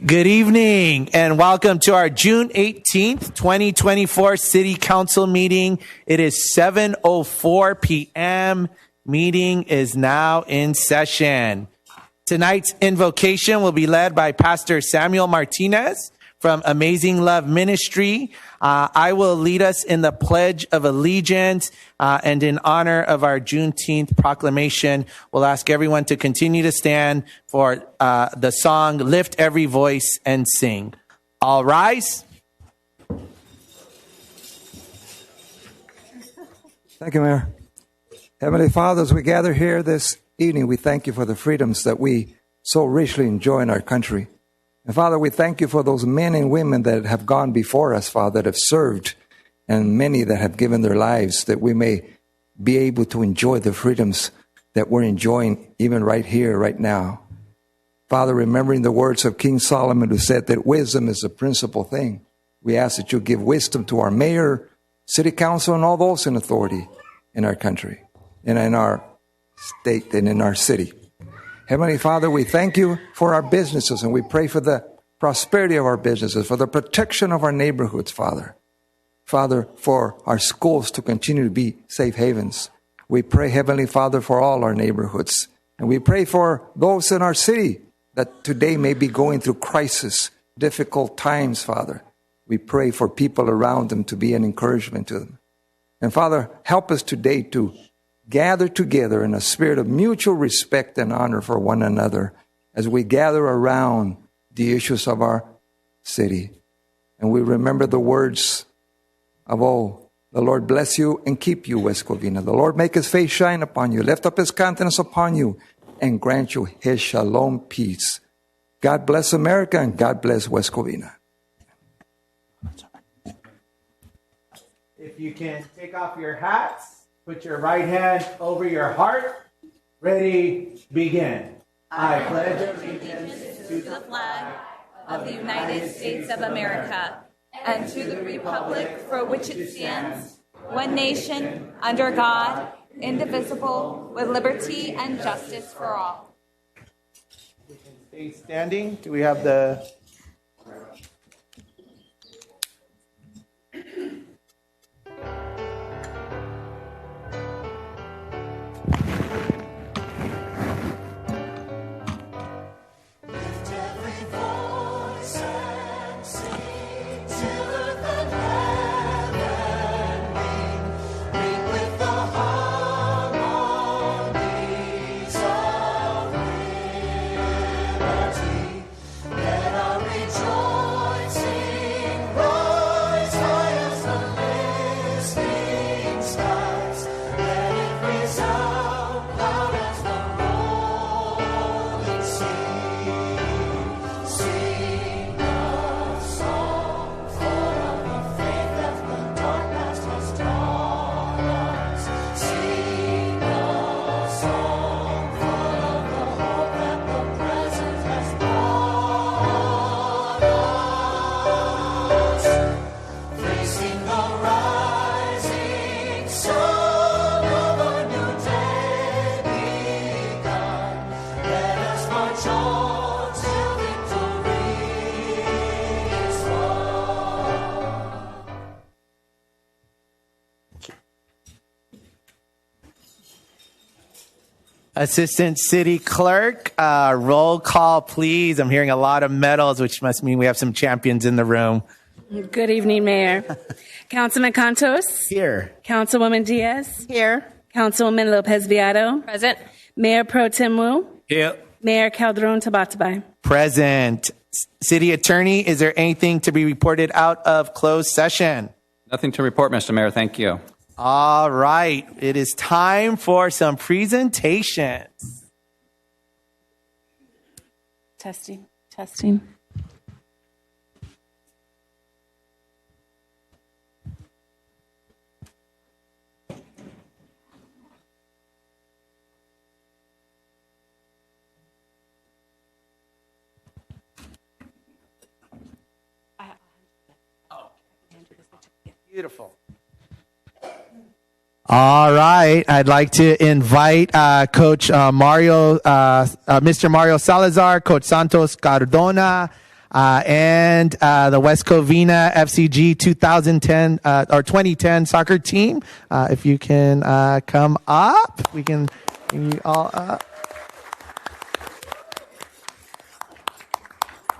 Good evening and welcome to our June 18th, 2024 City Council meeting. It is 7:04 p.m. Meeting is now in session. Tonight's invocation will be led by Pastor Samuel Martinez from Amazing Love Ministry. I will lead us in the Pledge of Allegiance, and in honor of our Juneteenth proclamation, we'll ask everyone to continue to stand for the song, Lift Every Voice and Sing. All rise. Thank you, Mayor. Heavenly Father, as we gather here this evening, we thank you for the freedoms that we so richly enjoy in our country. And Father, we thank you for those men and women that have gone before us, Father, that have served, and many that have given their lives, that we may be able to enjoy the freedoms that we're enjoying even right here, right now. Father, remembering the words of King Solomon, who said that wisdom is the principal thing, we ask that you give wisdom to our mayor, city council, and all those in authority in our country and in our state and in our city. Heavenly Father, we thank you for our businesses, and we pray for the prosperity of our businesses, for the protection of our neighborhoods, Father. Father, for our schools to continue to be safe havens. We pray, Heavenly Father, for all our neighborhoods. And we pray for those in our city that today may be going through crisis, difficult times, Father. We pray for people around them to be an encouragement to them. And Father, help us today to gather together in a spirit of mutual respect and honor for one another as we gather around the issues of our city. And we remember the words of, the Lord bless you and keep you, West Covina. The Lord make his face shine upon you, lift up his countenance upon you, and grant you his shalom peace. God bless America and God bless West Covina. If you can take off your hats, put your right hand over your heart. Ready, begin. I pledge allegiance to the flag of the United States of America and to the republic for which it stands, one nation, under God, indivisible, with liberty and justice for all. We can stay standing. Do we have the... Assistant City Clerk, roll call, please. I'm hearing a lot of medals, which must mean we have some champions in the room. Good evening, Mayor. Councilman Cantos? Here. Councilwoman Diaz? Here. Councilwoman Lopez Viado? Present. Mayor Pro Tem Wu? Here. Mayor Calderon Tabatabai? Present. City Attorney, is there anything to be reported out of closed session? Nothing to report, Mr. Mayor. Thank you. All right. It is time for some presentations. Testing. Beautiful. All right. I'd like to invite Coach Mr. Mario Salazar, Coach Santos Cardona, and the West Covina FCG 2010 or 2010 soccer team. If you can come up, we can bring you all up.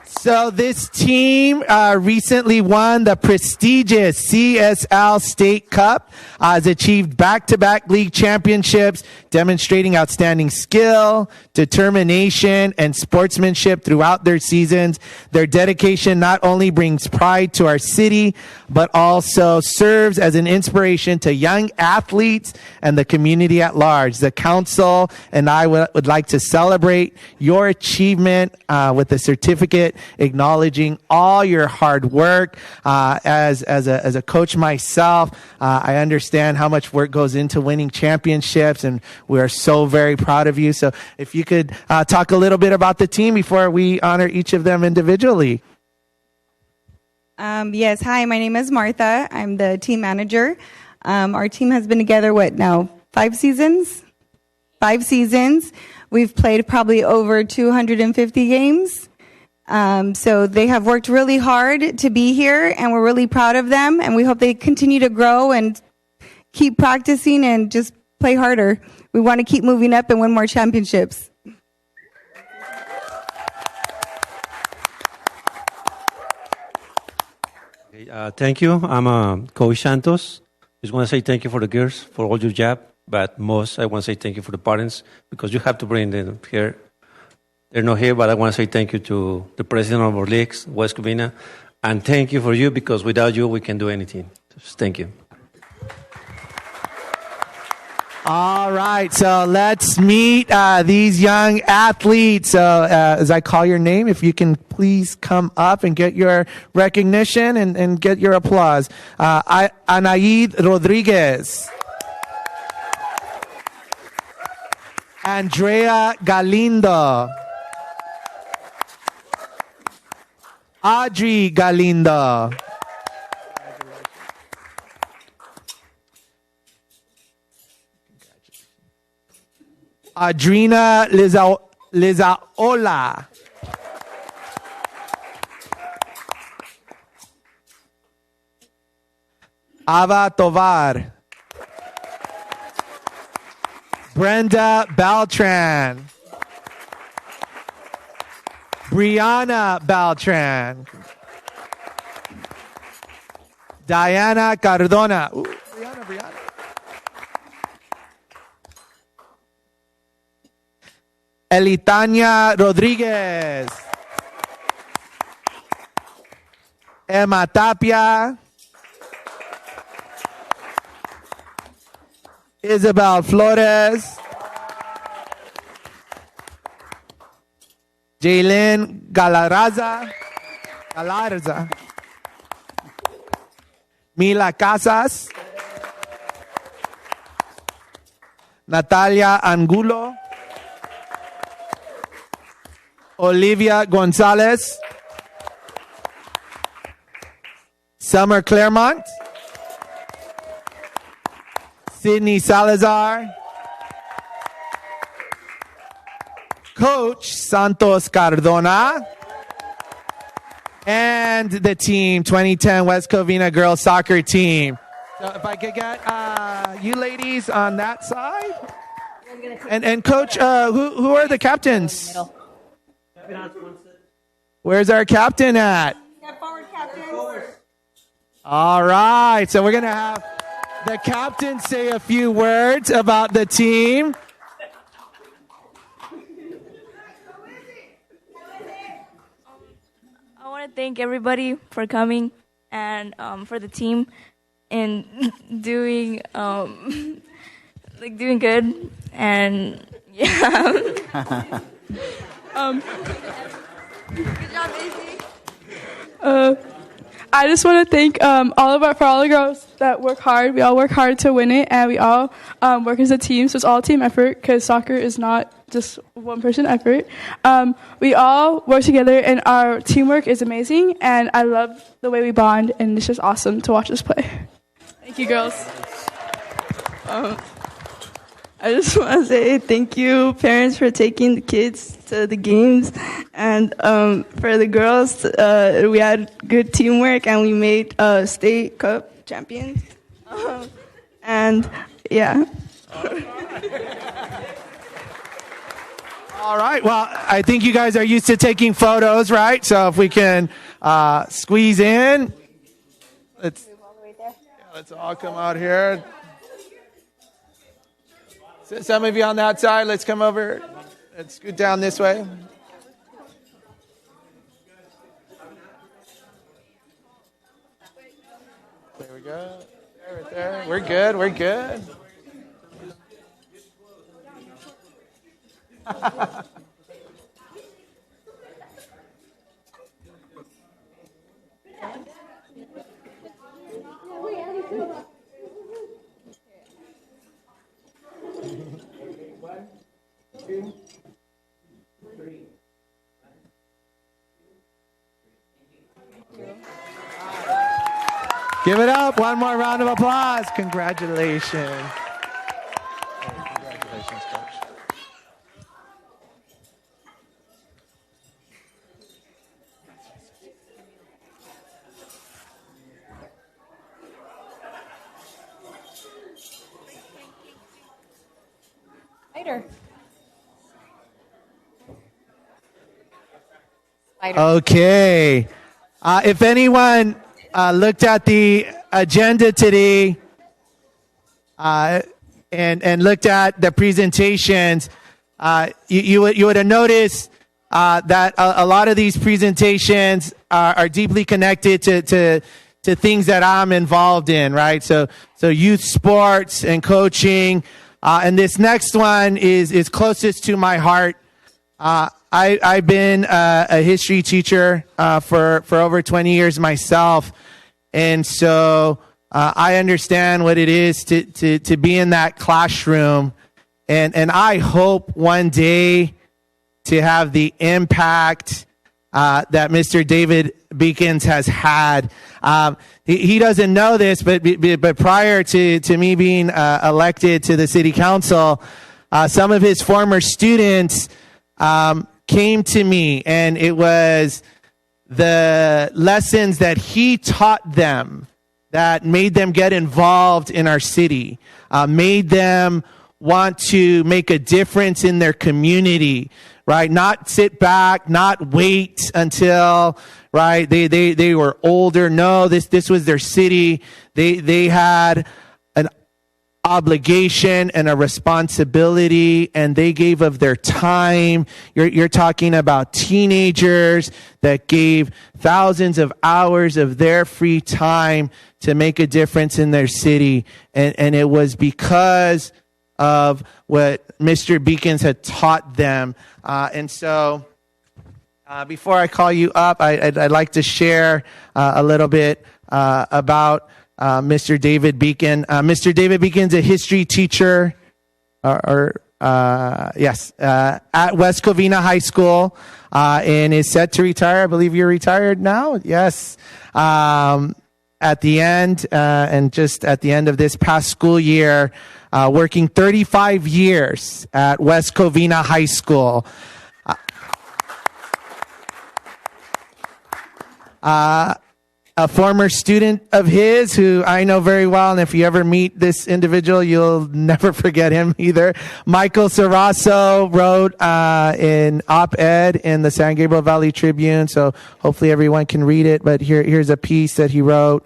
So this team recently won the prestigious CSL State Cup, has achieved back-to-back league championships, demonstrating outstanding skill, determination, and sportsmanship throughout their seasons. Their dedication not only brings pride to our city, but also serves as an inspiration to young athletes and the community at large. The council and I would like to celebrate your achievement with a certificate acknowledging all your hard work. As a coach myself, I understand how much work goes into winning championships, and we are so very proud of you. So if you could talk a little bit about the team before we honor each of them individually. Yes, hi, my name is Martha. I'm the team manager. Our team has been together, 5 seasons? 5 seasons. We've played probably over 250 games. So they have worked really hard to be here, and we're really proud of them, and we hope they continue to grow and keep practicing and just play harder. We want to keep moving up and win more championships. Thank you. I'm Coach Santos. Just want to say thank you for the girls for all your job, but most I want to say thank you for the parents, because you have to bring them here. They're not here, but I want to say thank you to the president of our leagues, West Covina, and thank you for you, because without you, we can do anything. Just thank you. All right, so let's meet these young athletes. So as I call your name, if you can please come up and get your recognition and get your applause. Anaid Rodriguez. Andrea Galindo. Audrey Galindo. Adrina Lizaola. Ava Tovar. Brenda Beltran. Brianna Beltran. Diana Cardona. Ooh, Brianna. Elitania Rodriguez. Emma Tapia. Isabel Flores. Jaylin Galarza. Mila Casas. Natalia Angulo. Olivia Gonzalez. Summer Claremont. Sydney Salazar. Coach Santos Cardona. And the team, 2010 West Covina girls soccer team. So if I could get you ladies on that side. And Coach, who are the captains? Where's our captain at? All right, so we're going to have the captain say a few words about the team. I want to thank everybody for coming and for the team and doing doing good, and yeah. Good job, Daisy. I just want to thank all the girls that work hard. We all work hard to win it, and we all work as a team. So it's all team effort, because soccer is not just one person effort. We all work together, and our teamwork is amazing. And I love the way we bond, and it's just awesome to watch us play. Thank you, girls. I just want to say thank you, parents, for taking the kids to the games. And for the girls, we had good teamwork and we made state cup champions. And yeah. All right. Well, I think you guys are used to taking photos, right? So if we can squeeze in, let's all come out here. Some of you on that side, let's come over. Let's scoot down this way. There we go. There, right there. We're good. We're good. Give it up. One more round of applause. Congratulations. Congratulations, Coach. Spider. Okay. If anyone looked at the agenda today and looked at the presentations, you would have noticed that a lot of these presentations are deeply connected to things that I'm involved in, right? So youth sports and coaching. And this next one is closest to my heart. I've been a history teacher for over 20 years myself. And so I understand what it is to be in that classroom. And I hope one day to have the impact that Mr. David Beacons has had. He doesn't know this, but prior to me being elected to the city council, some of his former students came to me, and it was the lessons that he taught them that made them get involved in our city, made them want to make a difference in their community, right? Not sit back, not wait until, right, they were older. No, this was their city. They had an obligation and a responsibility, and they gave of their time. You're talking about teenagers that gave thousands of hours of their free time to make a difference in their city. And it was because of what Mr. Beacons had taught them. And so before I call you up, I'd like to share a little bit about Mr. David Beacon. Mr. David Beacon's a history teacher, at West Covina High School, and is set to retire. I believe you're retired now. Yes. At the end, and just at the end of this past school year, working 35 years at West Covina High School. A former student of his who I know very well, and if you ever meet this individual, you'll never forget him either. Michael Sarrasso wrote an op-ed in the San Gabriel Valley Tribune, so hopefully everyone can read it, but here's a piece that he wrote.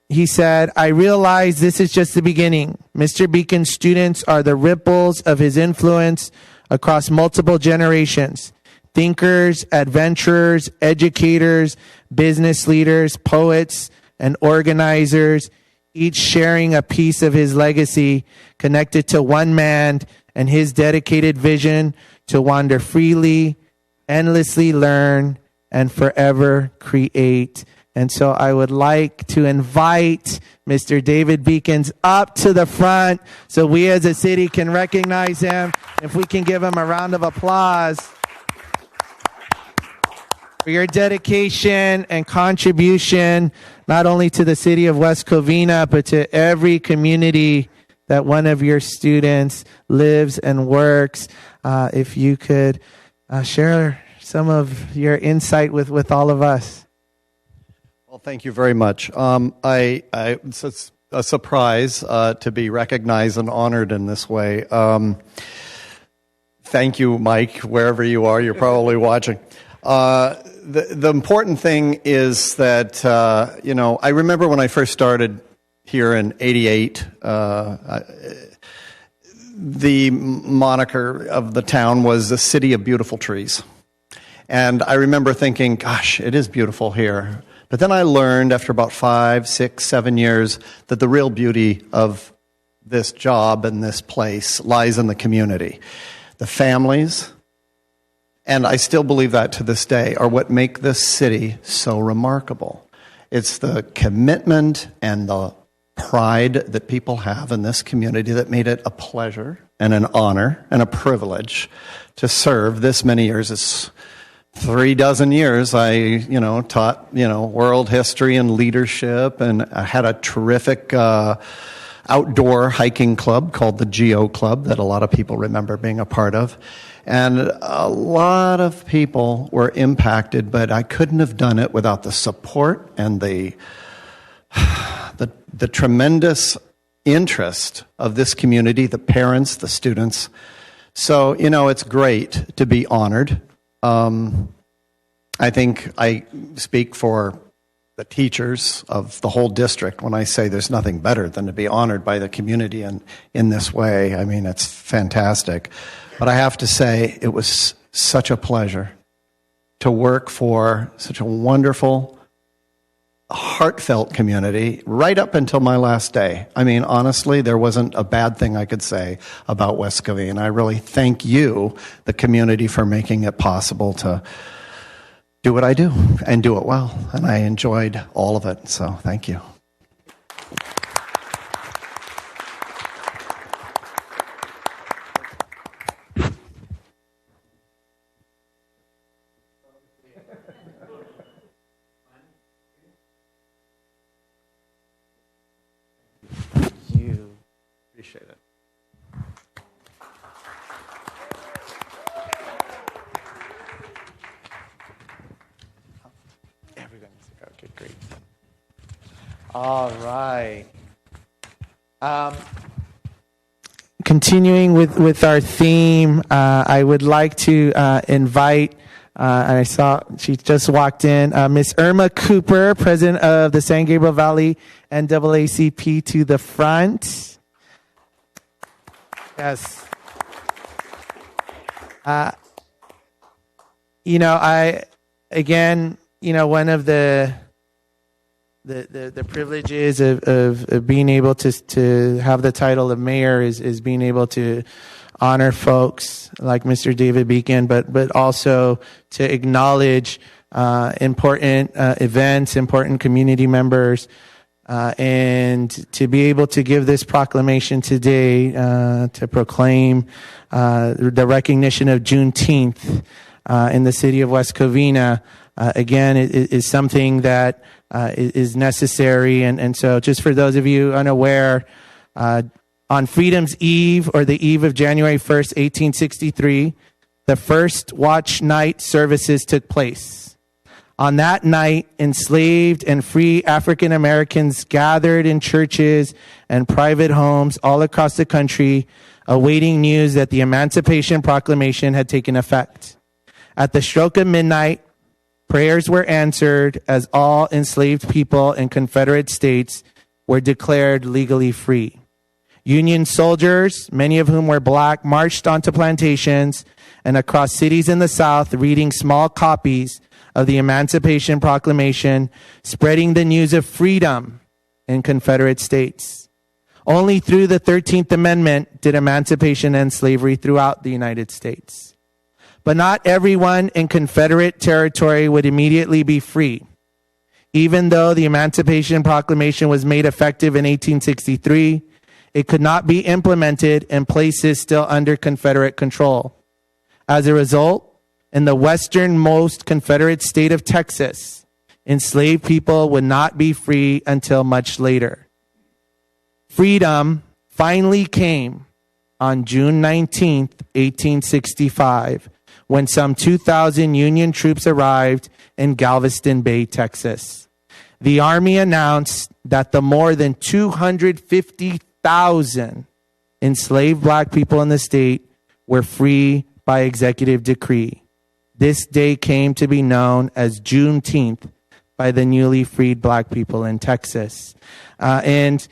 He said, "I realize this is just the beginning. Mr. Beacon's students are the ripples of his influence across multiple generations. Thinkers, adventurers, educators, business leaders, poets, and organizers, each sharing a piece of his legacy connected to one man and his dedicated vision to wander freely, endlessly learn, and forever create." And so I would like to invite Mr. David Beacons up to the front so we as a city can recognize him. If we can give him a round of applause for your dedication and contribution, not only to the city of West Covina, but to every community that one of your students lives and works. If you could share some of your insight with all of us. Well, thank you very much. It's a surprise to be recognized and honored in this way. Thank you, Mike, wherever you are. You're probably watching. The important thing is that, I remember when I first started here in '88, the moniker of the town was the City of Beautiful Trees. And I remember thinking, gosh, it is beautiful here. But then I learned after about 5, 6, 7 years that the real beauty of this job and this place lies in the community. The families, and I still believe that to this day, are what make this city so remarkable. It's the commitment and the pride that people have in this community that made it a pleasure and an honor and a privilege to serve this many years. It's 36 years I, taught, world history and leadership, and I had a terrific outdoor hiking club called the Geo Club that a lot of people remember being a part of. And a lot of people were impacted, but I couldn't have done it without the support and the tremendous interest of this community, the parents, the students. So, it's great to be honored. I think I speak for the teachers of the whole district when I say there's nothing better than to be honored by the community in this way. I mean, it's fantastic. But I have to say, it was such a pleasure to work for such a wonderful, heartfelt community right up until my last day. I mean, honestly, there wasn't a bad thing I could say about West Covina. I really thank you, the community, for making it possible to do what I do and do it well. And I enjoyed all of it. So thank you. Appreciate it. Okay, great. All right. Continuing with our theme, I would like to invite, I saw she just walked in, Miss Irma Cooper, president of the San Gabriel Valley NAACP, to the front. Yes. One of the privileges of being able to have the title of mayor is being able to honor folks like Mr. David Beacon, but also to acknowledge important events, important community members, and to be able to give this proclamation today to proclaim the recognition of Juneteenth in the city of West Covina. Again, it is something that is necessary. And so just for those of you unaware, on Freedom's Eve, or the eve of January 1st, 1863, the first watch night services took place. On that night, enslaved and free African Americans gathered in churches and private homes all across the country, awaiting news that the Emancipation Proclamation had taken effect. At the stroke of midnight, prayers were answered as all enslaved people in Confederate states were declared legally free. Union soldiers, many of whom were black, marched onto plantations and across cities in the South, reading small copies of the Emancipation Proclamation, spreading the news of freedom in Confederate states. Only through the 13th Amendment did emancipation end slavery throughout the United States. But not everyone in Confederate territory would immediately be free. Even though the Emancipation Proclamation was made effective in 1863, it could not be implemented in places still under Confederate control. As a result, in the westernmost Confederate state of Texas, enslaved people would not be free until much later. Freedom finally came on June 19th, 1865, when some 2,000 Union troops arrived in Galveston Bay, Texas. The Army announced that the more than 250,000 enslaved black people in the state were free by executive decree. This day came to be known as Juneteenth by the newly freed black people in Texas. And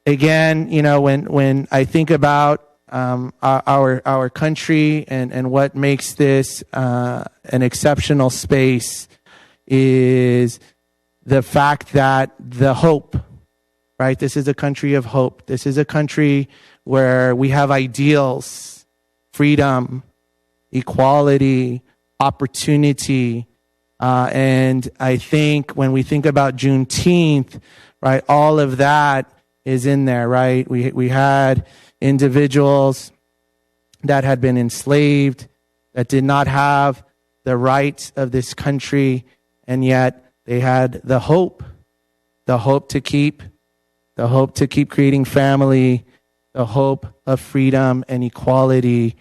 again, you know, when I think about our country and what makes this an exceptional space is the fact that the hope, right? This is a country of hope. This is a country where we have ideals, freedom, equality, opportunity. And I think when we think about Juneteenth, right, all of that is in there, right? We had individuals that had been enslaved, that did not have the rights of this country, and yet they had the hope to keep creating family, the hope of freedom and equality.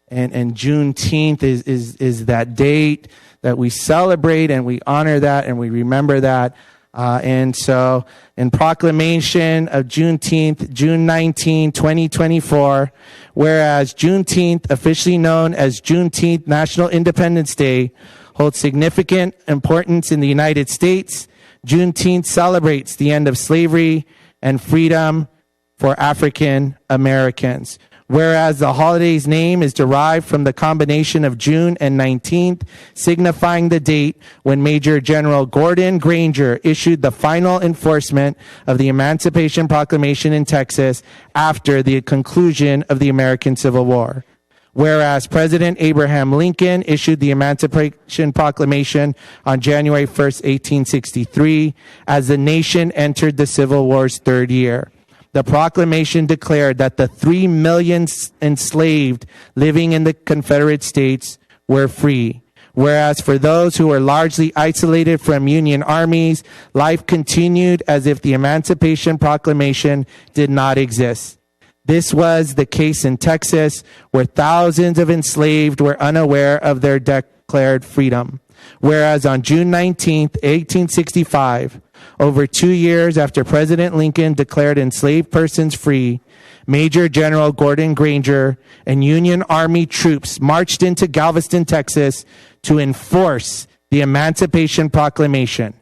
And Juneteenth is that date that we celebrate and we honor that and we remember that. And so in proclamation of Juneteenth, June 19, 2024, whereas Juneteenth, officially known as Juneteenth National Independence Day, holds significant importance in the United States, Juneteenth celebrates the end of slavery and freedom for African Americans. Whereas the holiday's name is derived from the combination of June and 19th, signifying the date when Major General Gordon Granger issued the final enforcement of the Emancipation Proclamation in Texas after the conclusion of the American Civil War. Whereas President Abraham Lincoln issued the Emancipation Proclamation on January 1st, 1863, as the nation entered the Civil War's third year. The proclamation declared that the 3 million enslaved living in the Confederate States were free. Whereas for those who were largely isolated from Union armies, life continued as if the Emancipation Proclamation did not exist. This was the case in Texas, where thousands of enslaved were unaware of their declared freedom. Whereas on June 19th, 1865, over 2 years after President Lincoln declared enslaved persons free, Major General Gordon Granger and Union Army troops marched into Galveston, Texas to enforce the Emancipation Proclamation.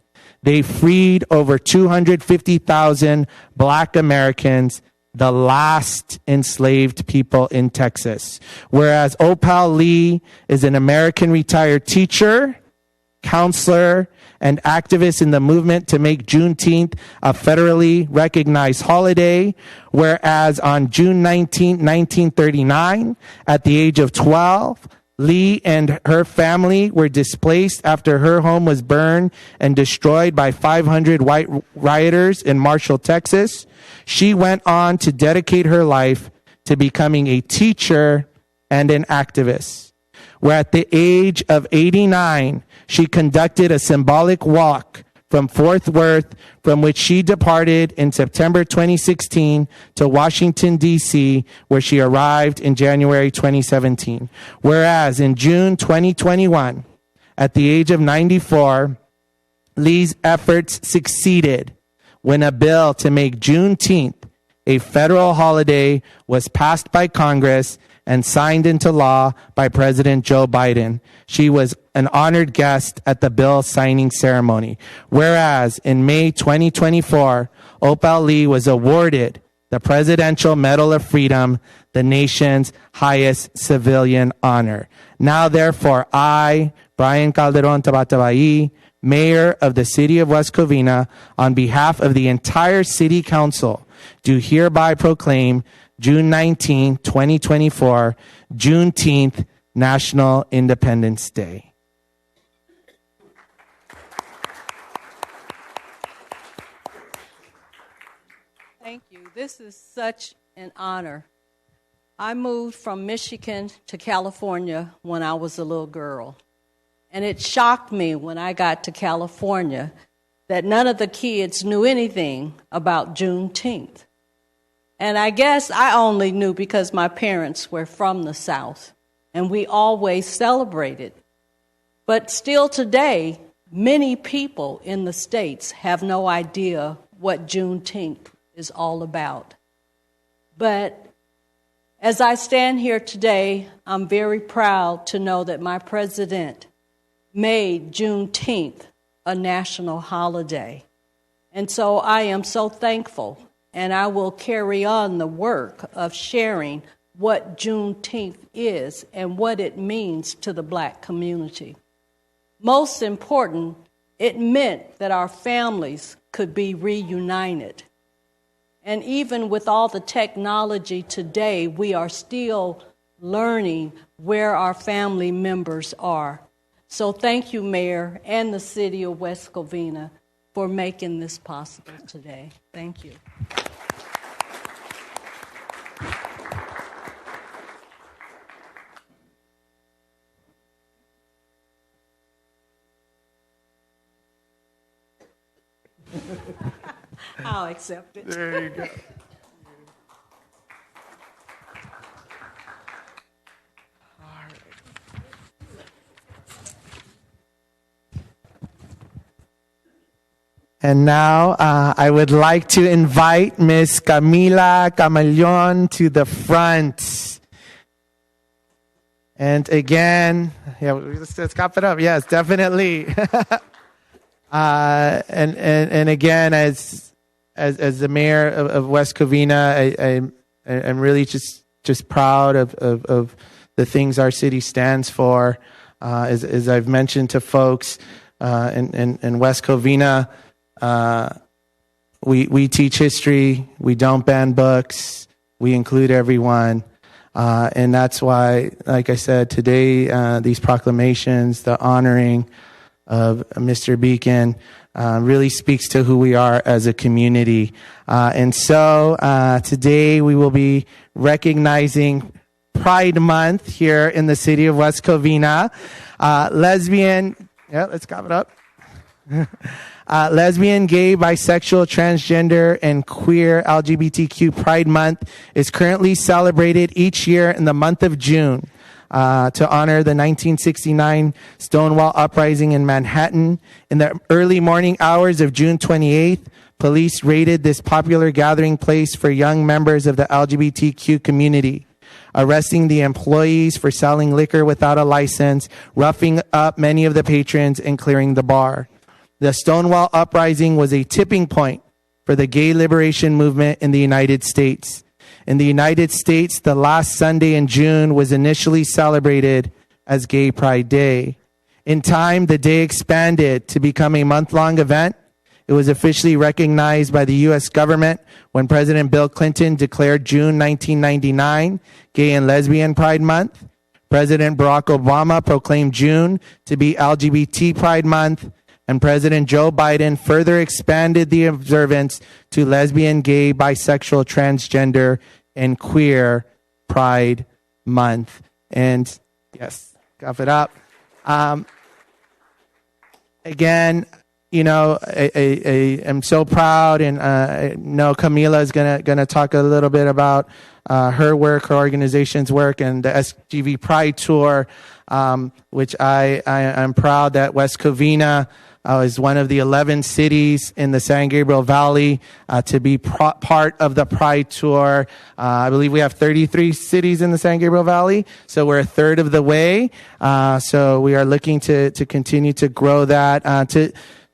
They freed over 250,000 black Americans, the last enslaved people in Texas. Whereas Opal Lee is an American retired teacher, counselor, and activist in the movement to make Juneteenth a federally recognized holiday, whereas on June 19, 1939, at the age of 12, Lee and her family were displaced after her home was burned and destroyed by 500 white rioters in Marshall, Texas. She went on to dedicate her life to becoming a teacher and an activist, where at the age of 89, she conducted a symbolic walk from Fort Worth, from which she departed in September 2016 to Washington, D.C., where she arrived in January 2017. Whereas in June 2021, at the age of 94, Lee's efforts succeeded when a bill to make Juneteenth a federal holiday was passed by Congress and signed into law by President Joe Biden. She was an honored guest at the bill signing ceremony. Whereas in May 2024, Opal Lee was awarded the Presidential Medal of Freedom, the nation's highest civilian honor. Now, therefore, I, Brian Calderon Tabatabai, Mayor of the City of West Covina, on behalf of the entire City Council, do hereby proclaim June 19, 2024, Juneteenth, National Independence Day. Thank you. This is such an honor. I moved from Michigan to California when I was a little girl. And it shocked me when I got to California that none of the kids knew anything about Juneteenth. And I guess I only knew because my parents were from the South, and we always celebrated. But still today, many people in the States have no idea what Juneteenth is all about. But as I stand here today, I'm very proud to know that my president made Juneteenth a national holiday. And so I am so thankful, and I will carry on the work of sharing what Juneteenth is and what it means to the Black community. Most important, it meant that our families could be reunited. And even with all the technology today, we are still learning where our family members are. So thank you, Mayor, and the City of West Covina for making this possible today. Thank you. I'll accept it. There you go. And now I would like to invite Miss Camila Camaleon to the front. And again, yeah, let's cop it up. Yes, definitely. And again, as the mayor of West Covina, I'm really just proud of the things our city stands for. As I've mentioned to folks in West Covina, we teach history. We don't ban books. We include everyone. And that's why, like I said, today, these proclamations, the honoring of Mr. Beacon, really speaks to who we are as a community. And so today we will be recognizing Pride Month here in the city of West Covina. Lesbian, yeah, let's cover it up. Lesbian, gay, bisexual, transgender, and queer LGBTQ Pride Month is currently celebrated each year in the month of June to honor the 1969 Stonewall Uprising in Manhattan. In the early morning hours of June 28th, police raided this popular gathering place for young members of the LGBTQ community, arresting the employees for selling liquor without a license, roughing up many of the patrons, and clearing the bar. The Stonewall Uprising was a tipping point for the gay liberation movement in the United States. In the United States, the last Sunday in June was initially celebrated as Gay Pride Day. In time, the day expanded to become a month-long event. It was officially recognized by the U.S. government when President Bill Clinton declared June 1999 Gay and Lesbian Pride Month. President Barack Obama proclaimed June to be LGBT Pride Month. And President Joe Biden further expanded the observance to lesbian, gay, bisexual, transgender, and queer Pride Month. And yes, cough it up. Again, you know, I'm so proud, and I know Camila is gonna talk a little bit about her work, her organization's work, and the SGV Pride Tour, which I'm proud that West Covina is one of the 11 cities in the San Gabriel Valley to be part of the Pride Tour. I believe we have 33 cities in the San Gabriel Valley, so we're a third of the way. So we are looking to continue to grow that,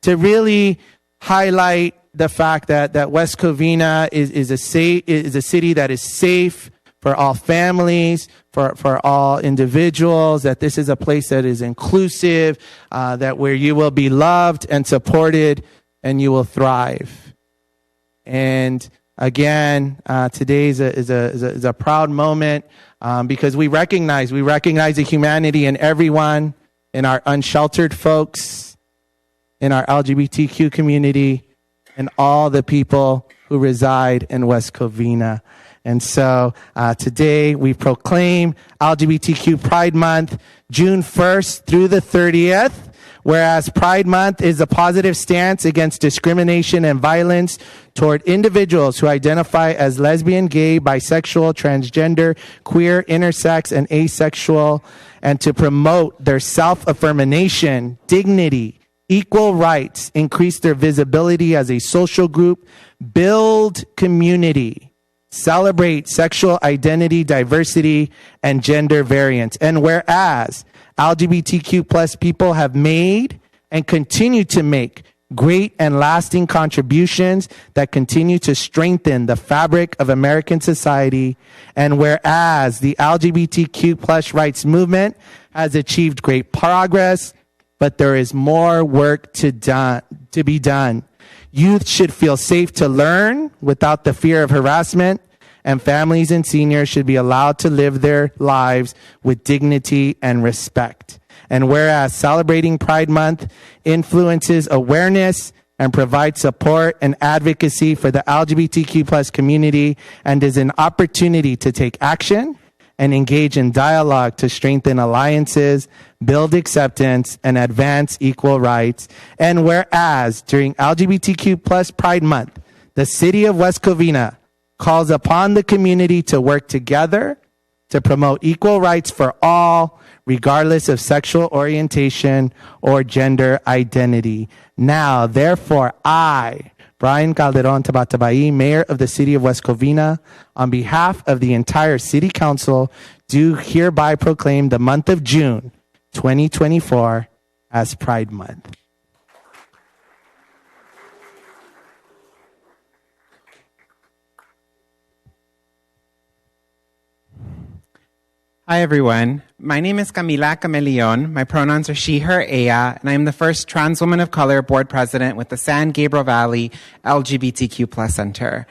to really highlight the fact that West Covina is a city that is safe for all families, for all individuals, that this is a place that is inclusive, that where you will be loved and supported and you will thrive. And again, today is a proud moment because we recognize the humanity in everyone, in our unsheltered folks, in our LGBTQ community, and all the people who reside in West Covina. And so today we proclaim LGBTQ Pride Month, June 1st through the 30th. Whereas Pride Month is a positive stance against discrimination and violence toward individuals who identify as lesbian, gay, bisexual, transgender, queer, intersex, and asexual, and to promote their self-affirmation, dignity, equal rights, increase their visibility as a social group, build community, celebrate sexual identity, diversity, and gender variance. And whereas LGBTQ plus people have made and continue to make great and lasting contributions that continue to strengthen the fabric of American society, and whereas the LGBTQ plus rights movement has achieved great progress, but there is more work to be done. Youth should feel safe to learn without the fear of harassment, and families and seniors should be allowed to live their lives with dignity and respect. And whereas celebrating Pride Month influences awareness and provides support and advocacy for the LGBTQ plus community and is an opportunity to take action and engage in dialogue to strengthen alliances, build acceptance, and advance equal rights. And whereas during LGBTQ plus Pride Month, the city of West Covina calls upon the community to work together to promote equal rights for all, regardless of sexual orientation or gender identity. Now, therefore, I, Brian Calderon Tabatabai, Mayor of the City of West Covina, on behalf of the entire City Council, do hereby proclaim the month of June 2024 as Pride Month. Hi, everyone. My name is Camila Camelion. My pronouns are she, her, ella, and I am the first trans woman of color board president with the San Gabriel Valley LGBTQ Plus Center.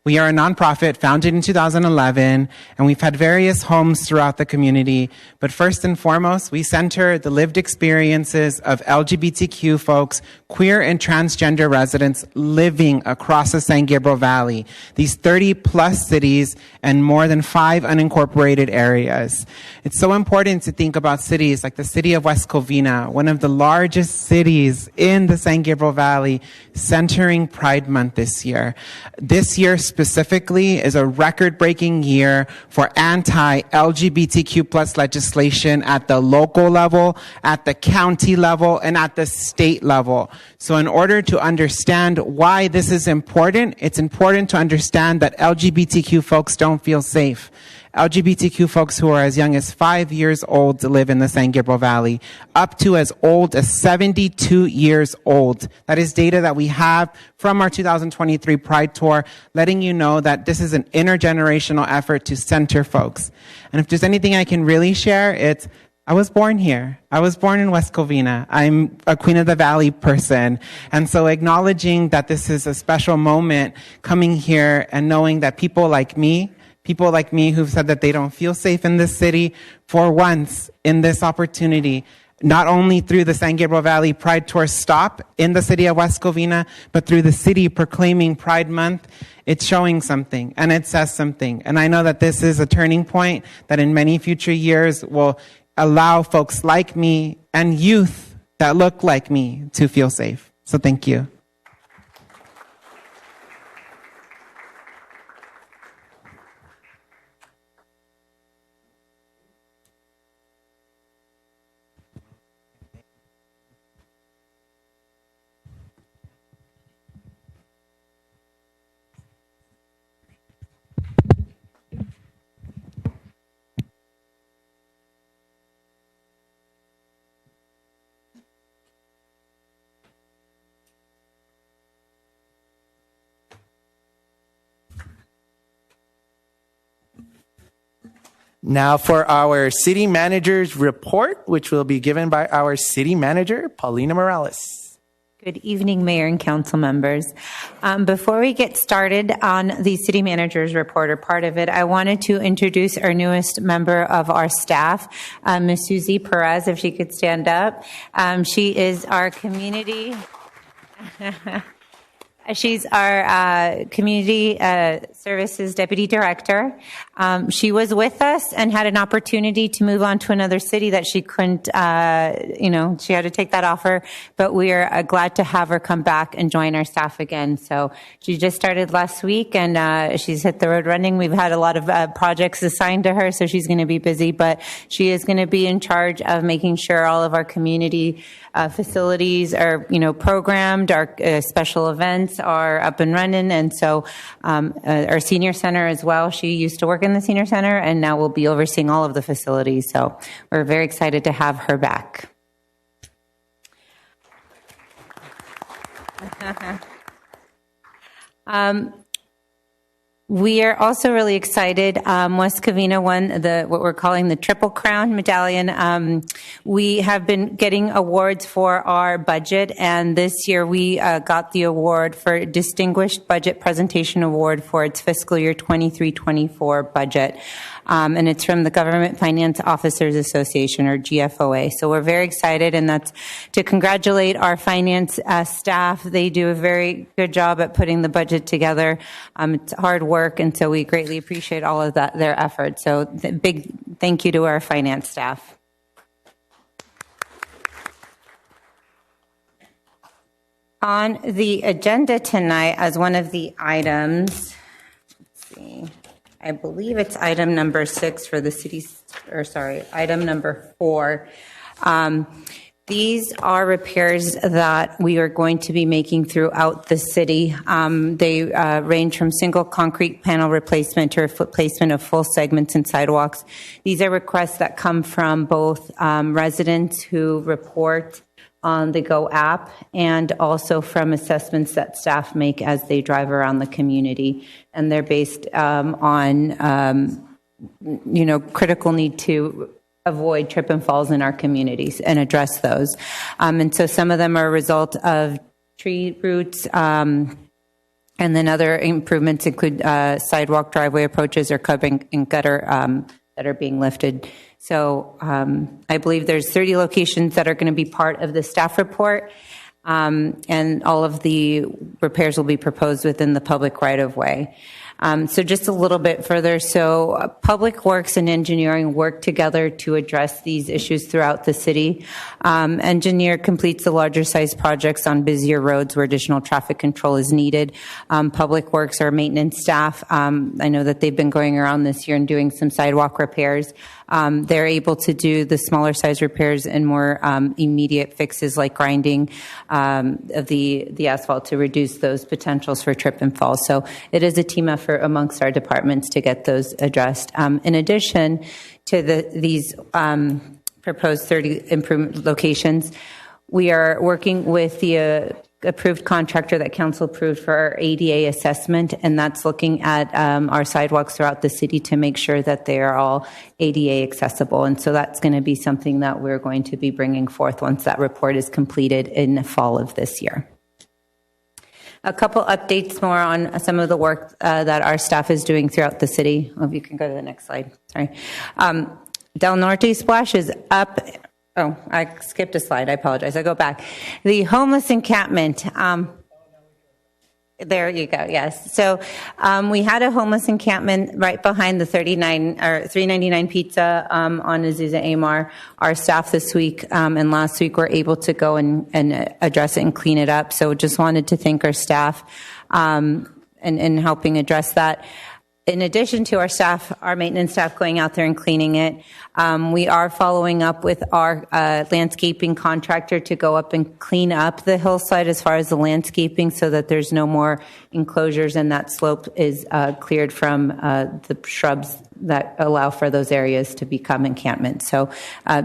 We are a nonprofit founded in 2011, and we've had various homes throughout the community. But first and foremost, we center the lived experiences of LGBTQ folks, queer and transgender residents living across the San Gabriel Valley, these 30 plus cities and more than 5 unincorporated areas. It's so important to think about cities like the city of West Covina, one of the largest cities in the San Gabriel Valley, centering Pride Month this year. This year specifically is a record-breaking year for anti-LGBTQ plus legislation at the local level, at the county level, and at the state level. So in order to understand why this is important, it's important to understand that LGBTQ folks don't feel safe. LGBTQ folks who are as young as 5 years old live in the San Gabriel Valley, up to as old as 72 years old. That is data that we have from our 2023 Pride Tour, letting you know that this is an intergenerational effort to center folks. And if there's anything I can really share, it's I was born here. I was born in West Covina. I'm a Queen of the Valley person. And so acknowledging that this is a special moment, coming here and knowing that people like me who've said that they don't feel safe in this city, for once in this opportunity, not only through the San Gabriel Valley Pride Tour stop in the city of West Covina, but through the city proclaiming Pride Month, it's showing something and it says something. And I know that this is a turning point that in many future years will allow folks like me and youth that look like me to feel safe. So thank you. Now for our city manager's report, which will be given by our city manager, Paulina Morales. Good evening, Mayor and Council members. Before we get started on the city manager's report or part of it, I wanted to introduce our newest member of our staff, Ms. Susie Perez, if she could stand up. She is our community... She's our community services deputy director. She was with us and had an opportunity to move on to another city that she couldn't, she had to take that offer, but we are glad to have her come back and join our staff again. So she just started last week and she's hit the road running. We've had a lot of projects assigned to her, so she's going to be busy, but she is going to be in charge of making sure all of our community facilities are, programmed, our special events are up and running. And so our senior center as well, she used to work in the senior center and now will be overseeing all of the facilities. So we're very excited to have her back. We are also really excited. West Covina won what we're calling the Triple Crown Medallion. We have been getting awards for our budget, and this year we got the award for Distinguished Budget Presentation Award for its fiscal year 23-24 budget. And it's from the Government Finance Officers Association, or GFOA. So we're very excited, and that's to congratulate our finance staff. They do a very good job at putting the budget together. It's hard work, and so we greatly appreciate all of their efforts. So big thank you to our finance staff. On the agenda tonight, as one of the items, let's see. I believe it's item number 6 for the item number 4. These are repairs that we are going to be making throughout the city. They range from single concrete panel replacement to replacement of full segments and sidewalks. These are requests that come from both residents who report on the Go app and also from assessments that staff make as they drive around the community. And they're based on, critical need to avoid trip and falls in our communities and address those. And so some of them are a result of tree roots, and then other improvements include sidewalk driveway approaches or curb and gutter that are being lifted. So I believe there's 30 locations that are going to be part of the staff report, and all of the repairs will be proposed within the public right-of-way. So just a little bit further. So Public Works and Engineering work together to address these issues throughout the city. Engineer completes the larger size projects on busier roads where additional traffic control is needed. Public Works, our maintenance staff, I know that they've been going around this year and doing some sidewalk repairs. They're able to do the smaller size repairs and more immediate fixes like grinding of the asphalt to reduce those potentials for trip and fall. So it is a team effort amongst our departments to get those addressed. In addition to these proposed 30 improvement locations, we are working with the approved contractor that council approved for our ADA assessment, and that's looking at our sidewalks throughout the city to make sure that they are all ADA accessible. And so that's going to be something that we're going to be bringing forth once that report is completed in the fall of this year. A couple updates more on some of the work that our staff is doing throughout the city. Oh, if you can go to the next slide. Sorry. Del Norte Splash is up. Oh, I skipped a slide. I apologize. I go back. The homeless encampment. There you go. Yes. So we had a homeless encampment right behind the 399 pizza on Azusa Amar. Our staff this week and last week were able to go and address it and clean it up. So just wanted to thank our staff in helping address that. In addition to our staff, our maintenance staff going out there and cleaning it, we are following up with our landscaping contractor to go up and clean up the hillside as far as the landscaping so that there's no more enclosures and that slope is cleared from the shrubs that allow for those areas to become encampments. So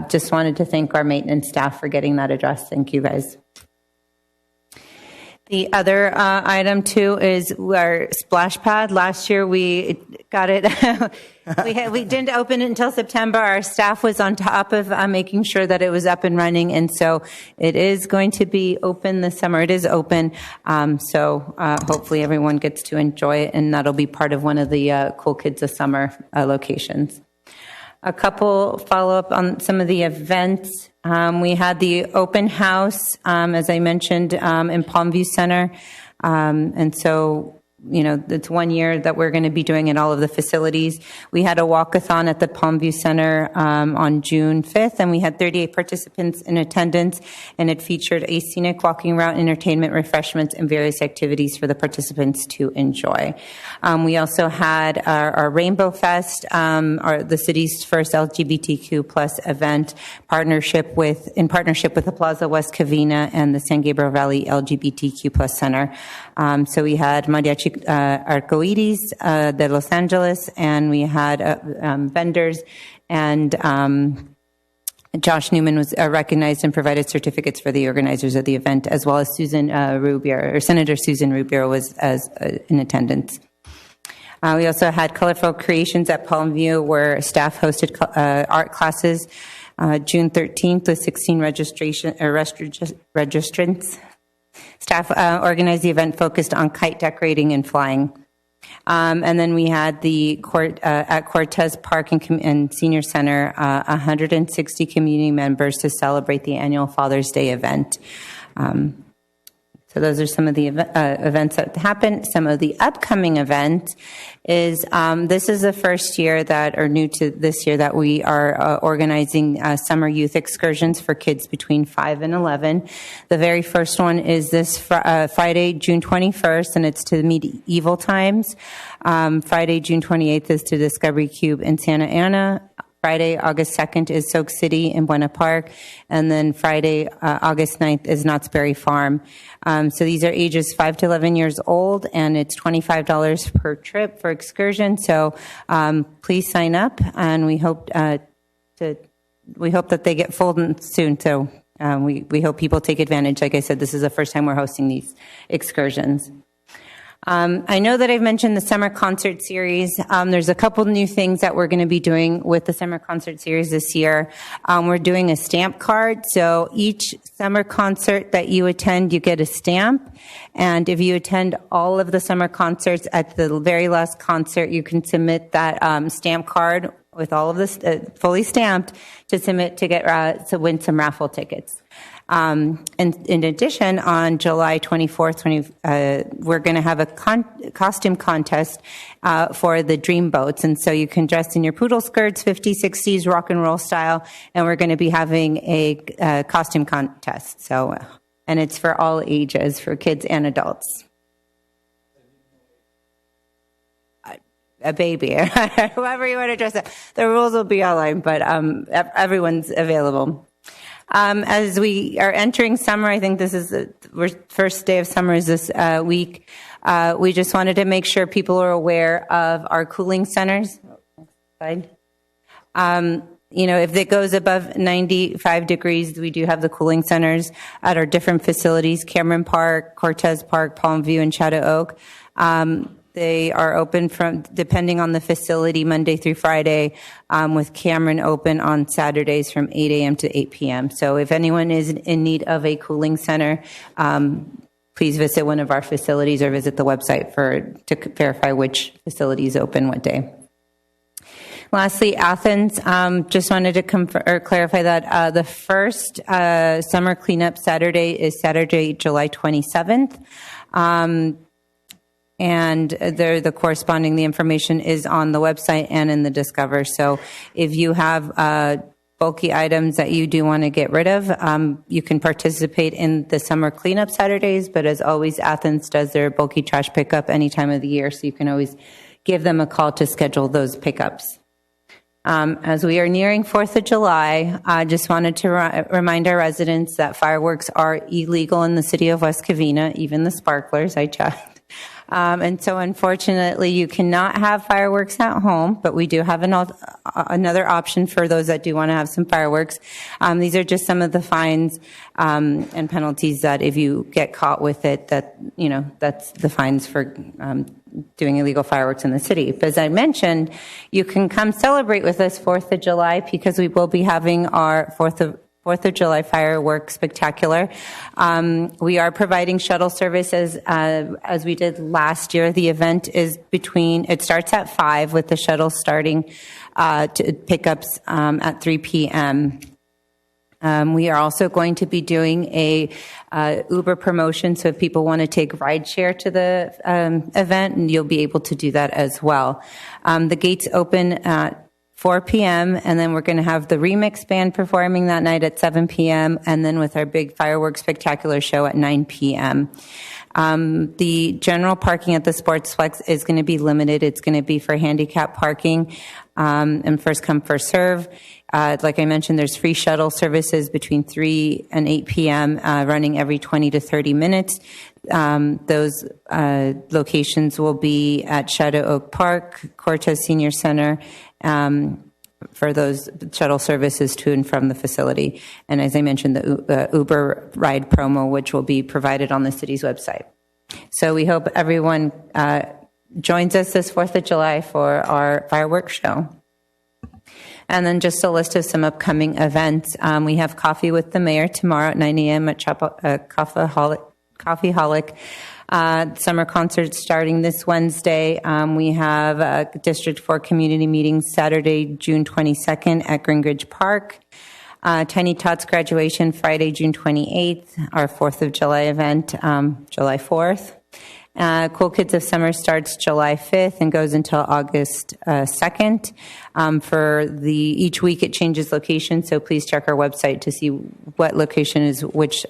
just wanted to thank our maintenance staff for getting that addressed. Thank you, guys. The other item, too, is our splash pad. Last year, we got it. we didn't open it until September. Our staff was on top of making sure that it was up and running, and so it is going to be open this summer. It is open, so hopefully everyone gets to enjoy it, and that'll be part of one of the Cool Kids of Summer locations. A couple follow-up on some of the events. We had the open house, as I mentioned, in Palmview Center. And so, it's 1 year that we're going to be doing in all of the facilities. We had a walkathon at the Palmview Center on June 5th, and we had 38 participants in attendance, and it featured a scenic walking route, entertainment, refreshments, and various activities for the participants to enjoy. We also had our Rainbow Fest, the city's first LGBTQ plus event, in partnership with the Plaza West Covina and the San Gabriel Valley LGBTQ plus Center. So we had Mariachi Arcoiris de Los Angeles, and we had vendors, and Josh Newman was recognized and provided certificates for the organizers of the event, as well as Senator Susan Rubio was in attendance. We also had colorful creations at Palmview, where staff hosted art classes June 13th with 16 registrants. Staff organized the event focused on kite decorating and flying. And then we had at Cortez Park and Senior Center, 160 community members to celebrate the annual Father's Day event. So those are some of the events that happened. Some of the upcoming events is this is the first year new to this year, that we are organizing summer youth excursions for kids between 5 and 11. The very first one is this Friday, June 21st, and it's to Medieval Times. Friday, June 28th is to Discovery Cube in Santa Ana. Friday, August 2nd is Soak City in Buena Park. And then Friday, August 9th is Knott's Berry Farm. So these are ages 5 to 11 years old, and it's $25 per trip for excursion. So please sign up, and we hope that they get full soon. So we hope people take advantage. Like I said, this is the first time we're hosting these excursions. I know that I've mentioned the summer concert series. There's a couple new things that we're going to be doing with the summer concert series this year. We're doing a stamp card. So each summer concert that you attend, you get a stamp. And if you attend all of the summer concerts, at the very last concert, you can submit that stamp card with all of this fully stamped to submit to win some raffle tickets. And in addition, on July 24th, we're going to have a costume contest for the Dream Boats. And so you can dress in your poodle skirts, 50s, 60s, rock and roll style. And we're going to be having a costume contest. So, and it's for all ages, for kids and adults. A baby, whoever you want to dress up. The rules will be online, but everyone's available. As we are entering summer, I think this is the first day of summer is this week. We just wanted to make sure people are aware of our cooling centers. Next slide. If it goes above 95 degrees, we do have the cooling centers at our different facilities: Cameron Park, Cortez Park, Palmview, and Shadow Oak. They are open depending on the facility, Monday through Friday, with Cameron open on Saturdays from 8 a.m. to 8 p.m. So if anyone is in need of a cooling center, please visit one of our facilities or visit the website to verify which facility is open what day. Lastly, Athens, just wanted to clarify that the first summer cleanup Saturday is Saturday, July 27th. And the information is on the website and in the Discover. So if you have bulky items that you do want to get rid of, you can participate in the summer cleanup Saturdays. But as always, Athens does their bulky trash pickup any time of the year. So you can always give them a call to schedule those pickups. As we are nearing 4th of July, I just wanted to remind our residents that fireworks are illegal in the city of West Covina, even the sparklers, I checked. And so unfortunately, you cannot have fireworks at home, but we do have another option for those that do want to have some fireworks. These are just some of the fines and penalties that if you get caught with it, that's the fines for doing illegal fireworks in the city. But as I mentioned, you can come celebrate with us 4th of July because we will be having our 4th of July fireworks spectacular. We are providing shuttle services as we did last year. The event is it starts at 5 with the shuttle starting to pickups at 3 p.m. We are also going to be doing a Uber promotion, so if people want to take rideshare to the event, and you'll be able to do that as well. The gates open at 4 p.m., and then we're going to have the Remix Band performing that night at 7 p.m., and then with our big fireworks spectacular show at 9 p.m. The general parking at the Sportsplex is going to be limited. It's going to be for handicap parking, and first come, first serve. Like I mentioned, there's free shuttle services between 3 and 8 p.m., running every 20 to 30 minutes. Those locations will be at Shadow Oak Park, Cortez Senior Center, for those shuttle services to and from the facility. And as I mentioned, the Uber ride promo, which will be provided on the city's website. So we hope everyone joins us this 4th of July for our fireworks show. And then just a list of some upcoming events. We have Coffee with the Mayor tomorrow at 9 a.m. at Coffeeholic. Summer concert starting this Wednesday. We have District 4 community meeting Saturday, June 22nd at Greenridge Park. Tiny Tots graduation Friday, June 28th. Our 4th of July event, July 4th. Cool Kids of Summer starts July 5th and goes until August 2nd. Each week it changes location, so please check our website to see what location is which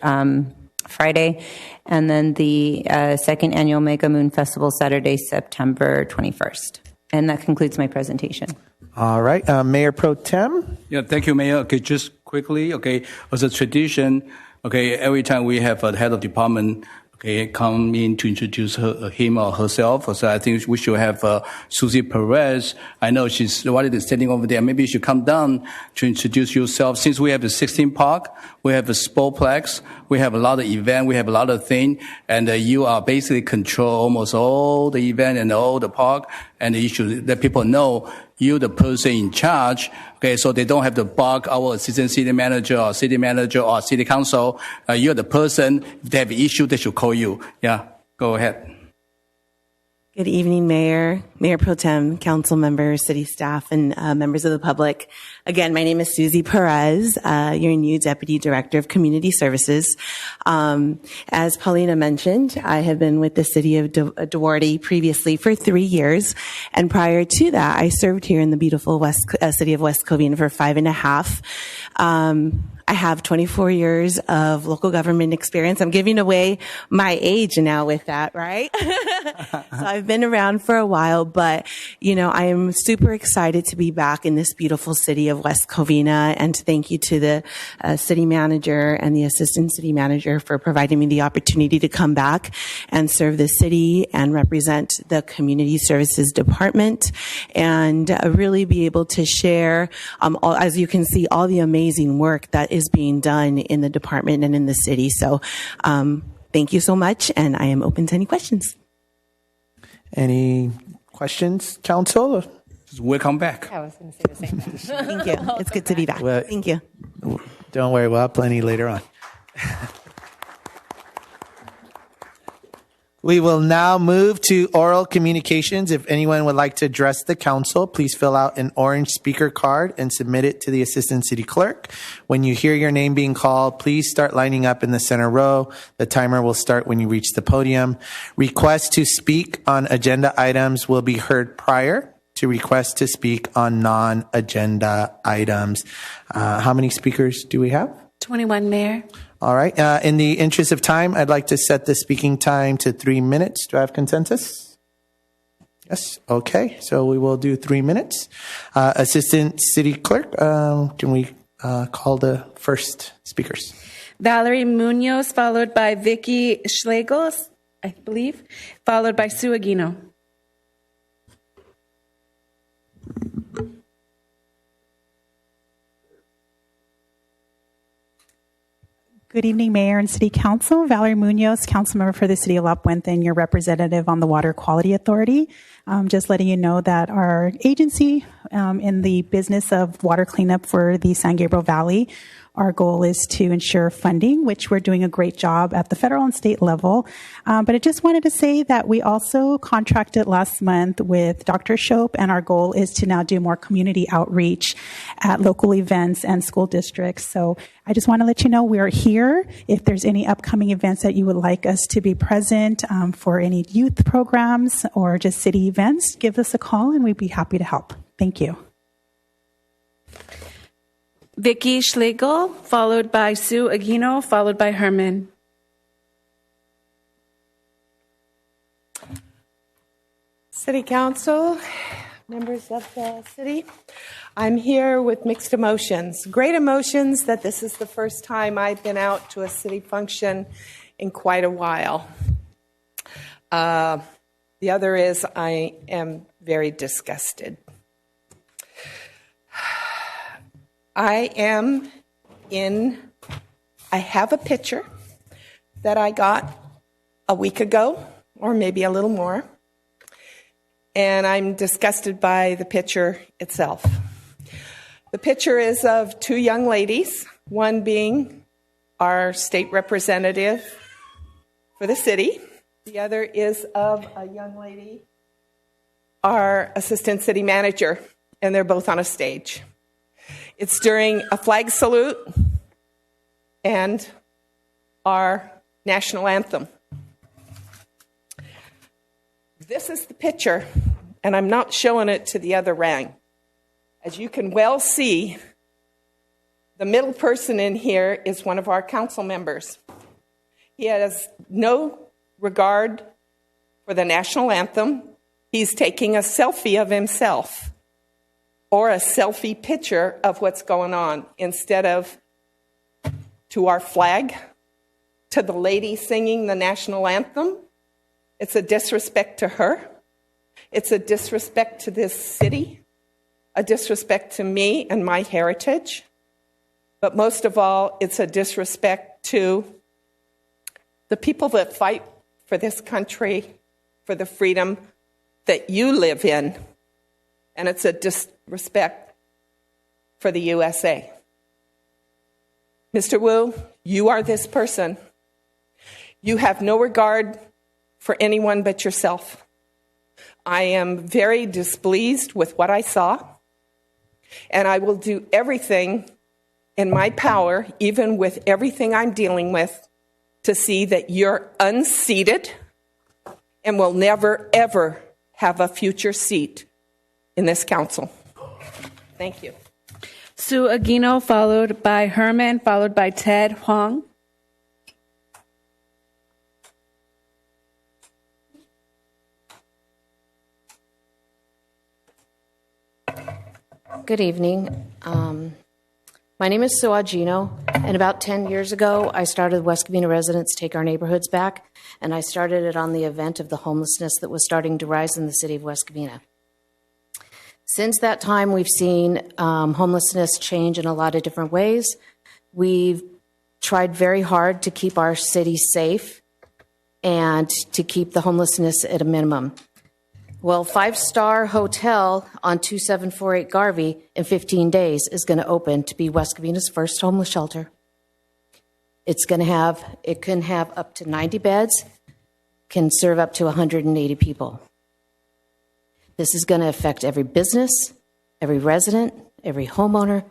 Friday. And then the second annual Mega Moon Festival Saturday, September 21st. And that concludes my presentation. All right. Mayor Pro Tem? Yeah, thank you, Mayor. Okay, just quickly, okay, as a tradition, okay, every time we have a head of department come in to introduce him or herself. So I think we should have Susie Perez. I know she's already standing over there. Maybe you should come down to introduce yourself. Since we have the 16 park, we have a sportplex, we have a lot of event, we have a lot of things, and you are basically control almost all the event and all the park, and you should let people know you're the person in charge, okay, so they don't have to bug our assistant city manager or city council. You're the person. If they have an issue, they should call you. Yeah, go ahead. Good evening, Mayor, Mayor Pro Tem, council members, city staff, and members of the public. Again, my name is Susie Perez, your new Deputy Director of Community Services. As Paulina mentioned, I have been with the city of Duarte previously for 3 years, and prior to that, I served here in the beautiful city of West Covina for 5.5. I have 24 years of local government experience. I'm giving away my age now with that, right? So I've been around for a while, but, I am super excited to be back in this beautiful city of West Covina, and thank you to the city manager and the assistant city manager for providing me the opportunity to come back and serve the city and represent the community services department, and really be able to share, as you can see, all the amazing work that is being done in the department and in the city. So thank you so much, and I am open to any questions. Any questions, council? Just welcome back. I was going to say the same thing. Thank you. It's good to be back. Well, thank you. Don't worry, we'll have plenty later on. We will now move to oral communications. If anyone would like to address the council, please fill out an orange speaker card and submit it to the assistant city clerk. When you hear your name being called, please start lining up in the center row. The timer will start when you reach the podium. Requests to speak on agenda items will be heard prior to requests to speak on non-agenda items. How many speakers do we have? 21, Mayor. All right. In the interest of time, I'd like to set the speaking time to 3 minutes. Do I have consensus? Yes. Okay. So we will do 3 minutes. Assistant City Clerk, can we call the first speakers? Valerie Munoz, followed by Vicky Schlegels, I believe, followed by Sue Aguino. Good evening, Mayor and City Council. Valerie Munoz, council member for the City of La Puente and your representative on the Water Quality Authority. Just letting you know that our agency in the business of water cleanup for the San Gabriel Valley Our goal is to ensure funding, which we're doing a great job at the federal and state level. But I just wanted to say that we also contracted last month with Dr. Shope, and our goal is to now do more community outreach at local events and school districts. So I just want to let you know we are here. If there's any upcoming events that you would like us to be present for any youth programs or just city events, give us a call and we'd be happy to help. Thank you. Vicky Schlegel, followed by Sue Aguino, followed by Herman. City Council, members of the city, I'm here with mixed emotions. Great emotions that this is the first time I've been out to a city function in quite a while. The other is I am very disgusted. I have a picture that I got a week ago, or maybe a little more, and I'm disgusted by the picture itself. The picture is of two young ladies, one being our state representative for the city. The other is of a young lady, our assistant city manager, and they're both on a stage. It's during a flag salute and our national anthem. This is the picture, and I'm not showing it to the other rang. As you can well see, the middle person in here is one of our council members. He has no regard for the national anthem. He's taking a selfie of himself, or a selfie picture of what's going on, instead of to our flag, to the lady singing the national anthem. It's a disrespect to her. It's a disrespect to this city, a disrespect to me and my heritage. But most of all, it's a disrespect to the people that fight for this country, for the freedom that you live in. And it's a disrespect for the USA. Mr. Wu, you are this person. You have no regard for anyone but yourself. I am very displeased with what I saw, and I will do everything in my power, even with everything I'm dealing with, to see that you're unseated and will never, ever have a future seat in this council. Thank you. Sue Aguino, followed by Herman, followed by Ted Huang. Good evening. My name is Sue Aguino, and about 10 years ago, I started West Covina Residents Take Our Neighborhoods Back, and I started it on the event of the homelessness that was starting to rise in the city of West Covina. Since that time, we've seen homelessness change in a lot of different ways. We've tried very hard to keep our city safe and to keep the homelessness at a minimum. Well, 5-star hotel on 2748 Garvey in 15 days is going to open to be West Covina's first homeless shelter. It can have up to 90 beds, can serve up to 180 people. This is going to affect every business, every resident, every homeowner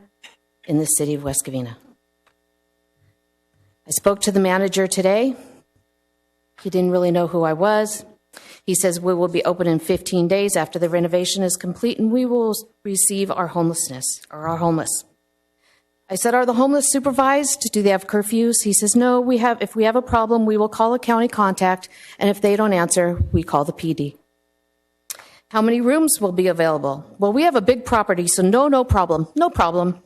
in the city of West Covina. I spoke to the manager today. He didn't really know who I was. He says we will be open in 15 days after the renovation is complete, and we will receive our homeless. I said, are the homeless supervised? Do they have curfews? He says, no, if we have a problem, we will call a county contact, and if they don't answer, we call the PD. How many rooms will be available? Well, we have a big property, so no problem. No problem.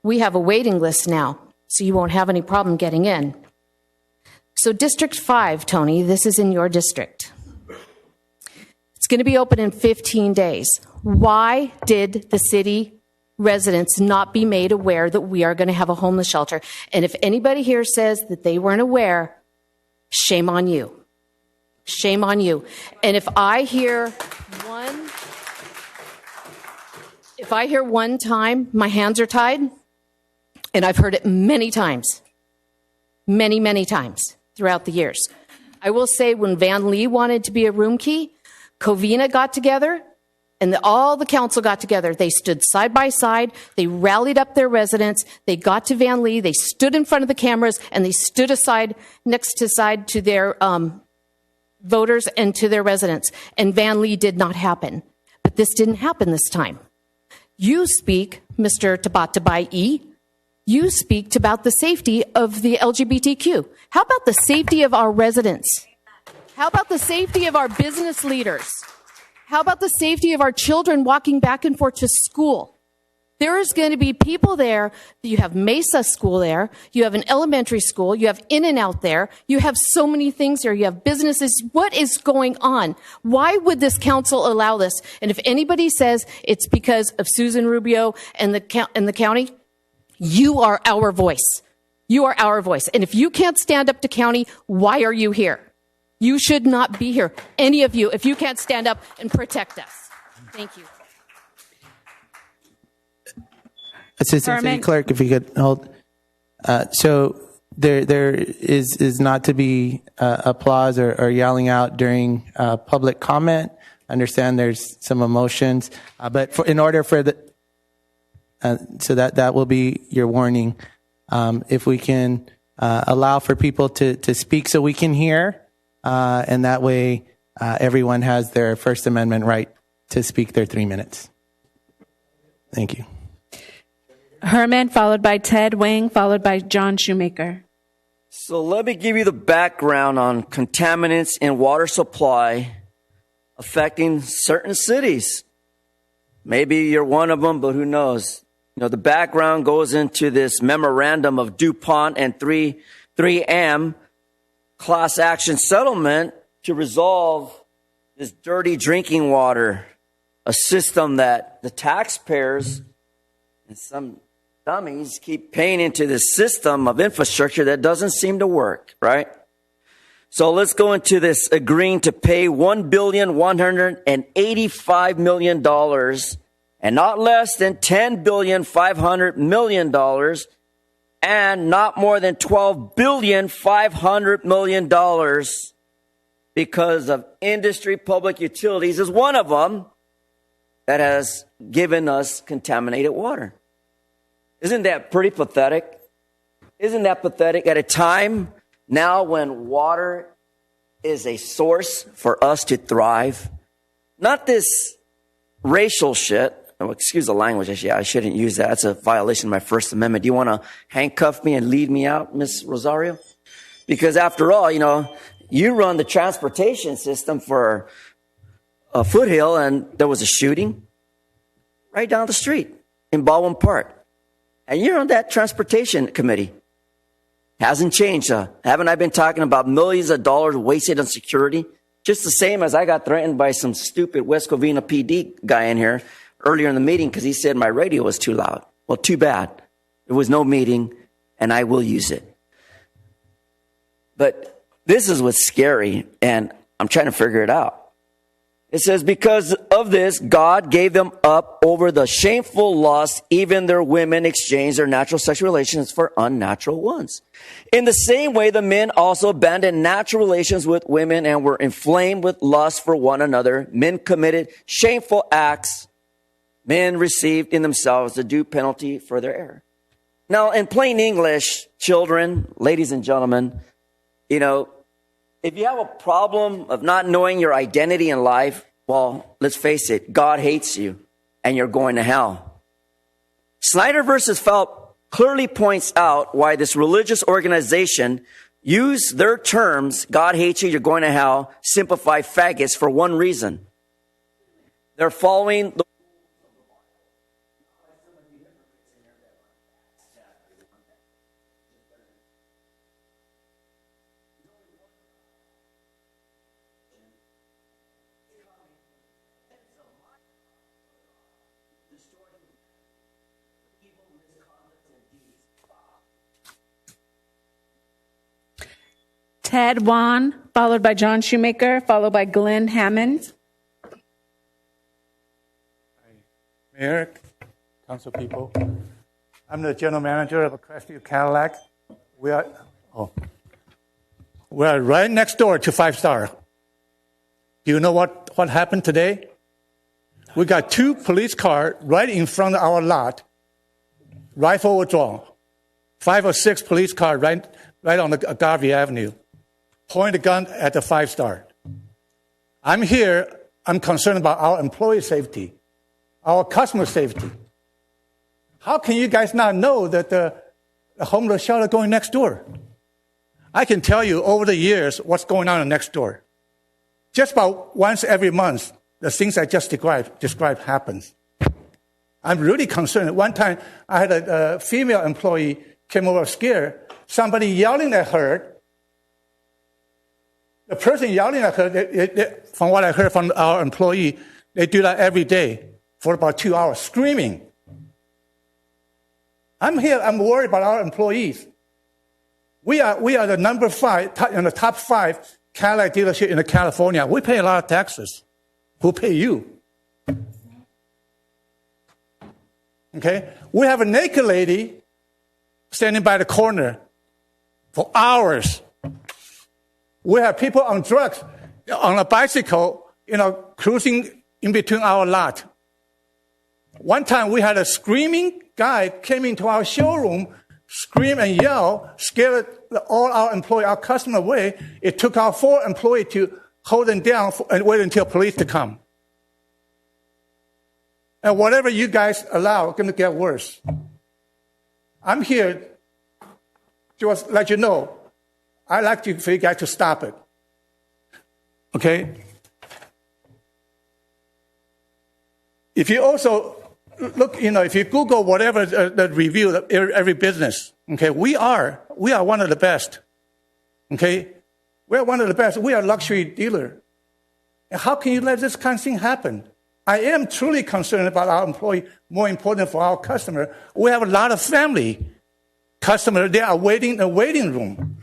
We have a waiting list now, so you won't have any problem getting in. So District 5, Tony, this is in your district. It's going to be open in 15 days. Why did the city residents not be made aware that we are going to have a homeless shelter? And if anybody here says that they weren't aware, shame on you. Shame on you. And if I hear one time my hands are tied, And I've heard it many times, many times throughout the years. I will say when Van Lee wanted to be a room key, Covina got together and all the council got together. They stood side by side. They rallied up their residents. They got to Van Lee. They stood in front of the cameras and they stood next to their voters and to their residents. And Van Lee did not happen. But this didn't happen this time. You speak, Mr. Tabatabai, you speak about the safety of the LGBTQ. How about the safety of our residents? How about the safety of our business leaders? How about the safety of our children walking back and forth to school? There is going to be people there. You have Mesa School there. You have an elementary school. You have In-N-Out there. You have so many things there. You have businesses. What is going on? Why would this council allow this? And if anybody says it's because of Susan Rubio and the county, you are our voice. You are our voice. And if you can't stand up to county, why are you here? You should not be here, any of you, if you can't stand up and protect us. Thank you. Assistant City Clerk, if you could hold. So there is not to be applause or yelling out during public comment. I understand there's some emotions, but in order for the so that will be your warning. If we can allow for people to speak so we can hear, and that way everyone has their First Amendment right to speak their 3 minutes. Thank you. Herman, followed by Ted Wang, followed by John Shoemaker. So let me give you the background on contaminants in water supply affecting certain cities. Maybe you're one of them, but who knows? You know, the background goes into this memorandum of DuPont and 3M class action settlement to resolve this dirty drinking water, a system that the taxpayers and some dummies keep paying into this system of infrastructure that doesn't seem to work, right? So let's go into this agreeing to pay $1,185 million and not less than $10,500 million and not more than $12,500 million because of industry public utilities is one of them that has given us contaminated water. Isn't that pretty pathetic? Isn't that pathetic at a time now when water is a source for us to thrive? Not this racial shit. Oh, excuse the language. I shouldn't use that. That's a violation of my First Amendment. Do you want to handcuff me and lead me out, Miss Rosario? Because after all, you know, you run the transportation system for a Foothill, and there was a shooting right down the street in Baldwin Park. And you're on that transportation committee. Hasn't changed. Haven't I been talking about millions of dollars wasted on security? Just the same as I got threatened by some stupid West Covina PD guy in here earlier in the meeting because he said my radio was too loud. Well, too bad. There was no meeting, and I will use it. But this is what's scary, and I'm trying to figure it out. It says, because of this, God gave them up over the shameful lust, even their women exchanged their natural sexual relations for unnatural ones. In the same way, the men also abandoned natural relations with women and were inflamed with lust for one another. Men committed shameful acts. Men received in themselves the due penalty for their error. Now, in plain English, children, ladies and gentlemen, you know, if you have a problem of not knowing your identity in life, well, let's face it, God hates you and you're going to hell. Snyder versus Phelps clearly points out why this religious organization used their terms, God hates you, you're going to hell, simplify faggots for one reason. They're following the Ted Wan, followed by John Shoemaker, followed by Glenn Hammond. Mayor, council people, I'm the general manager of Crestview Cadillac. We are right next door to 5 Star. Do you know what happened today? We got 2 police cars right in front of our lot, rifle withdrawn. 5 or 6 police cars right on the Garvey Avenue, pointing the gun at the 5 Star. I'm here. I'm concerned about our employee safety, our customer safety. How can you guys not know that the homeless shelter going next door? I can tell you over the years what's going on next door. Just about once every month, the things I just described happens. I'm really concerned. One time, I had a female employee came over scared. Somebody yelling at her. The person yelling at her, from what I heard from our employee, they do that every day for about 2 hours, screaming. I'm here. I'm worried about our employees. We are the number 5 in the top 5 Cadillac dealership in California. We pay a lot of taxes. Who pay you? Okay? We have a naked lady standing by the corner for hours. We have people on drugs, on a bicycle, cruising in between our lot. One time we had a screaming guy came into our showroom, scream and yell, scared all our employees, our customer away. It took our 4 employees to hold them down and wait until police to come. And whatever you guys allow is going to get worse. I'm here to just let you know, I'd like for you guys to stop it. Okay? If you also look, if you Google whatever the review of every business, okay, we are one of the best. Okay? We're one of the best. We are a luxury dealer. And how can you let this kind of thing happen? I am truly concerned about our employee, more important for our customer. We have a lot of family customers. They are waiting in the waiting room.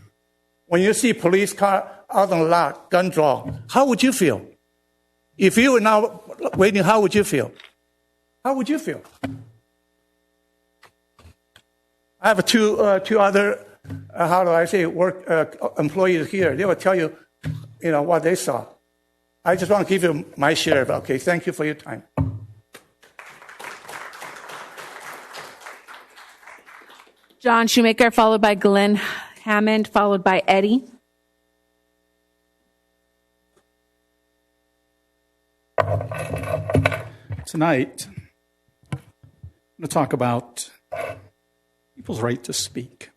When you see police car out on the lot, gun draw, how would you feel? If you were now waiting, how would you feel? How would you feel? I have two other, employees here. They will tell you, what they saw. I just want to give you my share of it. Okay, thank you for your time. John Shoemaker, followed by Glenn Hammond, followed by Eddie. Tonight, I'm going to talk about people's right to speak,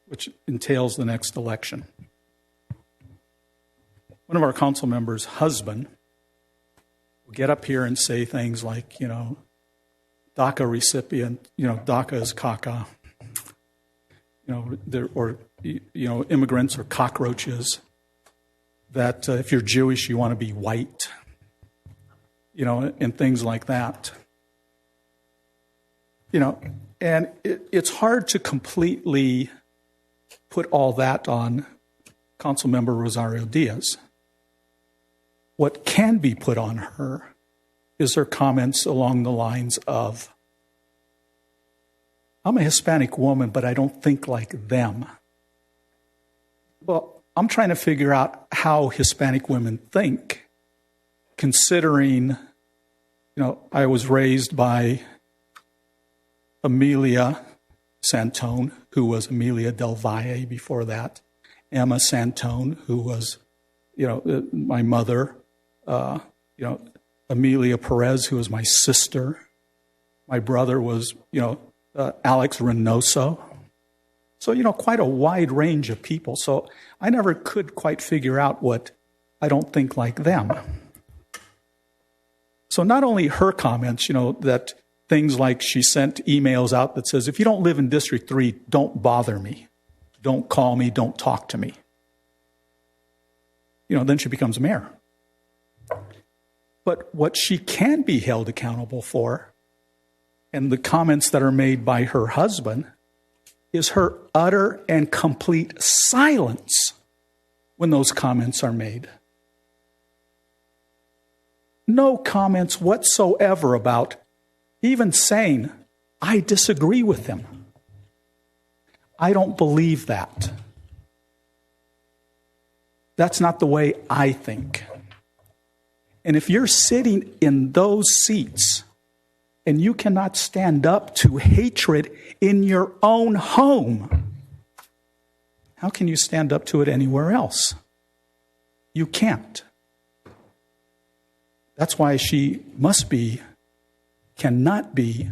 which entails the next election. One of our council members' husband will get up here and say things like, DACA recipient, DACA is caca, immigrants are cockroaches, that if you're Jewish, you want to be white, and things like that. And it's hard to completely put all that on Councilmember Rosario Diaz. What can be put on her is her comments along the lines of, I'm a Hispanic woman, but I don't think like them. Well, I'm trying to figure out how Hispanic women think, considering, I was raised by Amelia Santone, who was Amelia Del Valle before that, Emma Santone, who was, my mother, Amelia Perez, who was my sister. My brother was, Alex Reynoso. So, quite a wide range of people. So I never could quite figure out what I don't think like them. So not only her comments, that things like she sent emails out that says, if you don't live in District 3, don't bother me. Don't call me. Don't talk to me. Then she becomes mayor. But what she can be held accountable for, and the comments that are made by her husband, is her utter and complete silence when those comments are made. No comments whatsoever about even saying, I disagree with him. I don't believe that. That's not the way I think. And if you're sitting in those seats and you cannot stand up to hatred in your own home, how can you stand up to it anywhere else? You can't. That's why she cannot be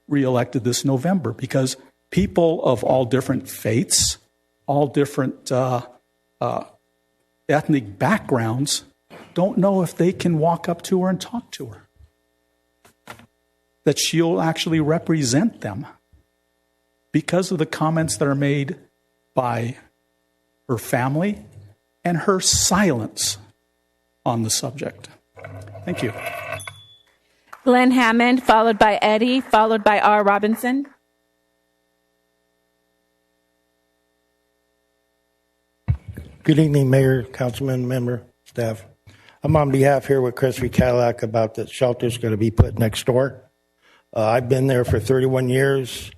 reelected this November, because people of all different faiths, all different ethnic backgrounds don't know if they can walk up to her and talk to her, that she'll actually represent them because of the comments that are made by her family and her silence on the subject. Thank you. Glenn Hammond, followed by Eddie, followed by R. Robinson. Good evening, Mayor, Councilman, member, staff. I'm on behalf here with Chris Cadillac about the shelter's going to be put next door. I've been there for 31 years.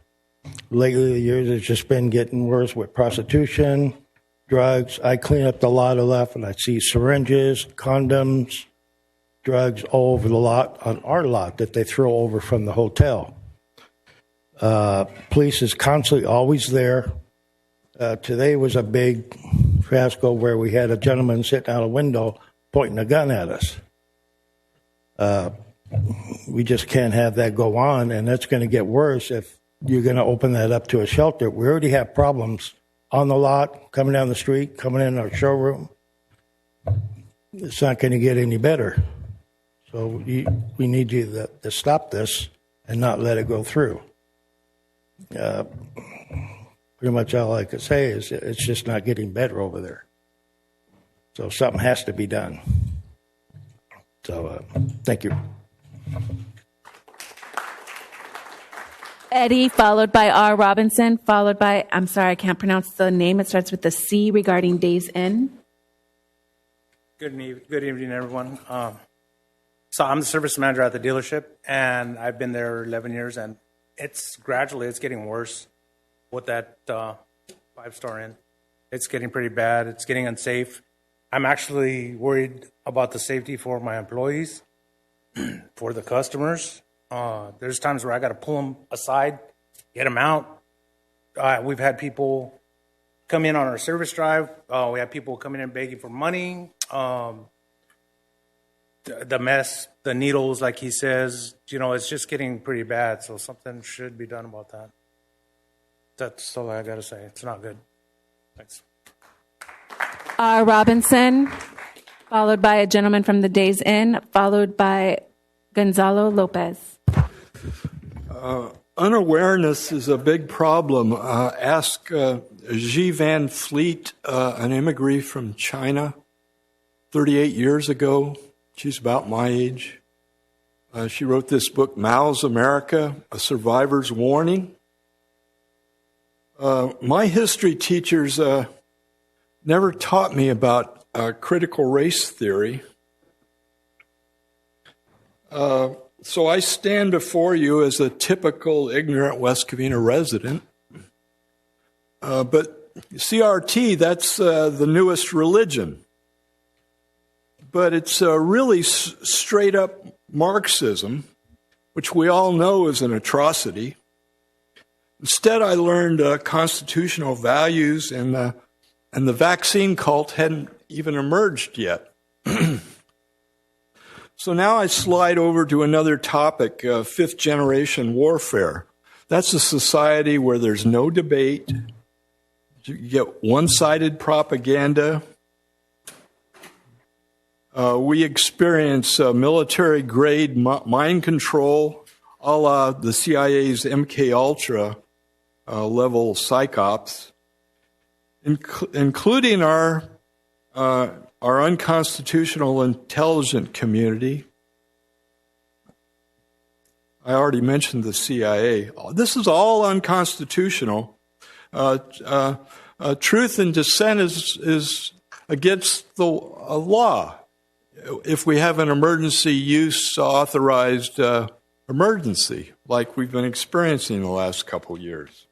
Lately, the years it's just been getting worse with prostitution, drugs. I clean up the lot a lot and I see syringes, condoms, drugs all over the lot, on our lot that they throw over from the hotel. Police is constantly always there. Today was a big fiasco where we had a gentleman sitting out a window pointing a gun at us. We just can't have that go on, and that's going to get worse if you're going to open that up to a shelter. We already have problems on the lot, coming down the street, coming in our showroom. It's not going to get any better. So we need you to stop this and not let it go through. Pretty much all I could say is it's just not getting better over there. So something has to be done. So thank you. Eddie, followed by R. Robinson, followed by, I'm sorry, I can't pronounce the name. It starts with the C regarding Days Inn. Good evening, everyone. So I'm the service manager at the dealership, and I've been there 11 years, and it's getting worse with that 5-star Inn. It's getting pretty bad. It's getting unsafe. I'm actually worried about the safety for my employees, for the customers. There's times where I got to pull them aside, get them out. We've had people come in on our service drive. We have people coming in begging for money. The mess, the needles, like he says, it's just getting pretty bad. So something should be done about that. That's all I got to say. It's not good. Thanks. R. Robinson, followed by a gentleman from the Days Inn, followed by Gonzalo Lopez. Unawareness is a big problem. Ask Xi Van Fleet, an immigrant from China, 38 years ago. She's about my age. She wrote this book, Mao's America, A Survivor's Warning. My history teachers never taught me about critical race theory. So I stand before you as a typical ignorant West Covina resident. But CRT, that's the newest religion. But it's really straight up Marxism, which we all know is an atrocity. Instead, I learned constitutional values, and the vaccine cult hadn't even emerged yet. So now I slide over to another topic, fifth generation warfare. That's a society where there's no debate. You get one-sided propaganda. We experience military-grade mind control, a la the CIA's MK-Ultra level psyops, including our unconstitutional intelligence community. I already mentioned the CIA. This is all unconstitutional. Truth and dissent is against the law. If we have an emergency use authorized emergency like we've been experiencing the last couple years.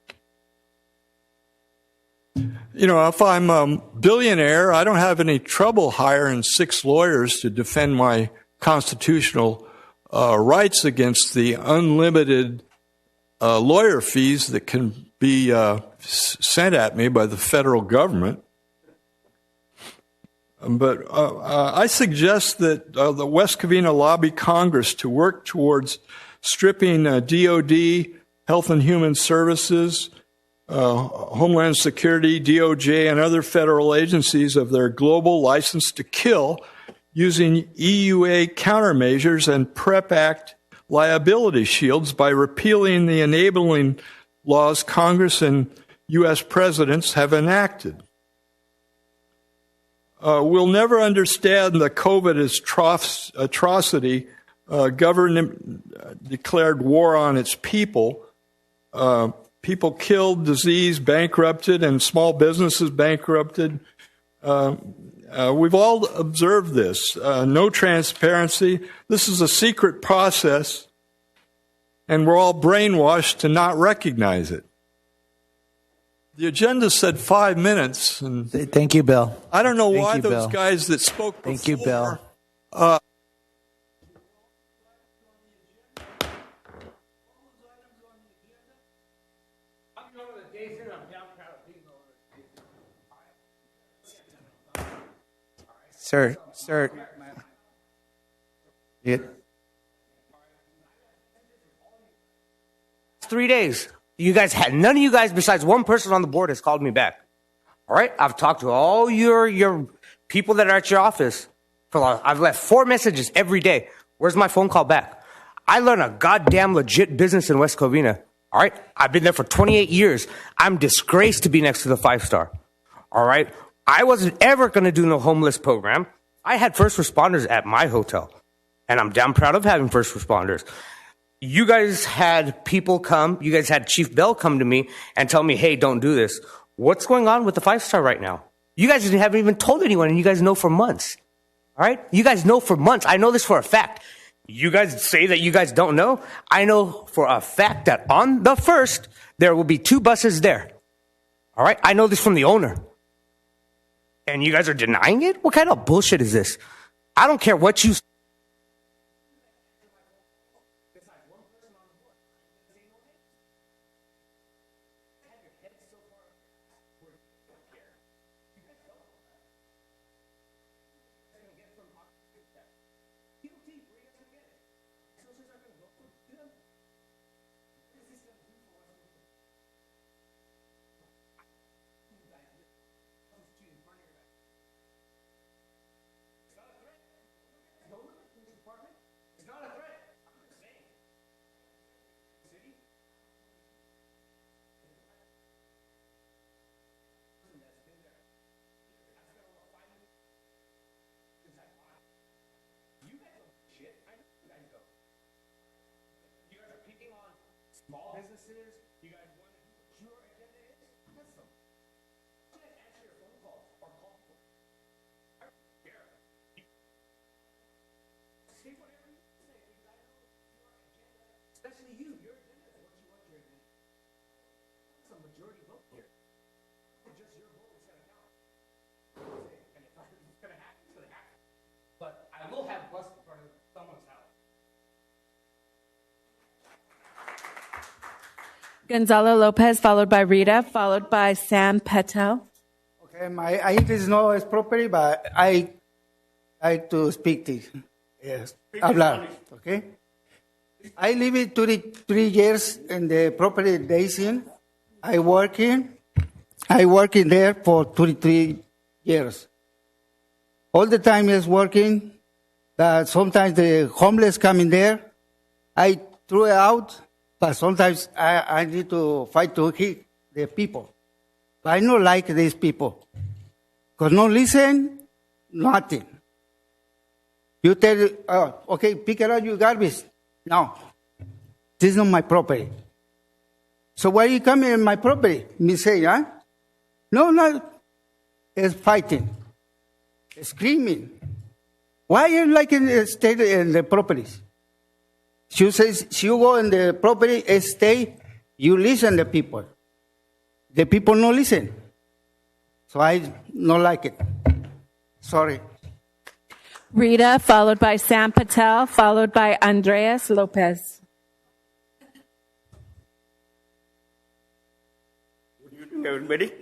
You know, if I'm a billionaire, I don't have any trouble hiring 6 lawyers to defend my constitutional rights against the unlimited lawyer fees that can be sent at me by the federal government. But I suggest that the West Covina lobby Congress to work towards stripping DOD, Health and Human Services, Homeland Security, DOJ, and other federal agencies of their global license to kill using EUA countermeasures and PrEP Act liability shields by repealing the enabling laws Congress and U.S. presidents have enacted. We'll never understand the COVID atrocity. Government declared war on its people. People killed, disease bankrupted, and small businesses bankrupted. We've all observed this. No transparency. This is a secret process, and we're all brainwashed to not recognize it. The agenda said 5 minutes. And thank you, Bill. I don't know why you, those Bill. guys that spoke before. Thank you, Bill. Sir. Yeah. 3 days. You guys had none of you guys besides one person on the board has called me back. All right, I've talked to all your people that are at your office. I've left 4 messages every day. Where's my phone call back? I learned a goddamn legit business in West Covina. All right, I've been there for 28 years. I'm disgraced to be next to the 5-star. All right, I wasn't ever going to do no homeless program. I had first responders at my hotel, and I'm damn proud of having first responders. You guys had people come, you guys had Chief Bell come to me and tell me, hey, don't do this. What's going on with the 5-star right now? You guys haven't even told anyone, and you guys know for months. All right? You guys know for months. I know this for a fact. You guys say that you guys don't know. I know for a fact that on the 1st, there will be 2 buses there. All right? I know this from the owner. And you guys are denying it? What kind of bullshit is this? I don't care what you say. Small businesses, you guys want to do what your agenda is? That's them. You guys answer your phone calls or call people. I don't care. Say whatever you say, because I know your agenda, especially you, your agenda is what you want your agenda. That's a majority vote here. It's just your vote is going to count. And if it's going to happen, it's going to happen. But I will have bus in front of someone's house. Gonzalo Lopez, followed by Rita, followed by Sam Petel. Okay, my English no is properly, but I to speak this. Yes, hablar. Okay. I live in 23 years in the property Daisy. I working there for 23 years. All the time is working. Sometimes the homeless come in there. I threw it out. But sometimes I need to fight to hit the people. But I don't like these people. Because no listen, nothing. You tell, okay, pick it up your garbage. No, this is not my property. So why you coming in my property? Me say, huh? No, it's fighting, screaming. Why you like stay in the properties? You says you go in the property, stay, you listen to people. The people no listen. So I not like it. Sorry. Rita, followed by Sam Patel, followed by Andreas Lopez. Good evening, everybody.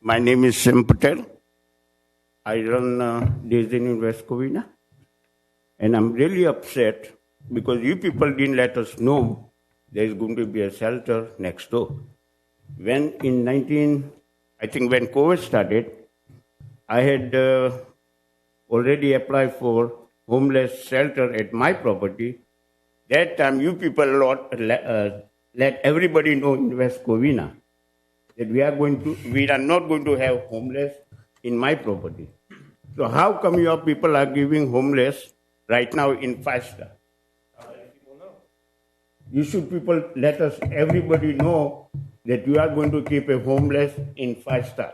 My name is Sam Patel. I run Days in West Covina. And I'm really upset because you people didn't let us know there's going to be a shelter next door. When in I think when COVID started, I had already applied for homeless shelter at my property. That time you people let everybody know in West Covina that we are not going to have homeless in my property. So how come your people are giving homeless right now in 5-star? You should people let us, everybody know that you are going to keep a homeless in 5-star.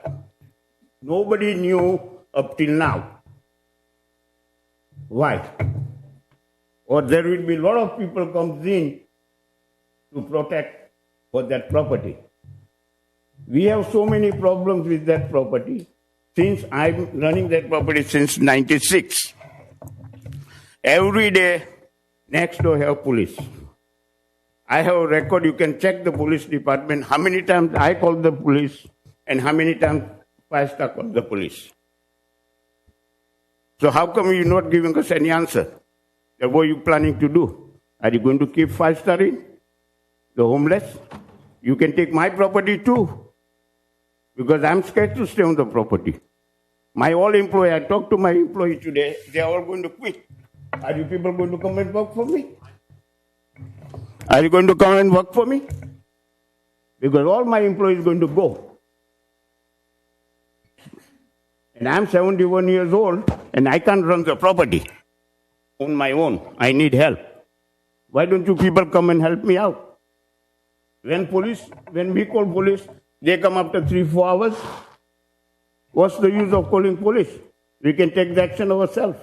Nobody knew up till now. Why? Or there will be a lot of people comes in to protect for that property. We have so many problems with that property. Since I'm running that property since 96, every day next door have police. I have a record, you can check the police department, how many times I called the police and how many times 5-star called the police. So how come you're not giving us any answer? What are you planning to do? Are you going to keep 5-star in? The homeless? You can take my property too. Because I'm scared to stay on the property. My all employee, I talked to my employee today, they are all going to quit. Are you people going to come and work for me? Are you going to come and work for me? Because all my employees are going to go. And I'm 71 years old and I can't run the property on my own. I need help. Why don't you people come and help me out? When we call police, they come after 3-4 hours. What's the use of calling police? We can take the action ourselves.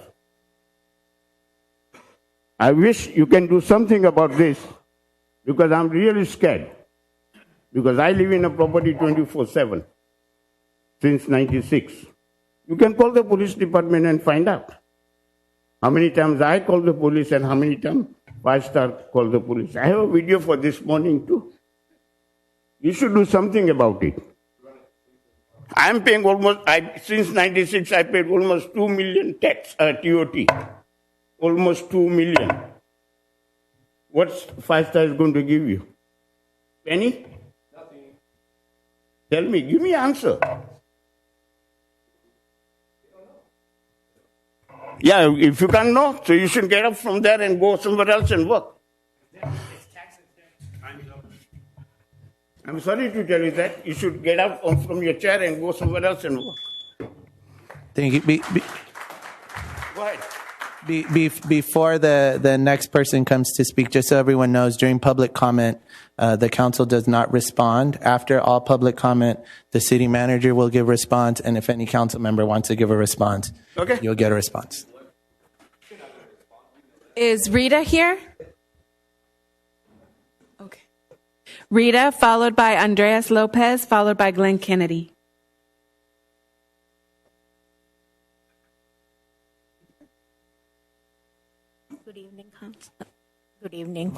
I wish you can do something about this because I'm really scared. Because I live in a property 24/7 since 96. You can call the police department and find out how many times I call the police and how many times 5-star call the police. I have a video for this morning too. You should do something about it. I'm paying since 96, I paid almost 2 million tax, TOT. Almost 2 million. What's 5-star is going to give you? Penny? Nothing. Tell me, give me an answer. Yeah, if you can't know, so you should get up from there and go somewhere else and work. I'm sorry to tell you that. You should get up from your chair and go somewhere else and work. Thank you. Go ahead. Before the next person comes to speak, just so everyone knows, during public comment, the council does not respond. After all public comment, the city manager will give a response, and if any council member wants to give a response, okay, you'll get a response. Is Rita here? Okay. Rita, followed by Andreas Lopez, followed by Glenn Kennedy. Good evening, Council. Good evening.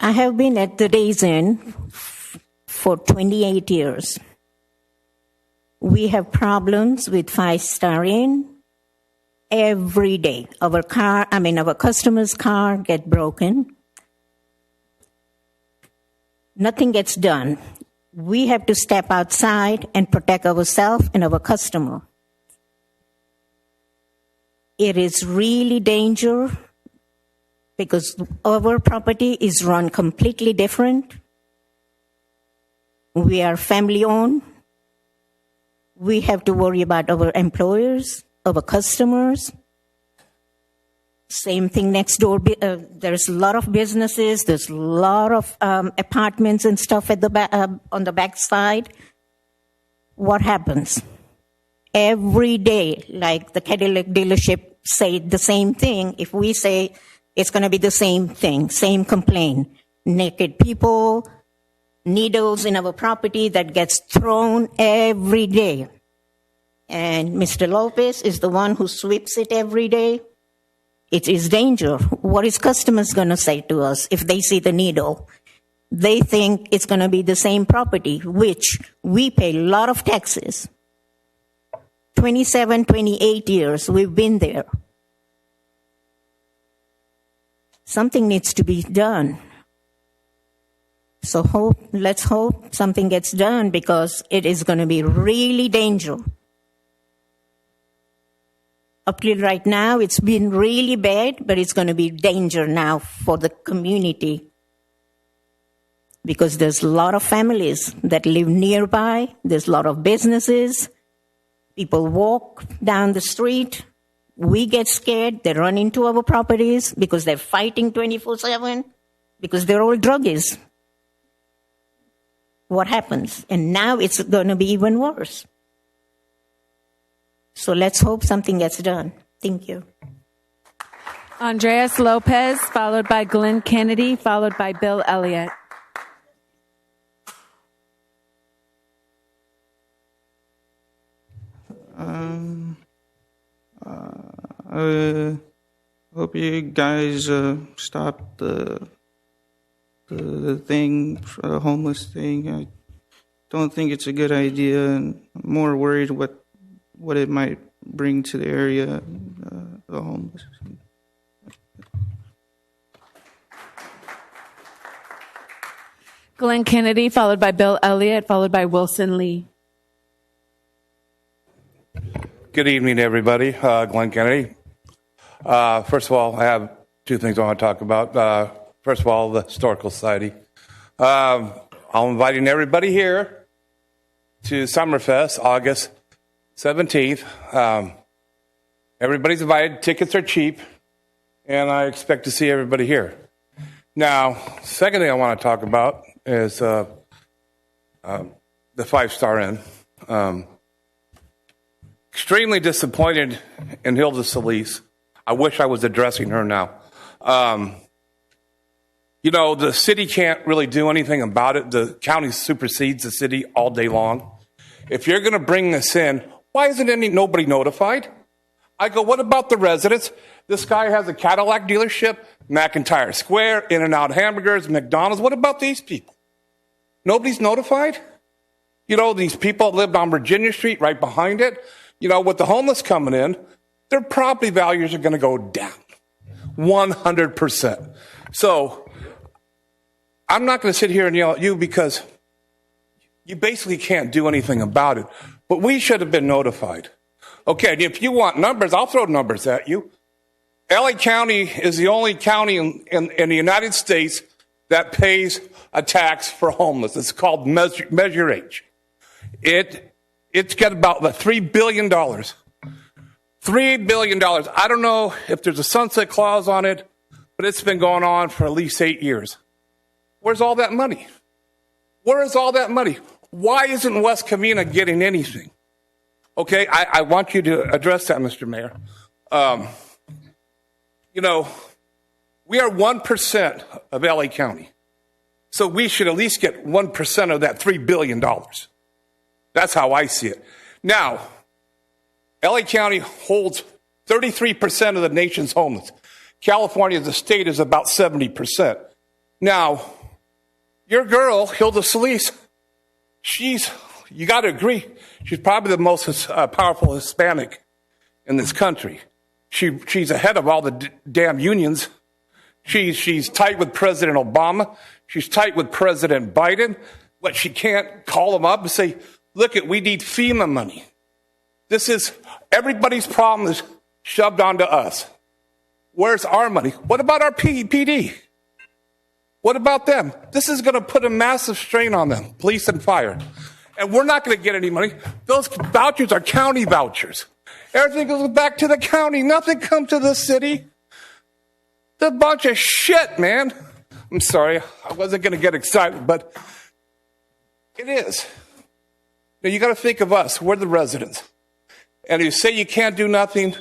I have been at the Days Inn for 28 years. We have problems with 5-star Inn every day. Our customer's car get broken. Nothing gets done. We have to step outside and protect ourselves and our customer. It is really dangerous because our property is run completely different. We are family owned. We have to worry about our employers, our customers. Same thing next door. There's a lot of businesses. There's a lot of apartments and stuff at the on the back side. What happens? Every day, like the Cadillac dealership say the same thing. If we say It's going to be the same thing, same complaint. Naked people, needles in our property that gets thrown every day. And Mr. Lopez is the one who sweeps it every day. It is danger. What is customers going to say to us if they see the needle? They think it's going to be the same property, which we pay a lot of taxes. 27, 28 years we've been there. Something needs to be done. So let's hope something gets done, because it is going to be really dangerous. Up till right now, it's been really bad, but it's going to be danger now for the community, because there's a lot of families that live nearby. There's a lot of businesses. People walk down the street. We get scared. They run into our properties because they're fighting 24/7, because they're all druggies. What happens? And now it's going to be even worse. So let's hope something gets done. Thank you. Andreas Lopez, followed by Glenn Kennedy, followed by Bill Elliott. I hope you guys stop the thing, the homeless thing. I don't think it's a good idea, and I'm more worried what it might bring to the area, the homeless. Glenn Kennedy, followed by Bill Elliott, followed by Wilson Lee. Good evening, everybody. Glenn Kennedy. First of all, I have two things I want to talk about. First of all, the Historical Society. I'm inviting everybody here to Summerfest, August 17th. Everybody's invited. Tickets are cheap, and I expect to see everybody here. Now, second thing I want to talk about is the 5-Star Inn. Extremely disappointed in Hilda Solis. I wish I was addressing her now. The city can't really do anything about it. The county supersedes the city all day long. If you're going to bring this in, why isn't nobody notified? I go, what about the residents? This guy has a Cadillac dealership, McIntyre Square, In-N-Out Hamburgers, McDonald's. What about these people? Nobody's notified? These people lived on Virginia Street right behind it. With the homeless coming in, their property values are going to go down 100%. So I'm not going to sit here and yell at you, because you basically can't do anything about it. But we should have been notified. Okay, and if you want numbers, I'll throw numbers at you. LA County is the only county in the United States that pays a tax for homeless. It's called Measure H. It's got about $3 billion. $3 billion. I don't know if there's a sunset clause on it, but it's been going on for at least 8 years. Where's all that money? Where is all that money? Why isn't West Covina getting anything? Okay, I want you to address that, Mr. Mayor. We are 1% of LA County. So we should at least get 1% of that $3 billion. That's how I see it. Now, LA County holds 33% of the nation's homeless. California, the state, is about 70%. Now, your girl, Hilda Solis, you got to agree, she's probably the most powerful Hispanic in this country. She's ahead of all the damn unions. She's tight with President Obama. She's tight with President Biden. But she can't call them up and say, look, we need FEMA money. Everybody's problem is shoved onto us. Where's our money? What about our PD? What about them? This is going to put a massive strain on them, police and fire. And we're not going to get any money. Those vouchers are county vouchers. Everything goes back to the county. Nothing comes to the city. It's a bunch of shit, man. I'm sorry. I wasn't going to get excited, but it is. Now, you got to think of us. We're the residents. And you say you can't do nothing.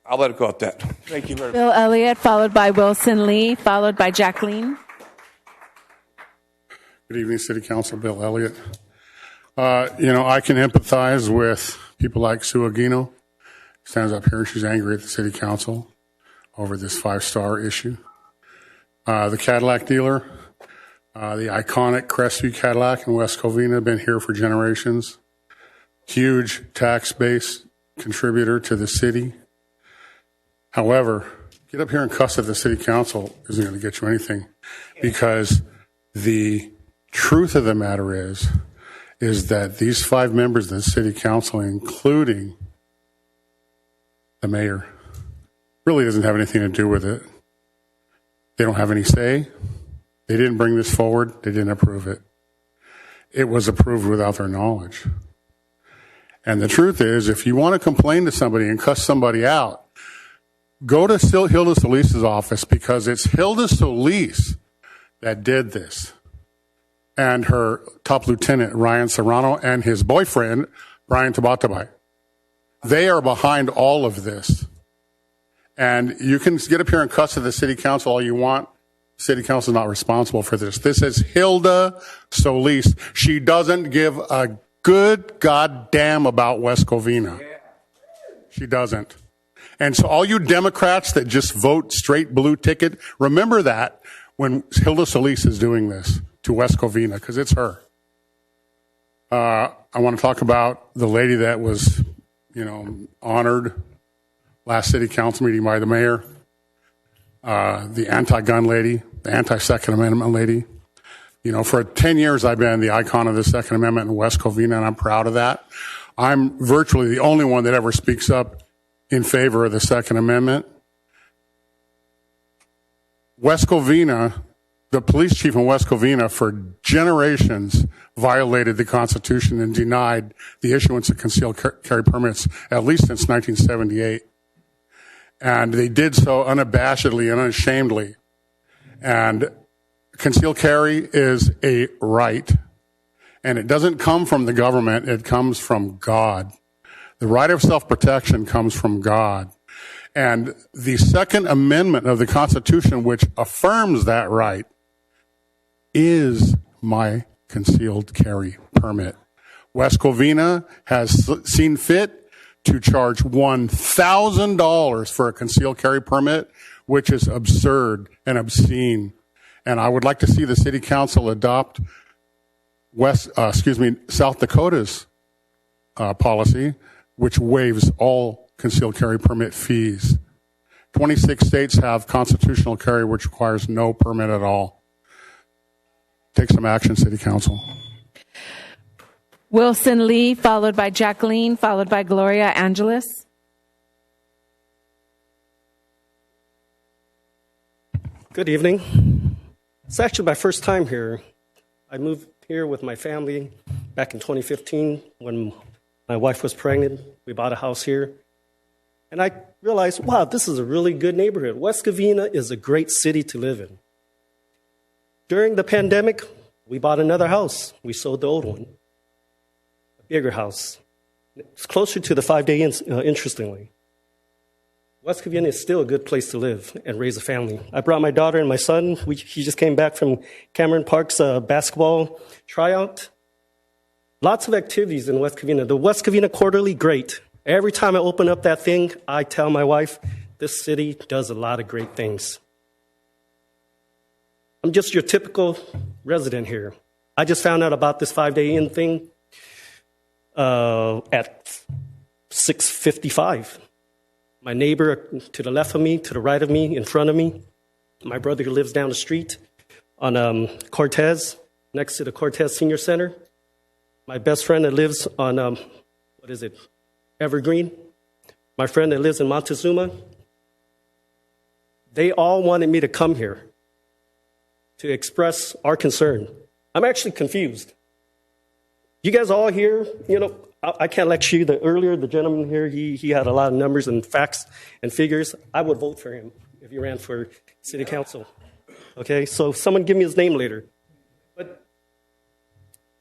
I'll let it go at that. Thank you very much. Bill Elliott, followed by Wilson Lee, followed by Jacqueline. Good evening, City Council. Bill Elliott. I can empathize with people like Sue Aguino. Stands up here, she's angry at the City Council over this 5-star issue. The Cadillac dealer, the iconic Crestview Cadillac in West Covina, been here for generations. Huge tax base contributor to the city. However, get up here and cuss at the City Council isn't going to get you anything, because the truth of the matter is that these 5 members of the City Council, including the mayor, really doesn't have anything to do with it. They don't have any say. They didn't bring this forward. They didn't approve it. It was approved without their knowledge. And the truth is, if you want to complain to somebody and cuss somebody out, go to Hilda Solis's office, because it's Hilda Solis that did this. And her top lieutenant, Ryan Serrano, and his boyfriend, Brian Tabatabai. They are behind all of this. And you can get up here and cuss at the City Council all you want. City Council is not responsible for this. This is Hilda Solis. She doesn't give a good goddamn about West Covina. She doesn't. And so all you Democrats that just vote straight blue ticket, remember that when Hilda Solis is doing this to West Covina, because it's her. I want to talk about the lady that was, honored last City Council meeting by the mayor, the anti-gun lady, the anti-Second Amendment lady. For 10 years I've been the icon of the Second Amendment in West Covina, and I'm proud of that. I'm virtually the only one that ever speaks up in favor of the Second Amendment. West Covina, the police chief in West Covina for generations violated the Constitution and denied the issuance of concealed carry permits, at least since 1978. And they did so unabashedly and unashamedly. And concealed carry is a right. And it doesn't come from the government, it comes from God. The right of self-protection comes from God. And the Second Amendment of the Constitution, which affirms that right, is my concealed carry permit. West Covina has seen fit to charge $1,000 for a concealed carry permit, which is absurd and obscene. And I would like to see the City Council adopt South Dakota's policy, which waives all concealed carry permit fees. 26 states have constitutional carry, which requires no permit at all. Take some action, City Council. Wilson Lee, followed by Jacqueline, followed by Gloria Angeles. Good evening. It's actually my first time here. I moved here with my family back in 2015 when my wife was pregnant. We bought a house here. And I realized, wow, this is a really good neighborhood. West Covina is a great city to live in. During the pandemic, we bought another house. We sold the old one, a bigger house. It's closer to the 5-day Inn, interestingly. West Covina is still a good place to live and raise a family. I brought my daughter and my son. He just came back from Cameron Park's basketball tryout. Lots of activities in West Covina. The West Covina Quarterly, great. Every time I open up that thing, I tell my wife, this city does a lot of great things. I'm just your typical resident here. I just found out about this 5-day Inn thing at 6:55. My neighbor to the left of me, to the right of me, in front of me, my brother who lives down the street on Cortez, next to the Cortez Senior Center. My best friend that lives on, Evergreen. My friend that lives in Montezuma. They all wanted me to come here to express our concern. I'm actually confused. You guys all here, I can't lecture you. Earlier, the gentleman here, he had a lot of numbers and facts and figures. I would vote for him if he ran for city council. Okay, so someone give me his name later. But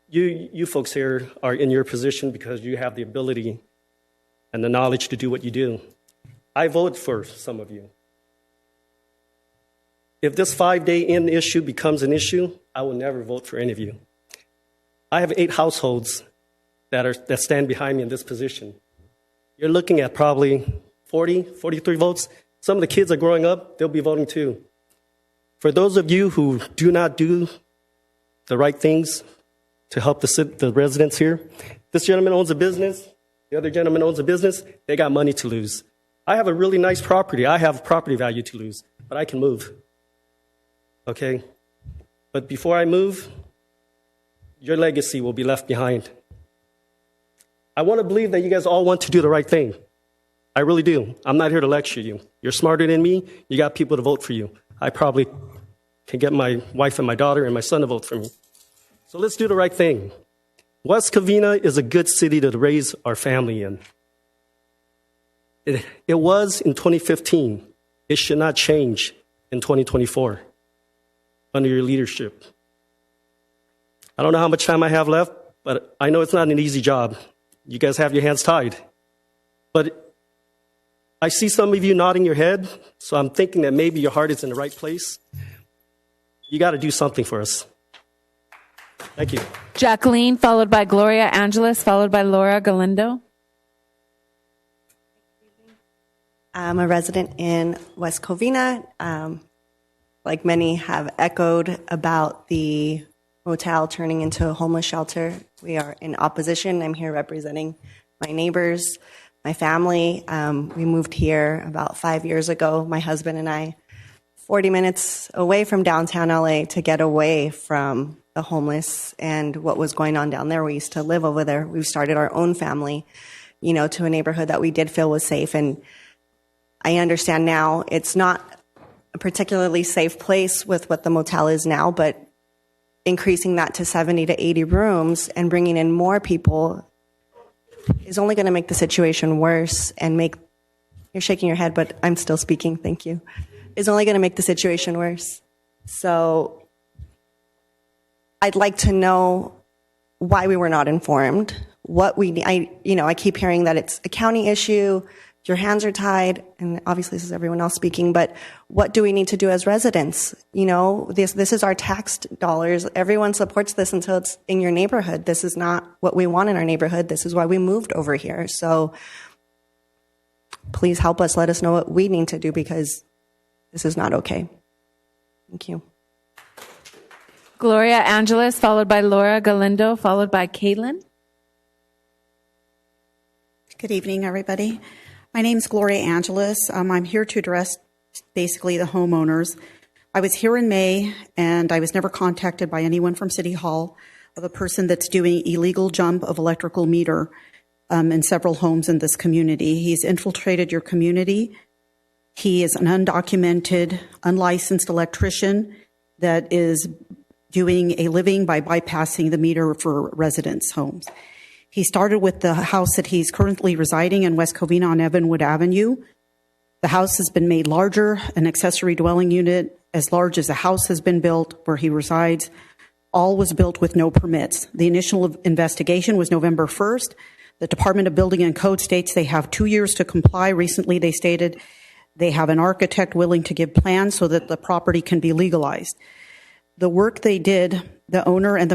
you folks here are in your position because you have the ability and the knowledge to do what you do. I voted for some of you. If this 5-day in issue becomes an issue, I will never vote for any of you. I have 8 households that stand behind me in this position. You're looking at probably 40, 43 votes. Some of the kids are growing up, they'll be voting too. For those of you who do not do the right things to help the residents here, this gentleman owns a business, the other gentleman owns a business, they got money to lose. I have a really nice property. I have property value to lose, but I can move. Okay? But before I move, your legacy will be left behind. I want to believe that you guys all want to do the right thing. I really do. I'm not here to lecture you. You're smarter than me. You got people to vote for you. I probably can get my wife and my daughter and my son to vote for me. So let's do the right thing. West Covina is a good city to raise our family in. It was in 2015. It should not change in 2024 under your leadership. I don't know how much time I have left, but I know it's not an easy job. You guys have your hands tied. But I see some of you nodding your head, so I'm thinking that maybe your heart is in the right place. You got to do something for us. Thank you. Jacqueline, followed by Gloria Angeles, followed by Laura Galindo. I'm a resident in West Covina. Like many have echoed about the motel turning into a homeless shelter. We are in opposition. I'm here representing my neighbors, my family. We moved here about 5 years ago, my husband and I, 40 minutes away from downtown LA to get away from the homeless and what was going on down there. We used to live over there. We've started our own family, to a neighborhood that we did feel was safe. And I understand now it's not a particularly safe place with what the motel is now, but increasing that to 70 to 80 rooms and bringing in more people is only going to make the situation worse and you're shaking your head, but I'm still speaking, thank you, is only going to make the situation worse. So I'd like to know why we were not informed, I keep hearing that it's a county issue, your hands are tied, and obviously this is everyone else speaking, but what do we need to do as residents? This is our taxed dollars. Everyone supports this until it's in your neighborhood. This is not what we want in our neighborhood. This is why we moved over here. So please help us. Let us know what we need to do because this is not okay. Thank you. Gloria Angeles, followed by Laura Galindo, followed by Caitlin. Good evening, everybody. My name is Gloria Angeles. I'm here to address basically the homeowners. I was here in May, and I was never contacted by anyone from City Hall of a person that's doing illegal jump of electrical meter in several homes in this community. He's infiltrated your community. He is an undocumented, unlicensed electrician that is doing a living by bypassing the meter for residents' homes. He started with the house that he's currently residing in West Covina on Evanwood Avenue. The house has been made larger, an accessory dwelling unit as large as the house has been built where he resides. All was built with no permits. The initial investigation was November 1st. The Department of Building and Code states they have 2 years to comply. Recently, they stated they have an architect willing to give plans so that the property can be legalized. The work they did, the owner and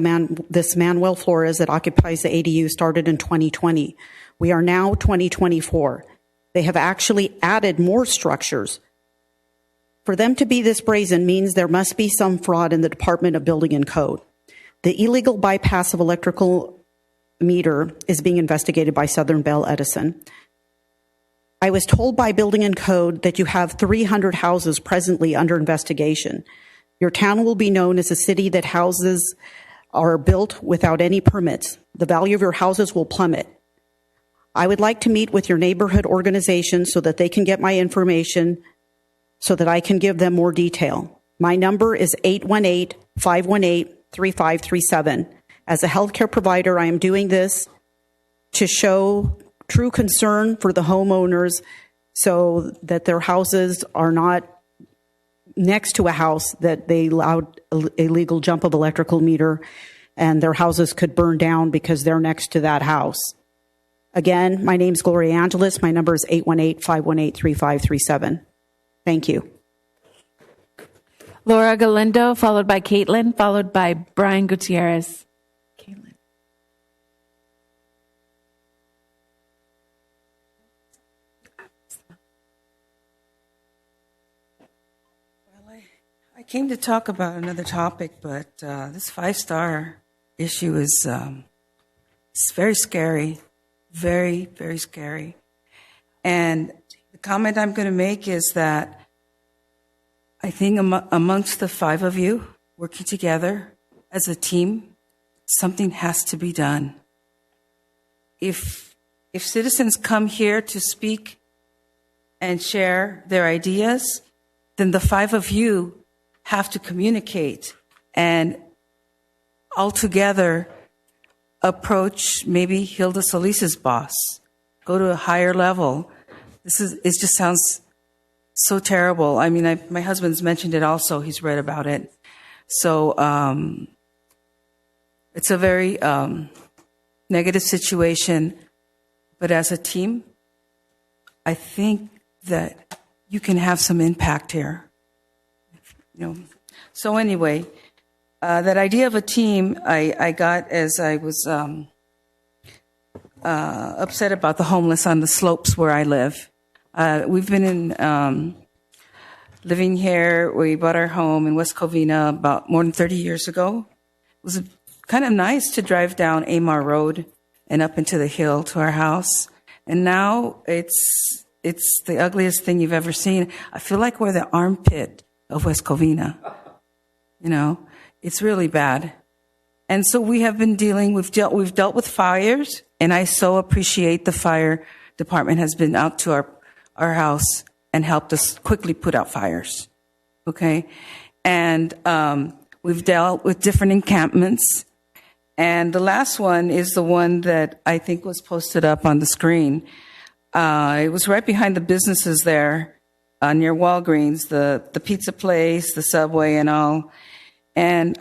this Manuel Flores that occupies the ADU started in 2020. We are now 2024. They have actually added more structures. For them to be this brazen means there must be some fraud in the Department of Building and Code. The illegal bypass of electrical meter is being investigated by Southern Bell Edison. I was told by Building and Code that you have 300 houses presently under investigation. Your town will be known as a city that houses are built without any permits. The value of your houses will plummet. I would like to meet with your neighborhood organization so that they can get my information so that I can give them more detail. My number is 818-518-3537. As a healthcare provider, I am doing this to show true concern for the homeowners so that their houses are not next to a house that they allowed illegal jump of electrical meter and their houses could burn down because they're next to that house. Again, my name's Gloria Angeles. My number is 818-518-3537. Thank you. Laura Galindo, followed by Caitlin, followed by Brian Gutierrez. Caitlin. I came to talk about another topic, but this 5-star issue is it's very scary, very, very scary. And the comment I'm going to make is that I think amongst the 5 of you working together as a team, something has to be done. If citizens come here to speak and share their ideas, then the 5 of you have to communicate and altogether approach maybe Hilda Solis's boss, go to a higher level. It just sounds so terrible. I mean, my husband's mentioned it also. He's read about it. So it's a very negative situation. But as a team, I think that you can have some impact here. So anyway, that idea of a team, I got as I was upset about the homeless on the slopes where I live. We've been living here. We bought our home in West Covina about more than 30 years ago. It was kind of nice to drive down Amar Road and up into the hill to our house. And now it's the ugliest thing you've ever seen. I feel like we're the armpit of West Covina. It's really bad. And so we have been we've dealt with fires, and I so appreciate the fire department has been out to our house and helped us quickly put out fires. Okay? And we've dealt with different encampments. And the last one is the one that I think was posted up on the screen. It was right behind the businesses there near Walgreens, the pizza place, the Subway, and all. And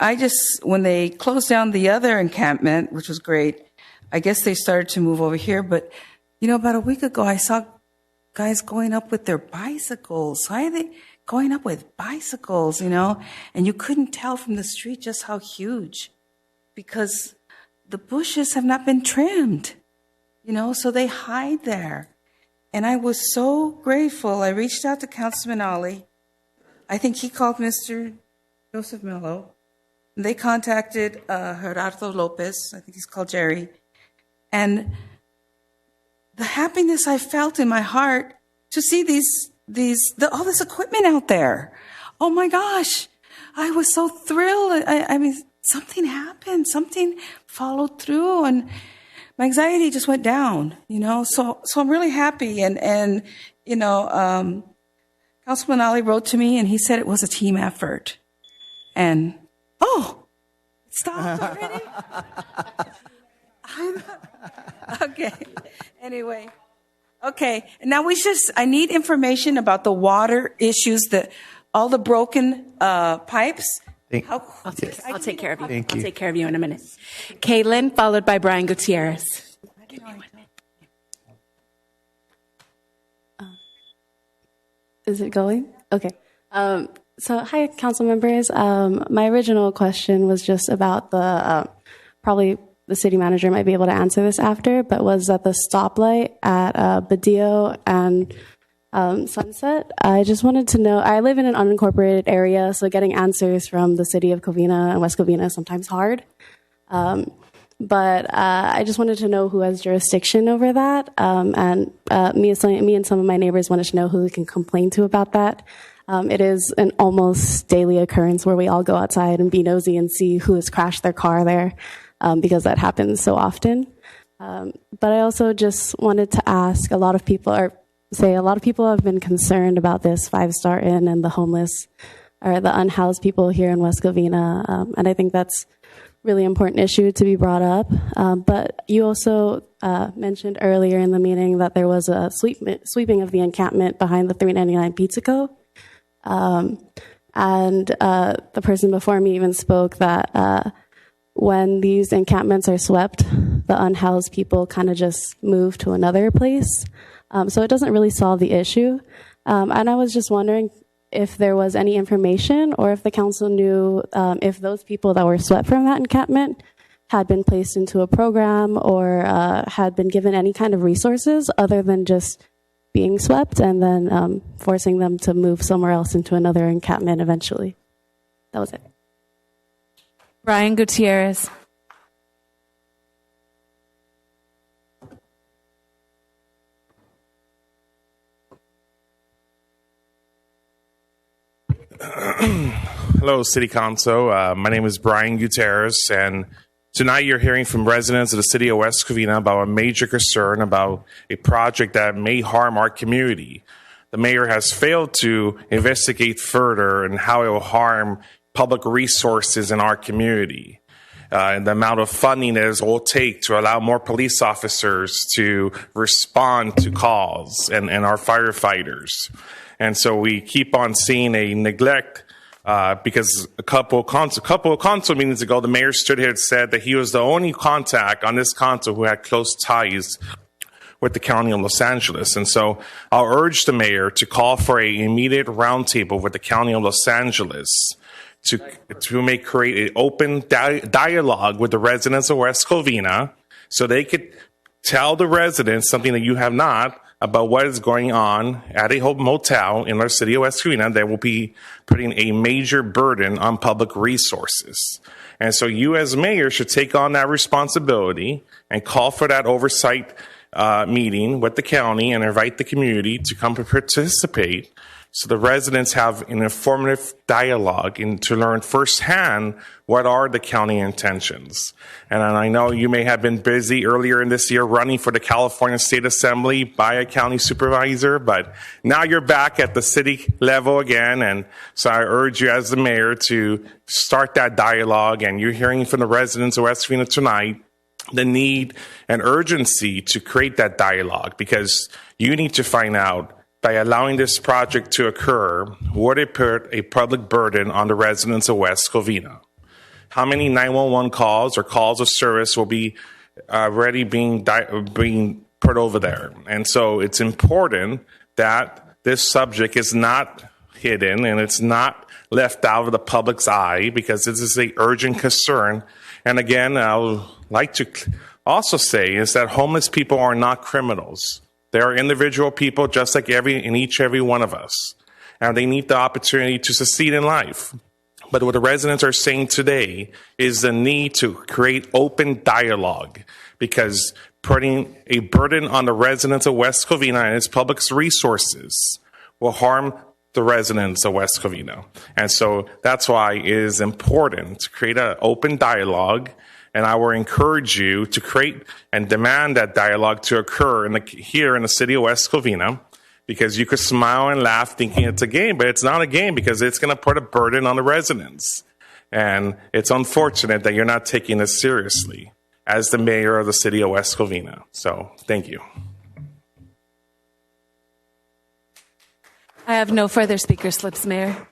when they closed down the other encampment, which was great, I guess they started to move over here. But, about a week ago, I saw guys going up with their bicycles. Why are they going up with bicycles, And you couldn't tell from the street just how huge, because the bushes have not been trimmed, so they hide there. And I was so grateful. I reached out to Councilman Ali. I think he called Mr. Joseph Mello. They contacted Gerardo Lopez. I think he's called Jerry. And the happiness I felt in my heart to see all this equipment out there. Oh my gosh. I was so thrilled. I mean, something happened. Something followed through, and my anxiety just went down, So I'm really happy. And Councilman Ali wrote to me, and he said it was a team effort. And, it stopped already? Okay. Anyway. Okay. Now I need information about the water issues, all the broken pipes. I'll take care of you. Thank you. I'll take care of you in a minute. Caitlin, followed by Brian Gutierrez. Is it going? Okay. So, hi, council members. My original question was just about probably the city manager might be able to answer this after, but was that the stoplight at Badillo and Sunset. I just wanted to know, I live in an unincorporated area, so getting answers from the city of Covina and West Covina is sometimes hard. But I just wanted to know who has jurisdiction over that. And me and some of my neighbors wanted to know who we can complain to about that. It is an almost daily occurrence where we all go outside and be nosy and see who has crashed their car there, because that happens so often. But I also just wanted to ask, a lot of people have been concerned about this 5-star inn and the homeless or the unhoused people here in West Covina. And I think that's really important issue to be brought up. But you also mentioned earlier in the meeting that there was a sweeping of the encampment behind the 399 Pizza Co. And the person before me even spoke that when these encampments are swept, the unhoused people kind of just move to another place. So it doesn't really solve the issue. And I was just wondering if there was any information or if the council knew if those people that were swept from that encampment had been placed into a program or had been given any kind of resources other than just being swept and then forcing them to move somewhere else into another encampment eventually. That was it. Brian Gutierrez. Hello, City Council. My name is Brian Gutierrez, and tonight you're hearing from residents of the city of West Covina about a major concern about a project that may harm our community. The mayor has failed to investigate further and how it will harm public resources in our community. And the amount of funding that it will take to allow more police officers to respond to calls and our firefighters. And so we keep on seeing a neglect because a couple of council meetings ago, the mayor stood here and said that he was the only contact on this council who had close ties with the County of Los Angeles. And so I'll urge the mayor to call for an immediate roundtable with the County of Los Angeles to create an open dialogue with the residents of West Covina so they could tell the residents something that you have not about what is going on at a motel in our city of West Covina that will be putting a major burden on public resources. And so you as mayor should take on that responsibility and call for that oversight meeting with the county and invite the community to come to participate so the residents have an informative dialogue and to learn firsthand what are the county intentions. And I know you may have been busy earlier in this year running for the California State Assembly by a county supervisor, but now you're back at the city level again. And so I urge you as the mayor to start that dialogue. And you're hearing from the residents of West Covina tonight the need and urgency to create that dialogue, because you need to find out, by allowing this project to occur, would it put a public burden on the residents of West Covina? How many 911 calls or calls of service will be already being put over there? And so it's important that this subject is not hidden and it's not left out of the public's eye, because this is an urgent concern. And again, I would like to also say is that homeless people are not criminals. They are individual people just like every one of us. And they need the opportunity to succeed in life. But what the residents are saying today is the need to create open dialogue, because putting a burden on the residents of West Covina and its public resources will harm the residents of West Covina. And so that's why it is important to create an open dialogue. And I will encourage you to create and demand that dialogue to occur here in the city of West Covina, because you could smile and laugh thinking it's a game, but it's not a game, because it's going to put a burden on the residents. And it's unfortunate that you're not taking this seriously as the mayor of the city of West Covina. So thank you. I have no further speaker slips, Mayor.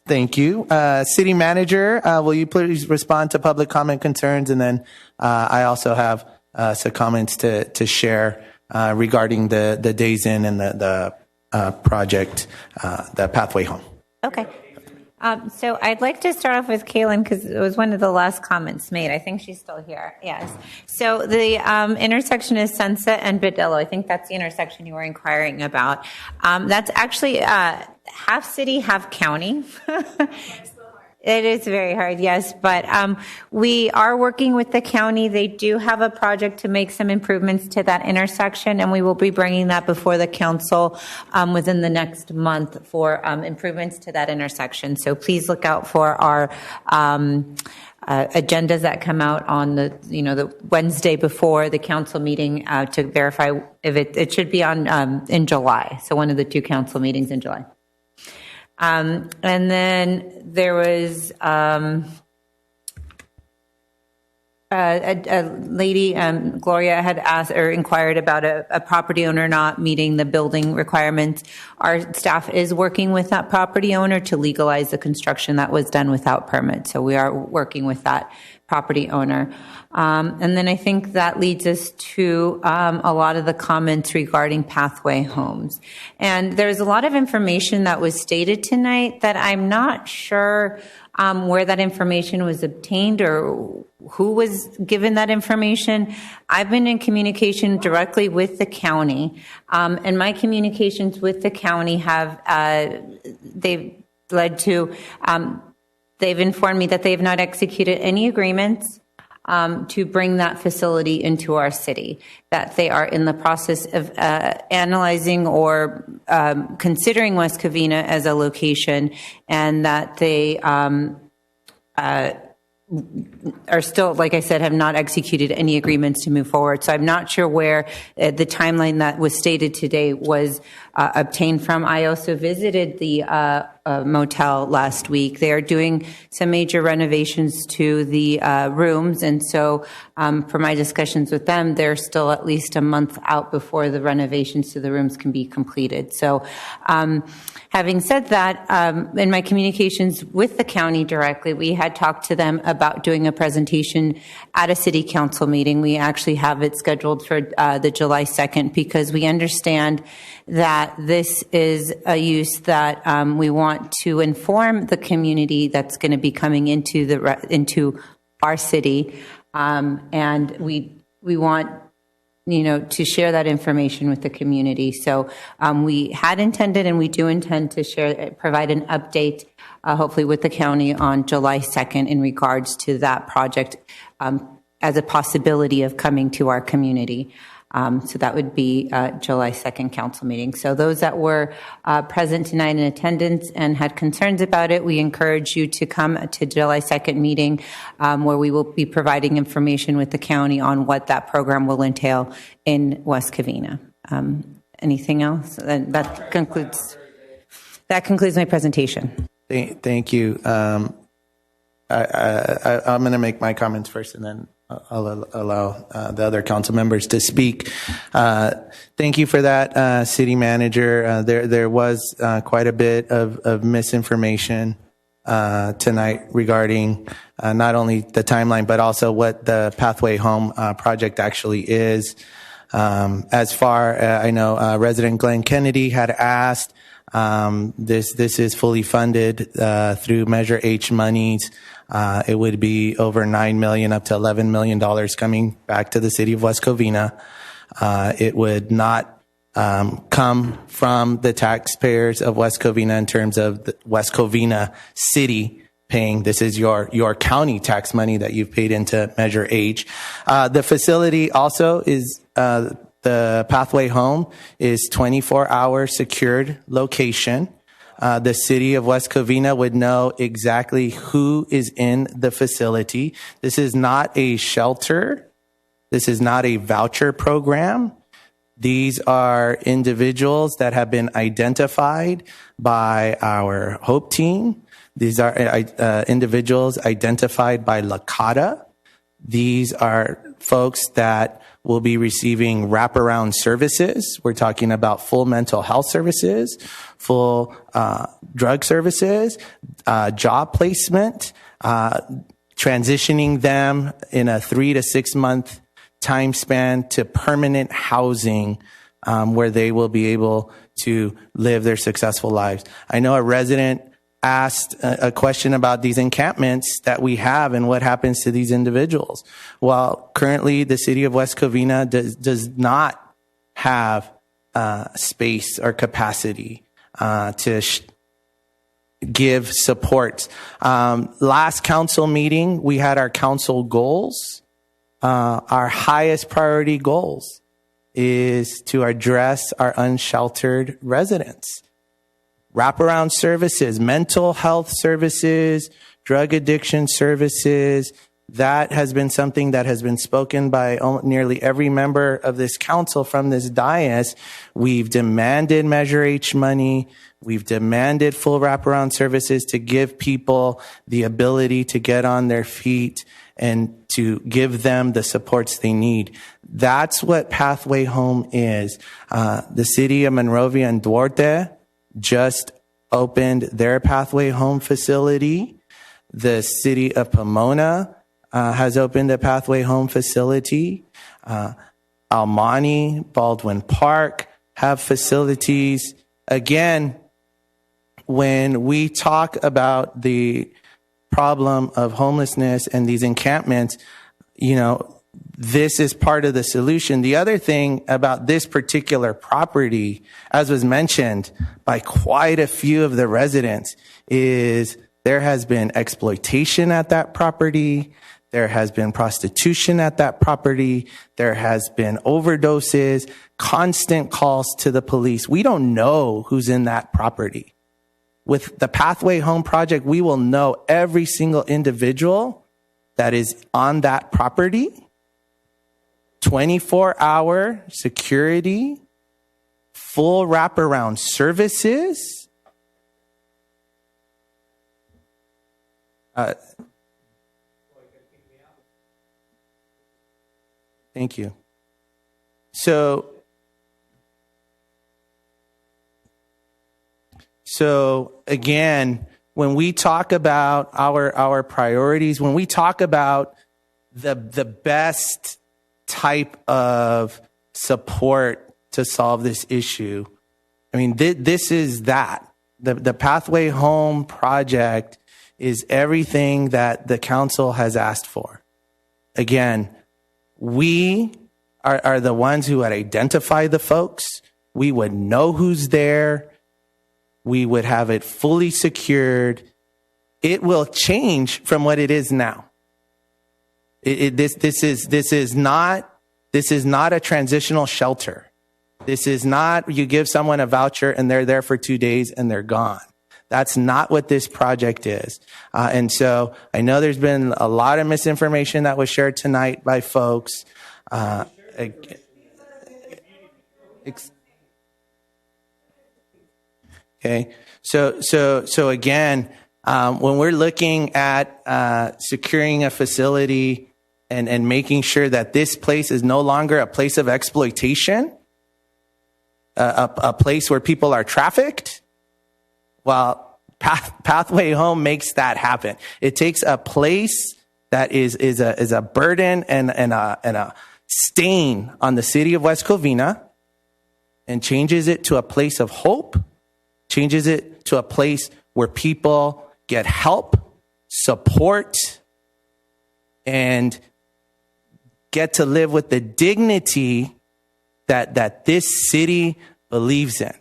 Thank you. City Manager, will you please respond to public comment concerns? And then I also have some comments to share regarding the Days Inn and the project, the Pathway Home. Okay. So I'd like to start off with Kaylin, because it was one of the last comments made. I think she's still here. Yes. So the intersection is Sunset and Badillo. I think that's the intersection you were inquiring about. That's actually half city, half county. It is very hard, yes, but we are working with the county. They do have a project to make some improvements to that intersection, and we will be bringing that before the council within the next month for improvements to that intersection. So please look out for our agendas that come out on the Wednesday before the council meeting to verify if it should be on in July. So one of the two council meetings in July. And then there was a lady, Gloria, had asked or inquired about a property owner not meeting the building requirements. Our staff is working with that property owner to legalize the construction that was done without permit. So we are working with that property owner. And then I think that leads us to a lot of the comments regarding pathway homes. And there's a lot of information that was stated tonight that I'm not sure where that information was obtained or who was given that information. I've been in communication directly with the county, and my communications with the county have, they've led to, they've informed me that they have not executed any agreements to bring that facility into our city, that they are in the process of analyzing or considering West Covina as a location, and that they are still, like I said, have not executed any agreements to move forward. So I'm not sure where the timeline that was stated today was obtained from. I also visited the motel last week. They are doing some major renovations to the rooms, and so for my discussions with them, they're still at least a month out before the renovations to the rooms can be completed. So having said that, in my communications with the county directly, we had talked to them about doing a presentation at a city council meeting. We actually have it scheduled for the July 2nd because we understand that this is a use that we want to inform the community that's going to be coming into our city, and we want to share that information with the community. So we had intended, and we do intend to provide an update, hopefully with the county on July 2nd in regards to that project as a possibility of coming to our community. So that would be July 2nd council meeting. So those that were present tonight in attendance and had concerns about it, we encourage you to come to July 2nd meeting where we will be providing information with the county on what that program will entail in West Covina. Anything else? That concludes my presentation. Thank you. I'm going to make my comments first, and then I'll allow the other council members to speak. Thank you for that, City Manager. There was quite a bit of misinformation tonight regarding not only the timeline, but also what the Pathway Home project actually is. As far as I know, resident Glenn Kennedy had asked, this is fully funded through Measure H monies. It would be over $9 million up to $11 million coming back to the city of West Covina. It would not come from the taxpayers of West Covina in terms of the West Covina city paying. This is your county tax money that you've paid into Measure H. The facility also is the Pathway Home is 24-hour secured location. The city of West Covina would know exactly who is in the facility. This is not a shelter. This is not a voucher program. These are individuals that have been identified by our HOPE team. These are individuals identified by LACADA. These are folks that will be receiving wraparound services. We're talking about full mental health services, full drug services, job placement, transitioning them in a 3 to 6 month time span to permanent housing where they will be able to live their successful lives. I know a resident asked a question about these encampments that we have and what happens to these individuals. Well, currently the city of West Covina does not have space or capacity to give support. Last council meeting, we had our council goals. Our highest priority goals is to address our unsheltered residents. Wraparound services, mental health services, drug addiction services, That has been something that has been spoken by nearly every member of this council from this dais. We've demanded Measure H money. We've demanded full wraparound services to give people the ability to get on their feet and to give them the supports they need. That's what Pathway Home is. The city of Monrovia and Duarte just opened their Pathway Home facility. The city of Pomona has opened a Pathway Home facility. Almani, Baldwin Park have facilities. Again, when we talk about the problem of homelessness and these encampments, this is part of the solution. The other thing about this particular property, as was mentioned by quite a few of the residents, is there has been exploitation at that property. There has been prostitution at that property. There has been overdoses, constant calls to the police. We don't know who's in that property. With the Pathway Home project, we will know every single individual that is on that property. 24-hour security, full wraparound services. Thank you. So again, when we talk about our priorities, when we talk about the best type of support to solve this issue, I mean, this is that. The Pathway Home project is everything that the council has asked for. Again, we are the ones who would identify the folks. We would know who's there. We would have it fully secured. It will change from what it is now. This is not a transitional shelter. This is not you give someone a voucher and they're there for 2 days and they're gone. That's not what this project is. And so I know there's been a lot of misinformation that was shared tonight by folks. Okay. So again, when we're looking at securing a facility and making sure that this place is no longer a place of exploitation, a place where people are trafficked, well, Pathway Home makes that happen. It takes a place that is a burden and a stain on the city of West Covina and changes it to a place of hope, changes it to a place where people get help, support, and get to live with the dignity that this city believes in.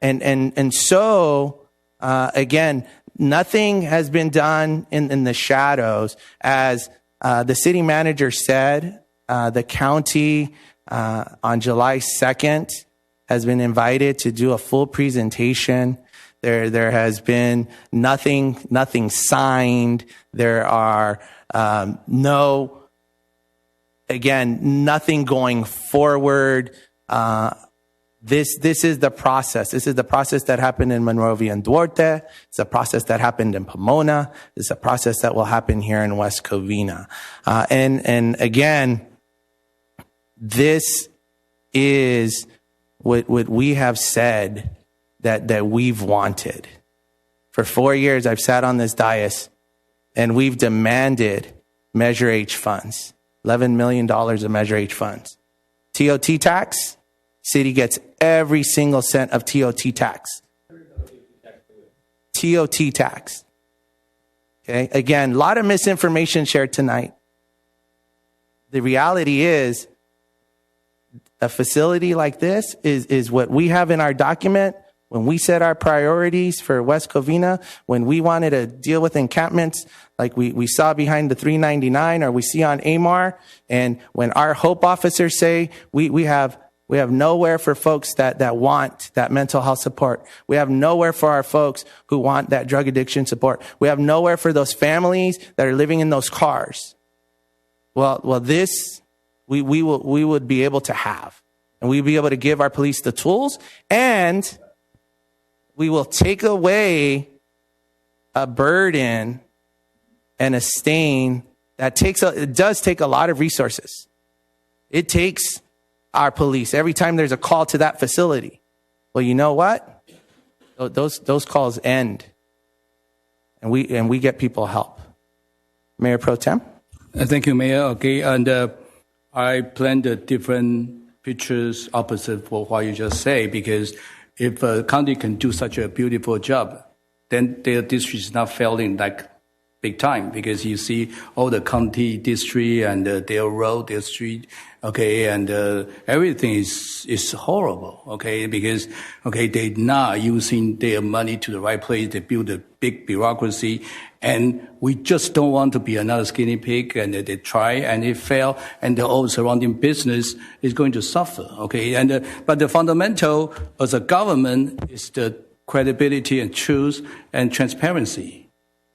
And so, again, nothing has been done in the shadows. As the city manager said, the county on July 2nd has been invited to do a full presentation. There has been nothing signed. There are nothing going forward. This is the process. This is the process that happened in Monrovia and Duarte. It's a process that happened in Pomona. It's a process that will happen here in West Covina. And again, this is what we have said that we've wanted. For 4 years, I've sat on this dais and we've demanded Measure H funds, $11 million of Measure H funds. TOT tax, city gets every single cent of TOT tax. TOT tax. Okay. Again, a lot of misinformation shared tonight. The reality is a facility like this is what we have in our document. When we set our priorities for West Covina, when we wanted to deal with encampments like we saw behind the 399 or we see on AMAR, and when our HOPE officers say we have nowhere for folks that want that mental health support. We have nowhere for our folks who want that drug addiction support. We have nowhere for those families that are living in those cars. Well, this we would be able to have, and we'd be able to give our police the tools, and we will take away a burden and a stain that it does take a lot of resources. It takes our police every time there's a call to that facility. Well, you know what? Those calls end, and we get people help. Mayor Pro Tem. Thank you, Mayor. Okay, and I planned the different pictures opposite for what you just say, because if a county can do such a beautiful job, then their district is not failing like big time, because you see all the county district and their road, their street, okay, and everything is horrible, okay, because, okay, they're not using their money to the right place. They build a big bureaucracy, and we just don't want to be another skinny pig, and they try and they fail, and the whole surrounding business is going to suffer, okay, and but the fundamental as a government is the credibility and truth and transparency.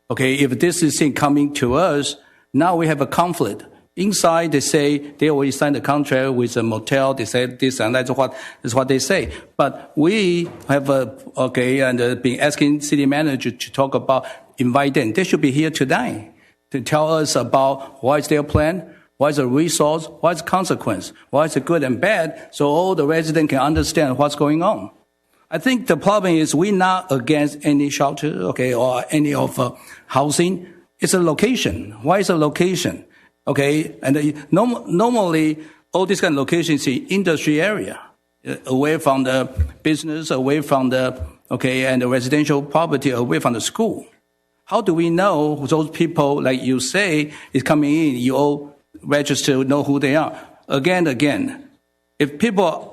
Okay, if this is thing coming to us, now we have a conflict. Inside, they say they already signed a contract with a motel. They say this and that's what they say. But we have been asking city manager to talk about, invite them. They should be here tonight to tell us about what is their plan, what is the resource, what is the consequence, what is the good and bad, so all the residents can understand what's going on. I think the problem is we're not against any shelter, okay, or any of housing. It's a location. Why is a location? Okay, and normally all these kind of locations in industry area, away from the business, away from the, okay, and the residential property, away from the school. How do we know those people, like you say, is coming in, you all register, know who they are? Again, if people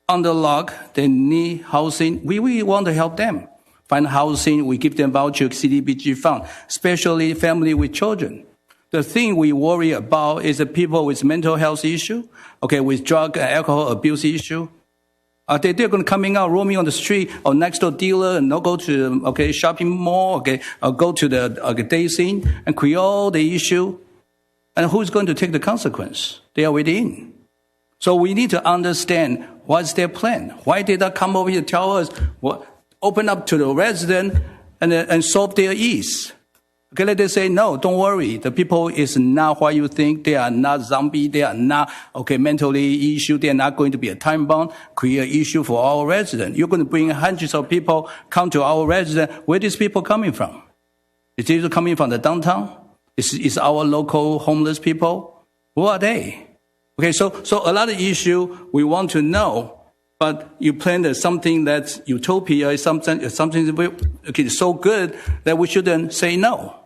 on the lock, they need housing, we want to help them find housing. We give them voucher, CDBG fund, especially family with children. The thing we worry about is the people with mental health issue, okay, with drug and alcohol abuse issue. They're going to coming out roaming on the street or next door dealer and not go to shopping mall, okay, or go to the day scene and create all the issue. And who's going to take the consequence? They are already in. So we need to understand what's their plan. Why did they come over here to tell us open up to the resident and solve their ease? Okay, let them say, no, don't worry. The people is not what you think. They are not zombie. They are not, mentally issue. They are not going to be a time bomb, create an issue for our resident. You're going to bring hundreds of people come to our resident. Where are these people coming from? Is these coming from the downtown? Is our local homeless people? Who are they? Okay, so a lot of issue we want to know, but you plan something that's utopia, something so good that we shouldn't say no.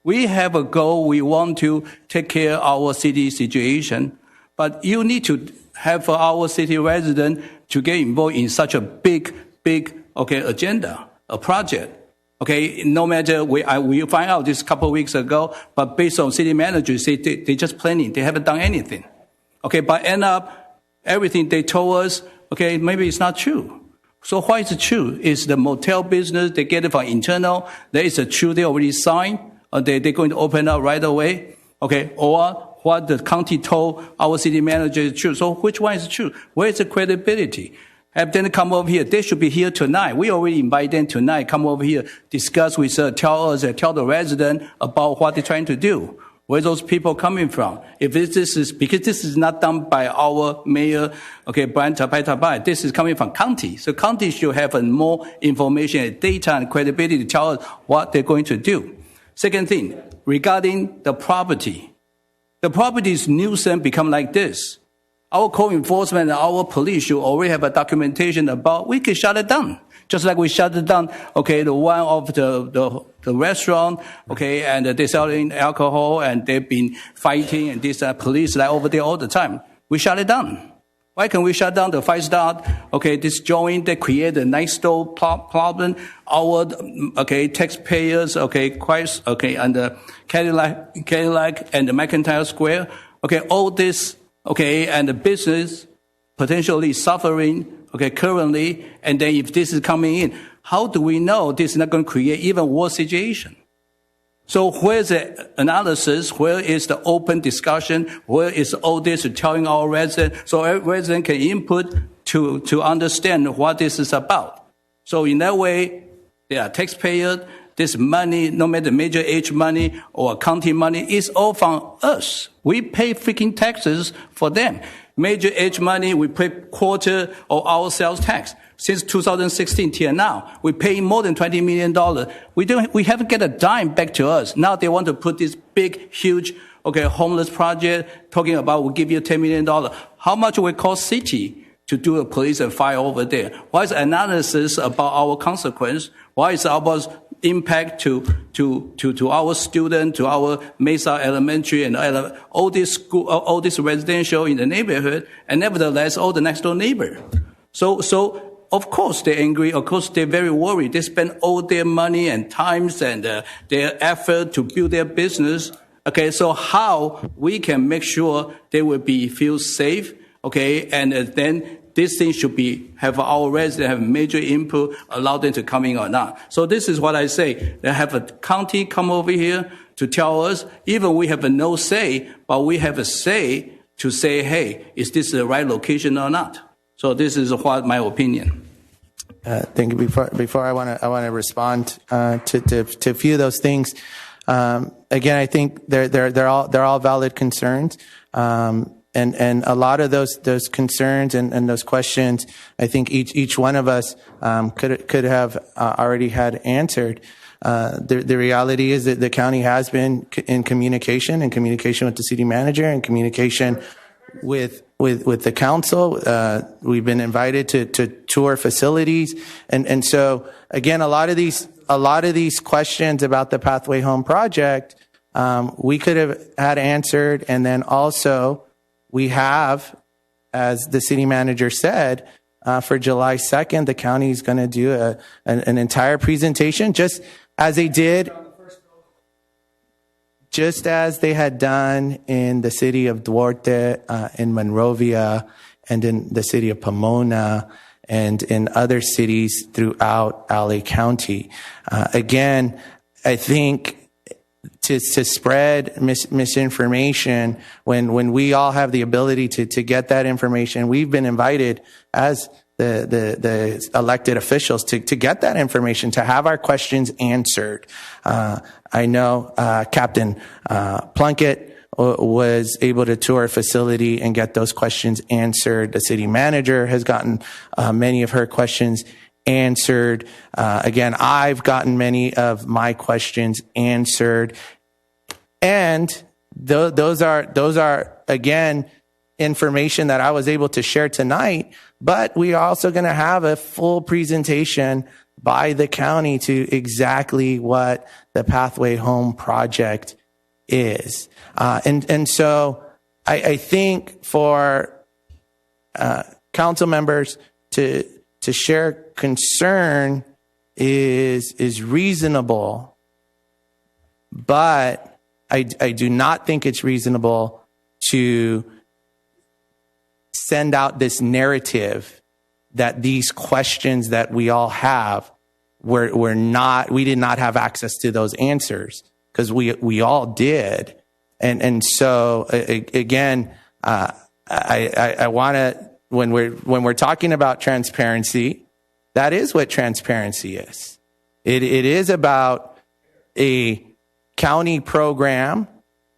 We have a goal. We want to take care of our city situation, but you need to have our city resident to get involved in such a big, agenda, a project. Okay, no matter we find out this couple of weeks ago, but based on city managers, they just planning. They haven't done anything. Okay, but end up everything they told us, okay, maybe it's not true. So why is it true? Is the motel business, they get it from internal, there is a true they already signed, or they're going to open up right away, okay, or what the county told our city manager is true. So which one is true? Where is the credibility? Have them come over here. They should be here tonight. We already invite them tonight. Come over here, discuss with us, tell the resident about what they're trying to do. Where those people coming from? If this is because this is not done by our mayor, okay, Brian Tabai, this is coming from county. So county should have more information, data, and credibility to tell us what they're going to do. Second thing, regarding the property. The property's nuisance become like this. Our code enforcement and our police should already have a documentation about, we can shut it down. Just like we shut it down, okay, the one of the restaurant, okay, and they're selling alcohol and they've been fighting and this police like over there all the time. We shut it down. Why can we shut down the 5-star? Okay, this joint that create a next door problem. Our, okay, taxpayers, okay, Christ, okay, and the Cadillac and the McIntyre Square, okay, all this, okay, and the business potentially suffering, okay, currently, and then if this is coming in, how do we know this is not going to create even worse situation? So where is the analysis? Where is the open discussion? Where is all this telling our residents so every resident can input to understand what this is about? So in that way, they are taxpayers. This money, no matter major age money or county money, is all from us. We pay freaking taxes for them. Major age money, we pay quarter of our sales tax. Since 2016 till now, we pay more than $20 million. We haven't get a dime back to us. Now they want to put this big, huge, homeless project, talking about we'll give you $10 million. How much will it cost city to do a police and fire over there? What is analysis about our consequence? What is our impact to our student, to our Mesa Elementary and all this school, all this residential in the neighborhood, and nevertheless all the next door neighbor. So of course they're angry. Of course they're very worried. They spend all their money and times and their effort to build their business. Okay, so how we can make sure they will feel safe? Okay, and then this thing should have our residents have major input, allow them to come in or not. So this is what I say. They have a county come over here to tell us, even we have no say, but we have a say to say, hey, is this the right location or not? So this is what my opinion. Thank you. Before I want to respond to a few of those things. Again, I think they're all valid concerns. And a lot of those concerns and those questions, I think each one of us could have already had answered. The reality is that the county has been in communication with the city manager, and communication with the council. We've been invited to tour facilities, and so again, a lot of these questions about the Pathway Home project, we could have had answered, and then also. We have, as the city manager said, for July 2nd, the county is going to do an entire presentation, just as they had done in the city of Duarte, in Monrovia, and in the city of Pomona, and in other cities throughout LA County. Again, I think to spread misinformation when we all have the ability to get that information. We've been invited as the elected officials to get that information, to have our questions answered. I know Captain Plunkett was able to tour a facility and get those questions answered. The city manager has gotten many of her questions answered. Again, I've gotten many of my questions answered, and those are again information that I was able to share tonight. But we are also going to have a full presentation by the county to exactly what the Pathway Home project is, and so I think for council members to share concern is reasonable, but I do not think it's reasonable to send out this narrative that these questions that we all have we did not have access to those answers, because we all did, and so again, I want to. When we're talking about transparency, that is what transparency is. It is about a county program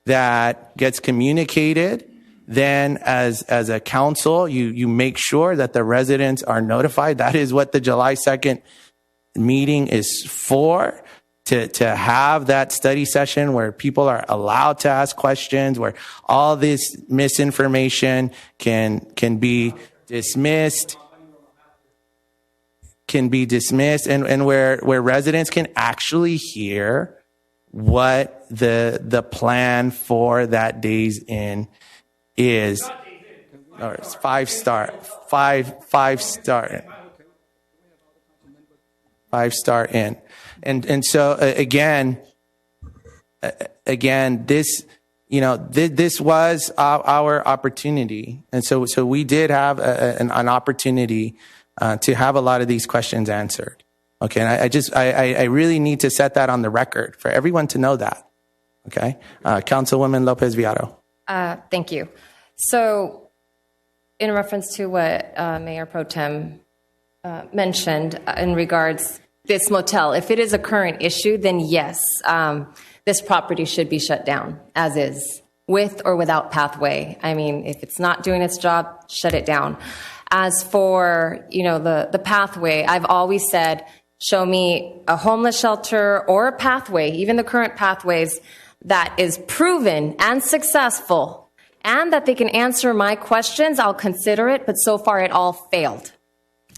that gets communicated. Then as a council, you make sure that the residents are notified. That is what the July 2nd meeting is for, to have that study session where people are allowed to ask questions, where all this misinformation can be dismissed, and where residents can actually hear what the plan for that Days Inn is. Or it's five star inn. And so again, this, this was our opportunity. And so we did have an opportunity to have a lot of these questions answered. Okay, and I really need to set that on the record for everyone to know that. Okay, Councilwoman Lopez Viado. Thank you. So, in reference to what Mayor Pro Tem mentioned in regards this motel, if it is a current issue, then yes, this property should be shut down as is, with or without pathway. I mean, if it's not doing its job, shut it down. As for, the pathway, I've always said, show me a homeless shelter or a pathway, even the current pathways, that is proven and successful and that they can answer my questions. I'll consider it, but so far it all failed.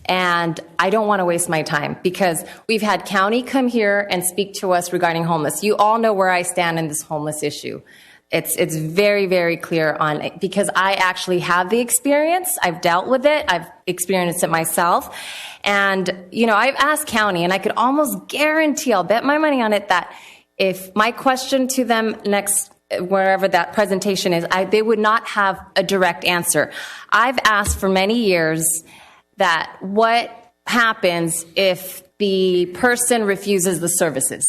And I don't want to waste my time because we've had county come here and speak to us regarding homeless. You all know where I stand in this homeless issue. It's very, very clear on it because I actually have the experience. I've dealt with it. I've experienced it myself. And, I've asked county and I could almost guarantee, I'll bet my money on it, that if my question to them next, wherever that presentation is, they would not have a direct answer. I've asked for many years that what happens if the person refuses the services.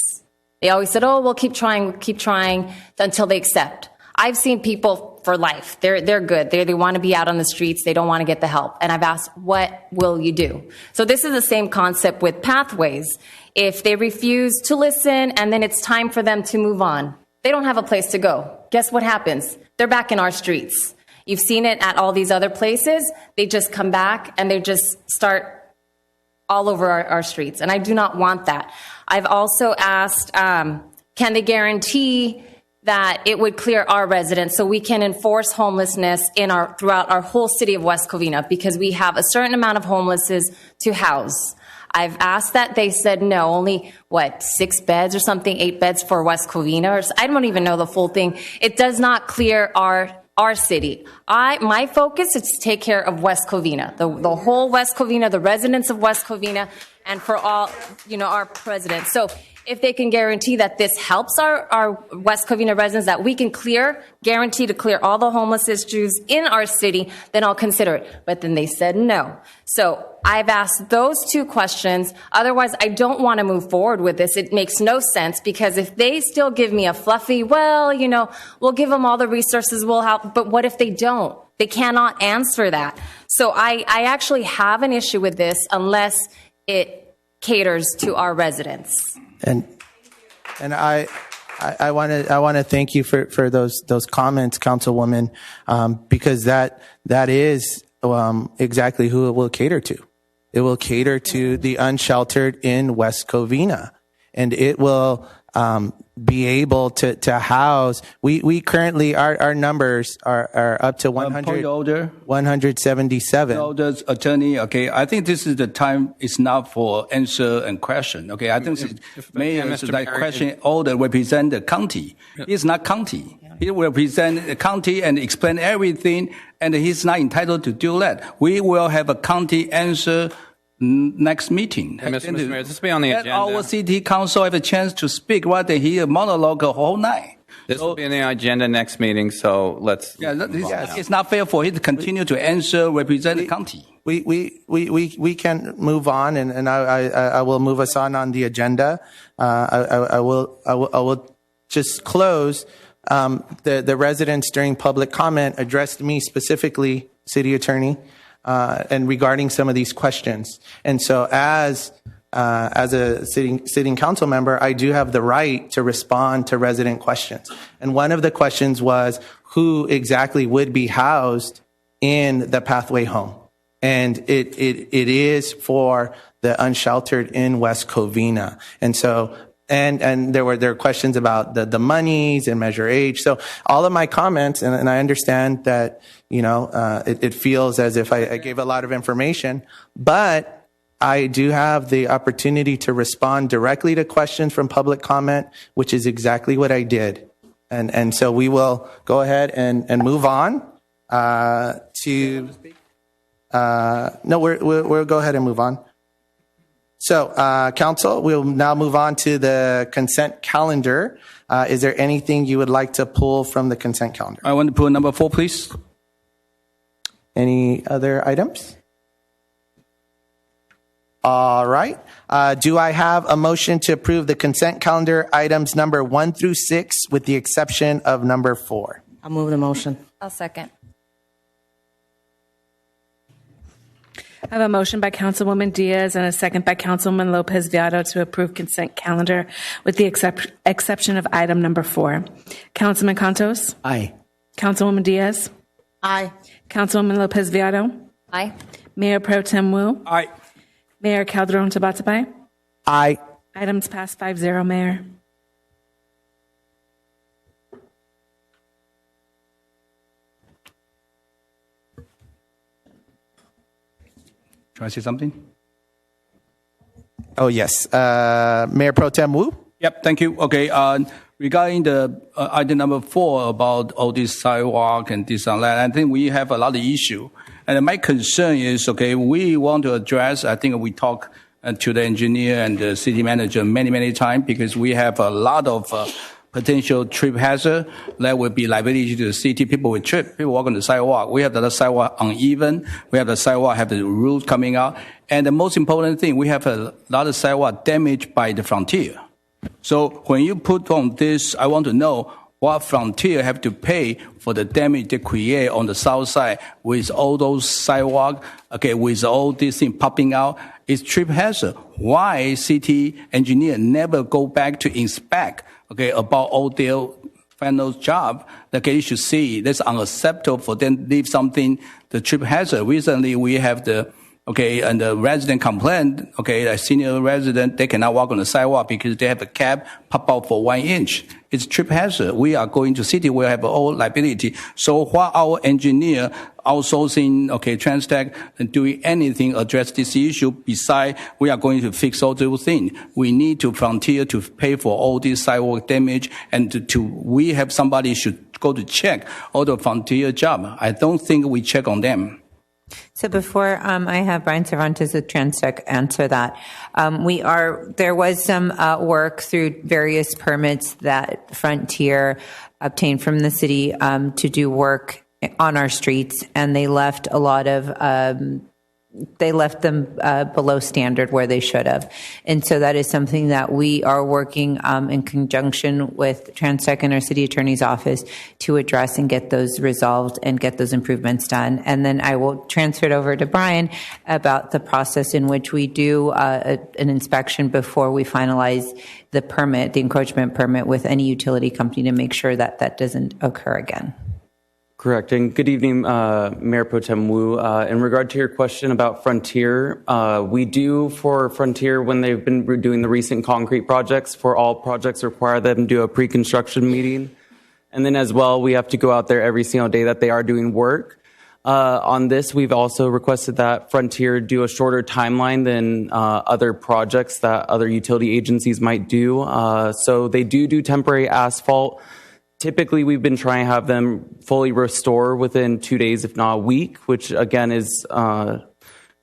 They always said, oh, we'll keep trying until they accept. I've seen people for life. They're good. They want to be out on the streets. They don't want to get the help. And I've asked, what will you do? So this is the same concept with pathways. If they refuse to listen and then it's time for them to move on, they don't have a place to go. Guess what happens? They're back in our streets. You've seen it at all these other places. They just come back and they just start all over our streets. And I do not want that. I've also asked, can they guarantee that it would clear our residents so we can enforce homelessness throughout our whole city of West Covina, because we have a certain amount of homelesses to house. I've asked that. They said no, only 6 beds or something, 8 beds for West Covina. I don't even know the full thing. It does not clear our city. My focus is to take care of West Covina, the whole West Covina, the residents of West Covina, and for all, our presidents. So if they can guarantee that this helps our West Covina residents, that we can guarantee to clear all the homeless issues in our city, then I'll consider it. But then they said no. So I've asked those 2 questions. Otherwise, I don't want to move forward with this. It makes no sense, because if they still give me a fluffy, we'll give them all the resources, we'll help. But what if they don't? They cannot answer that. So I actually have an issue with this unless it caters to our residents. And I want to thank you for those comments, Councilwoman, because that is exactly who it will cater to. It will cater to the unsheltered in West Covina, and it will be able to house. We currently, our numbers are up to 177. The attorney, okay, I think this is the time. It's not for answer and question. Okay, I think Mayor is like question all the represent the county. It's not county. He will represent the county and explain everything, and he's not entitled to do that. We will have a county answer next meeting. Mr. Mayor, this will be on the agenda. Let our city council have a chance to speak rather than hear monologue the whole night. This will be on the agenda next meeting, so let's. It's not fair for him to continue to answer, represent the county. We can move on, and I will move us on the agenda. I will just close. The residents during public comment addressed me specifically, City Attorney, and regarding some of these questions. And so as a sitting council member, I do have the right to respond to resident questions. And one of the questions was who exactly would be housed in the pathway home. And it is for the unsheltered in West Covina. And so and there were questions about the monies and Measure H. So all of my comments, and I understand that, it feels as if I gave a lot of information, but I do have the opportunity to respond directly to questions from public comment, which is exactly what I did. And so we will go ahead and move on to, we'll go ahead and move on. So, Council, we'll now move on to the consent calendar. Is there anything you would like to pull from the consent calendar? I want to pull number 4, please. Any other items? All right. Do I have a motion to approve the consent calendar items number 1 through 6 with the exception of number 4? I'll move the motion. I'll second. I have a motion by Councilwoman Diaz and a second by Councilwoman Lopez Viado to approve consent calendar with the exception of item number 4. Councilman Cantos? Aye. Councilwoman Diaz? Aye. Councilwoman Lopez Viado? Aye. Mayor Pro Tem Wu? Aye. Mayor Calderon Tabatabai? Aye. Items passed 5-0, Mayor. Can I say something? Oh, yes. Mayor Pro Tem Wu? Yep, thank you. Okay, regarding the item number 4 about all this sidewalk and this and that, I think we have a lot of issue. And my concern is, okay, we want to address, I think we talk to the engineer and the city manager many times because we have a lot of potential trip hazard that would be liability to the city. People will trip. People walk on the sidewalk. We have the sidewalk uneven. We have the sidewalk have the roof coming out. And the most important thing, we have a lot of sidewalk damaged by the frontier. So when you put on this, I want to know what frontier have to pay for the damage they create on the south side with all those sidewalk, okay, with all these things popping out. It's trip hazard. Why city engineer never go back to inspect, okay, about all their final job? Okay, you should see that's unacceptable for them to leave something, the trip hazard. Recently, we have and the resident complained, okay, a senior resident, they cannot walk on the sidewalk because they have a cap pop out for 1 inch. It's trip hazard. We are going to city, we have all liability. So while our engineer outsourcing, okay, Transtech and doing anything address this issue, besides we are going to fix all those things. We need to frontier to pay for all this sidewalk damage and we have somebody should go to check all the frontier job. I don't think we check on them. So before I have Brian Cervantes with Transtech answer that, there was some work through various permits that Frontier obtained from the city to do work on our streets, and they left a lot of them below standard where they should have. And so that is something that we are working in conjunction with Transtech and our city attorney's office to address and get those resolved and get those improvements done. And then I will transfer it over to Brian about the process in which we do an inspection before we finalize the permit, the encroachment permit with any utility company to make sure that that doesn't occur again. Correct. And good evening, Mayor Pro Tem Wu. In regard to your question about Frontier, we do for Frontier, when they've been doing the recent concrete projects, for all projects require them to do a pre-construction meeting. And then as well, we have to go out there every single day that they are doing work. On this, we've also requested that Frontier do a shorter timeline than other projects that other utility agencies might do. So they do temporary asphalt. Typically, we've been trying to have them fully restore within 2 days, if not a week, which again is a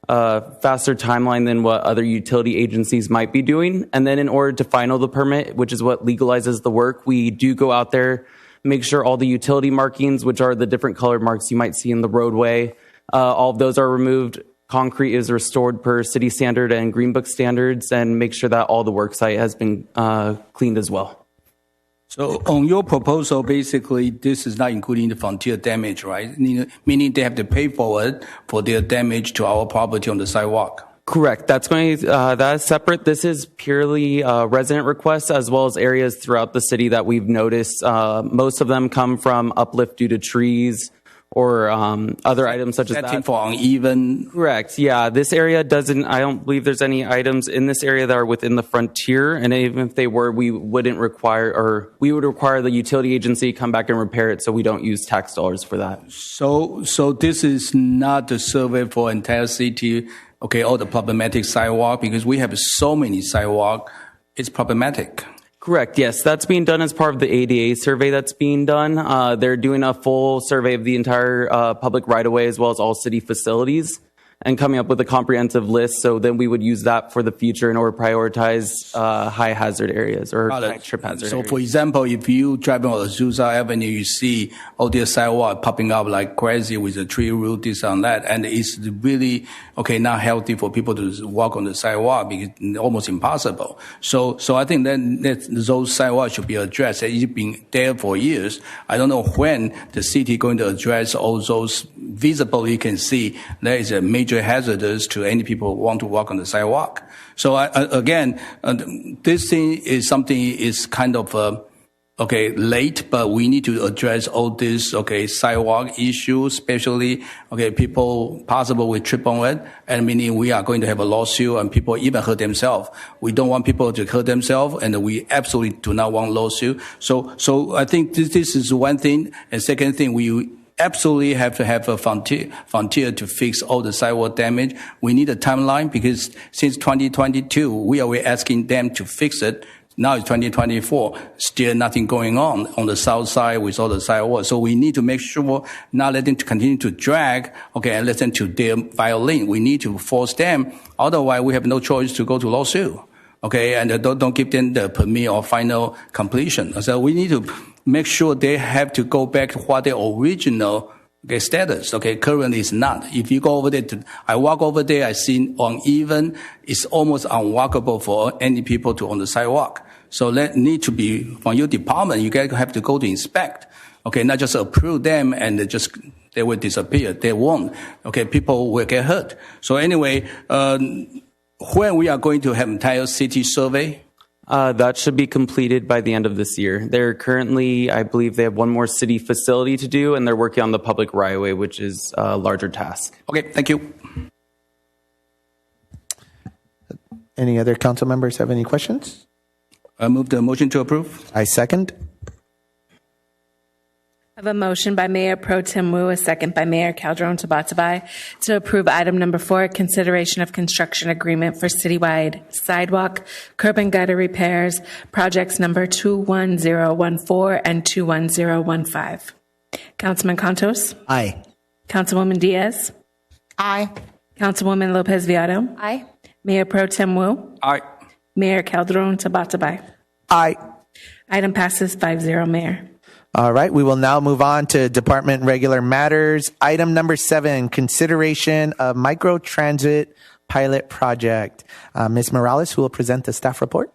faster timeline than what other utility agencies might be doing. And then in order to final the permit, which is what legalizes the work, we do go out there, make sure all the utility markings, which are the different colored marks you might see in the roadway, all of those are removed. Concrete is restored per city standard and Green Book standards, and make sure that all the work site has been cleaned as well. So on your proposal, basically, this is not including the frontier damage, right? Meaning they have to pay for it for their damage to our property on the sidewalk. Correct. That's going that is separate. This is purely resident requests as well as areas throughout the city that we've noticed. Most of them come from uplift due to trees or other items such as that. For uneven. Correct. Yeah. This area doesn't, I don't believe there's any items in this area that are within the frontier. And even if they were, we would require the utility agency come back and repair it. So we don't use tax dollars for that. So this is not the survey for entire city, okay, all the problematic sidewalk, because we have so many sidewalk, it's problematic. Correct. Yes, that's being done as part of the ADA survey that's being done. They're doing a full survey of the entire public right-of-way as well as all city facilities. and coming up with a comprehensive list. So then we would use that for the future in order to prioritize high hazard areas or high trip hazard So, areas. for example, if you drive on Azusa Avenue, you see all the sidewalk popping up like crazy with the tree root, this and that, and it's really not healthy for people to walk on the sidewalk because it's almost impossible. So I think that those sidewalks should be addressed. It's been there for years. I don't know when the city going to address all those visible. You can see there is a major hazard to any people who want to walk on the sidewalk. So this thing is something is kind of late, but we need to address all this sidewalk issues, especially people possible will trip on it, and meaning we are going to have a lawsuit and people even hurt themselves. We don't want people to hurt themselves, and we absolutely do not want lawsuit. So I think this is one thing, and second thing, we absolutely have to have a frontier to fix all the sidewalk damage. We need a timeline because since 2022, we are asking them to fix it. Now it's 2024, still nothing going on the south side with all the sidewalks. So we need to make sure not let them to continue to drag, and listen to their violin. We need to force them. Otherwise, we have no choice to go to lawsuit. And don't give them the permit or final completion. So we need to make sure they have to go back to what their original status. Currently it's not. If you go over there, I walk over there, I see uneven. It's almost unwalkable for any people to on the sidewalk. So that need to be from your department. You guys have to go to inspect. Not just approve them and they will disappear. They won't. People will get hurt. So anyway, when we are going to have entire city survey. That should be completed by the end of this year. They're currently, I believe they have one more city facility to do, and they're working on the public right-of-way, which is a larger task. Okay, thank you. Any other council members have any questions? I move the motion to approve. I second. I have a motion by Mayor Pro Tem Wu, a second by Mayor Calderon Tabatabai to approve item number 4, consideration of construction agreement for citywide sidewalk, curb and gutter repairs, projects number 21014 and 21015. Councilman Contos? Aye. Councilwoman Diaz? Aye. Councilwoman Lopez Viado? Aye. Mayor Pro Tem Wu? Aye. Mayor Calderon Tabatabai? Aye. Item passes 5-0, Mayor. All right, we will now move on to department regular matters. Item number 7, consideration of microtransit pilot project. Ms. Morales, who will present the staff report.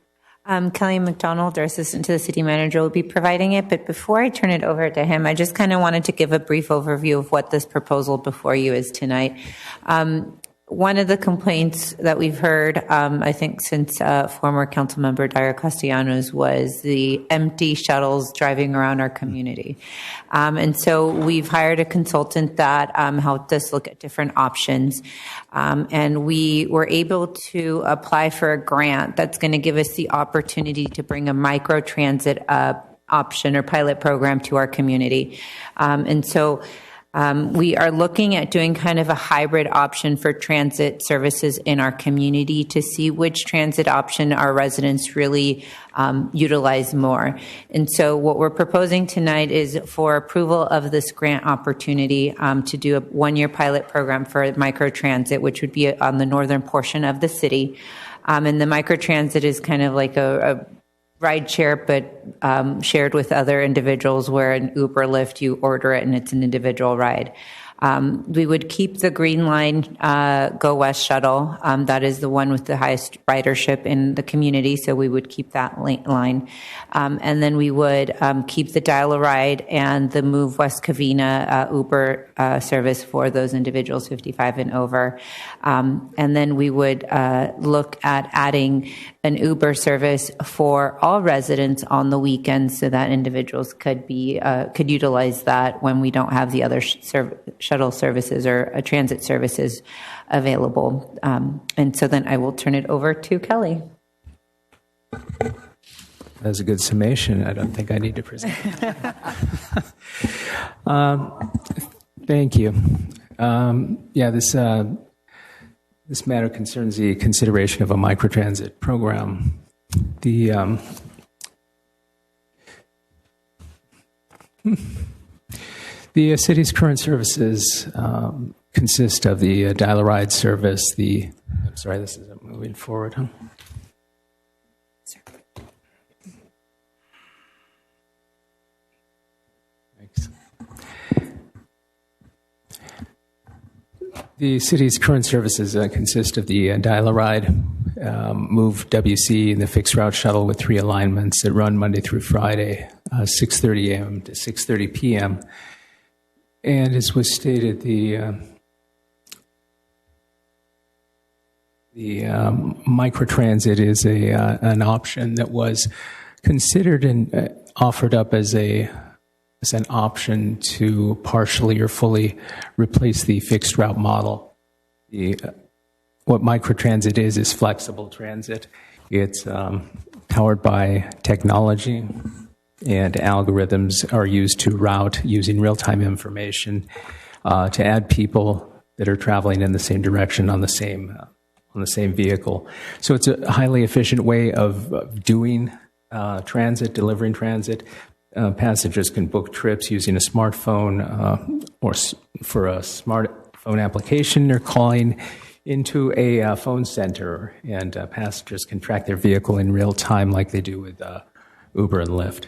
Kelly McDonald, our assistant to the city manager, will be providing it. But before I turn it over to him, I just kind of wanted to give a brief overview of what this proposal before you is tonight. One of the complaints that we've heard, I think since former Councilmember Dyer Castellanos, was the empty shuttles driving around our community. And so we've hired a consultant that helped us look at different options. And we were able to apply for a grant that's going to give us the opportunity to bring a microtransit option or pilot program to our community. And so we are looking at doing kind of a hybrid option for transit services in our community to see which transit option our residents really utilize more. And so what we're proposing tonight is for approval of this grant opportunity to do a 1-year pilot program for microtransit, which would be on the northern portion of the city. And the microtransit is kind of like a ride share, but shared with other individuals, where an Uber, Lyft, you order it and it's an individual ride. We would keep the Green Line Go West shuttle. That is the one with the highest ridership in the community, so we would keep that line. And then we would keep the Dial-A-Ride and the Move West Covina Uber service for those individuals 55 and over. And then we would look at adding an Uber service for all residents on the weekends, so that individuals could utilize that when we don't have the other shuttle services or transit services available. And so then I will turn it over to Kelly. That's a good summation. I don't think I need to present. Thank you. This matter concerns the consideration of a microtransit program. The city's current services consist of the dial-a-ride service, I'm sorry, this isn't moving forward, huh? Thanks. The city's current services consist of the dial-a-ride, Move WC, and the fixed route shuttle with 3 alignments that run Monday through Friday, 6:30 a.m. to 6:30 p.m. And as was stated, the microtransit is an option that was considered and offered up as an option to partially or fully replace the fixed route model. What microtransit is flexible transit. It's powered by technology, and algorithms are used to route using real-time information to add people that are traveling in the same direction on the same vehicle. So it's a highly efficient way of doing transit, delivering transit. Passengers can book trips using a smartphone or for a smartphone application. They're calling into a phone center, and passengers can track their vehicle in real time like they do with Uber and Lyft.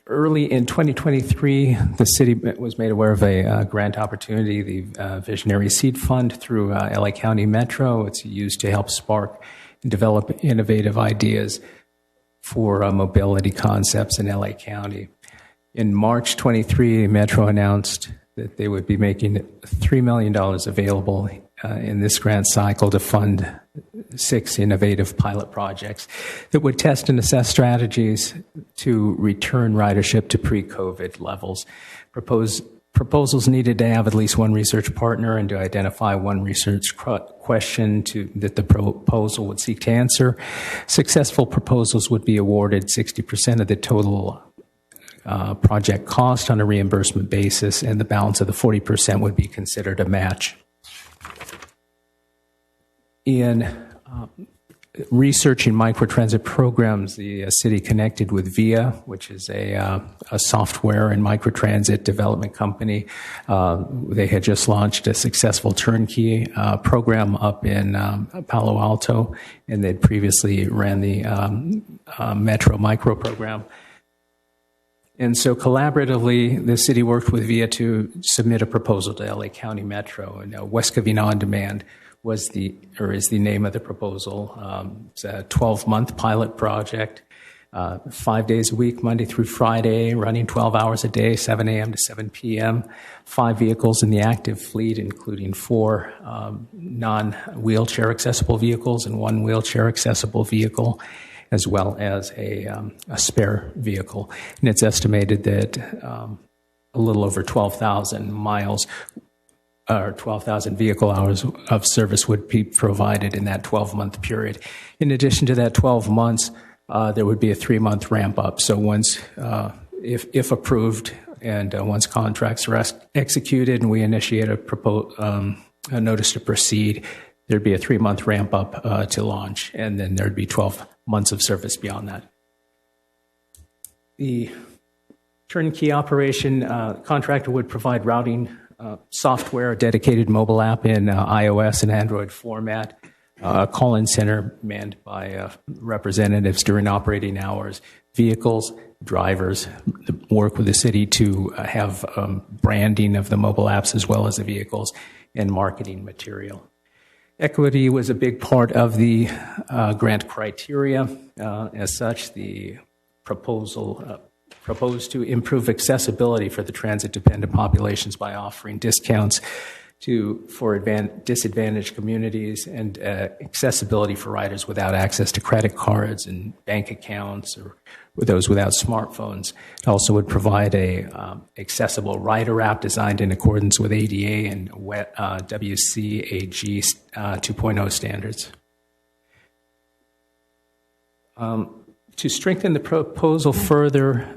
Early in 2023, the city was made aware of a grant opportunity, the Visionary Seed Fund through LA County Metro. It's used to help spark and develop innovative ideas for mobility concepts in LA County. In March 23, Metro announced that they would be making $3 million available in this grant cycle to fund 6 innovative pilot projects that would test and assess strategies to return ridership to pre-COVID levels. Proposals needed to have at least one research partner and to identify one research question that the proposal would seek to answer. Successful proposals would be awarded 60% of the total project cost on a reimbursement basis, and the balance of the 40% would be considered a match. In researching microtransit programs, the city connected with VIA, which is a software and microtransit development company. They had just launched a successful turnkey program up in Palo Alto, and they'd previously ran the Metro Micro program. And so collaboratively, the city worked with VIA to submit a proposal to LA County Metro, and West Covina On Demand is the name of the proposal. It's a 12-month pilot project, 5 days a week, Monday through Friday, running 12 hours a day, 7 a.m. to 7 p.m. 5 vehicles in the active fleet, including 4 non-wheelchair accessible vehicles and 1 wheelchair accessible vehicle, as well as a spare vehicle. And it's estimated that a little over 12,000 miles or 12,000 vehicle hours of service would be provided in that 12-month period. In addition to that 12 months, there would be a 3-month ramp up. So once, if approved, and once contracts are executed and we initiate a notice to proceed, there'd be a 3-month ramp up to launch, and then there'd be 12 months of service beyond that. The turnkey operation contractor would provide routing software, a dedicated mobile app in iOS and Android format, a call-in center manned by representatives during operating hours, vehicles, drivers work with the city to have branding of the mobile apps as well as the vehicles, and marketing material. Equity was a big part of the grant criteria. As such, the proposal proposed to improve accessibility for the transit-dependent populations by offering discounts for disadvantaged communities and accessibility for riders without access to credit cards and bank accounts, or those without smartphones. It also would provide a accessible rider app designed in accordance with ADA and WCAG 2.0 standards. To strengthen the proposal further,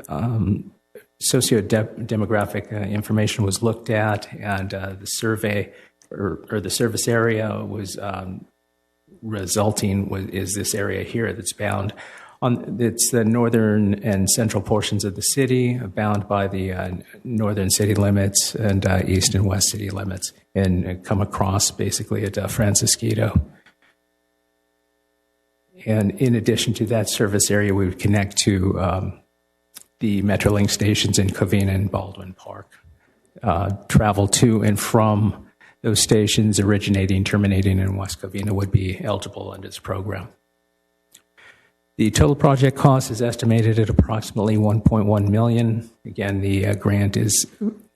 socio-demographic information was looked at, and the survey or the service area was resulting is this area here that's bound It's the northern and central portions of the city, bound by the northern city limits and east and west city limits, and come across basically at Francisquito. And in addition to that service area, we would connect to the Metrolink stations in Covina and Baldwin Park. Travel to and from those stations originating, terminating in West Covina would be eligible under this program. The total project cost is estimated at approximately $1.1 million. Again, the grant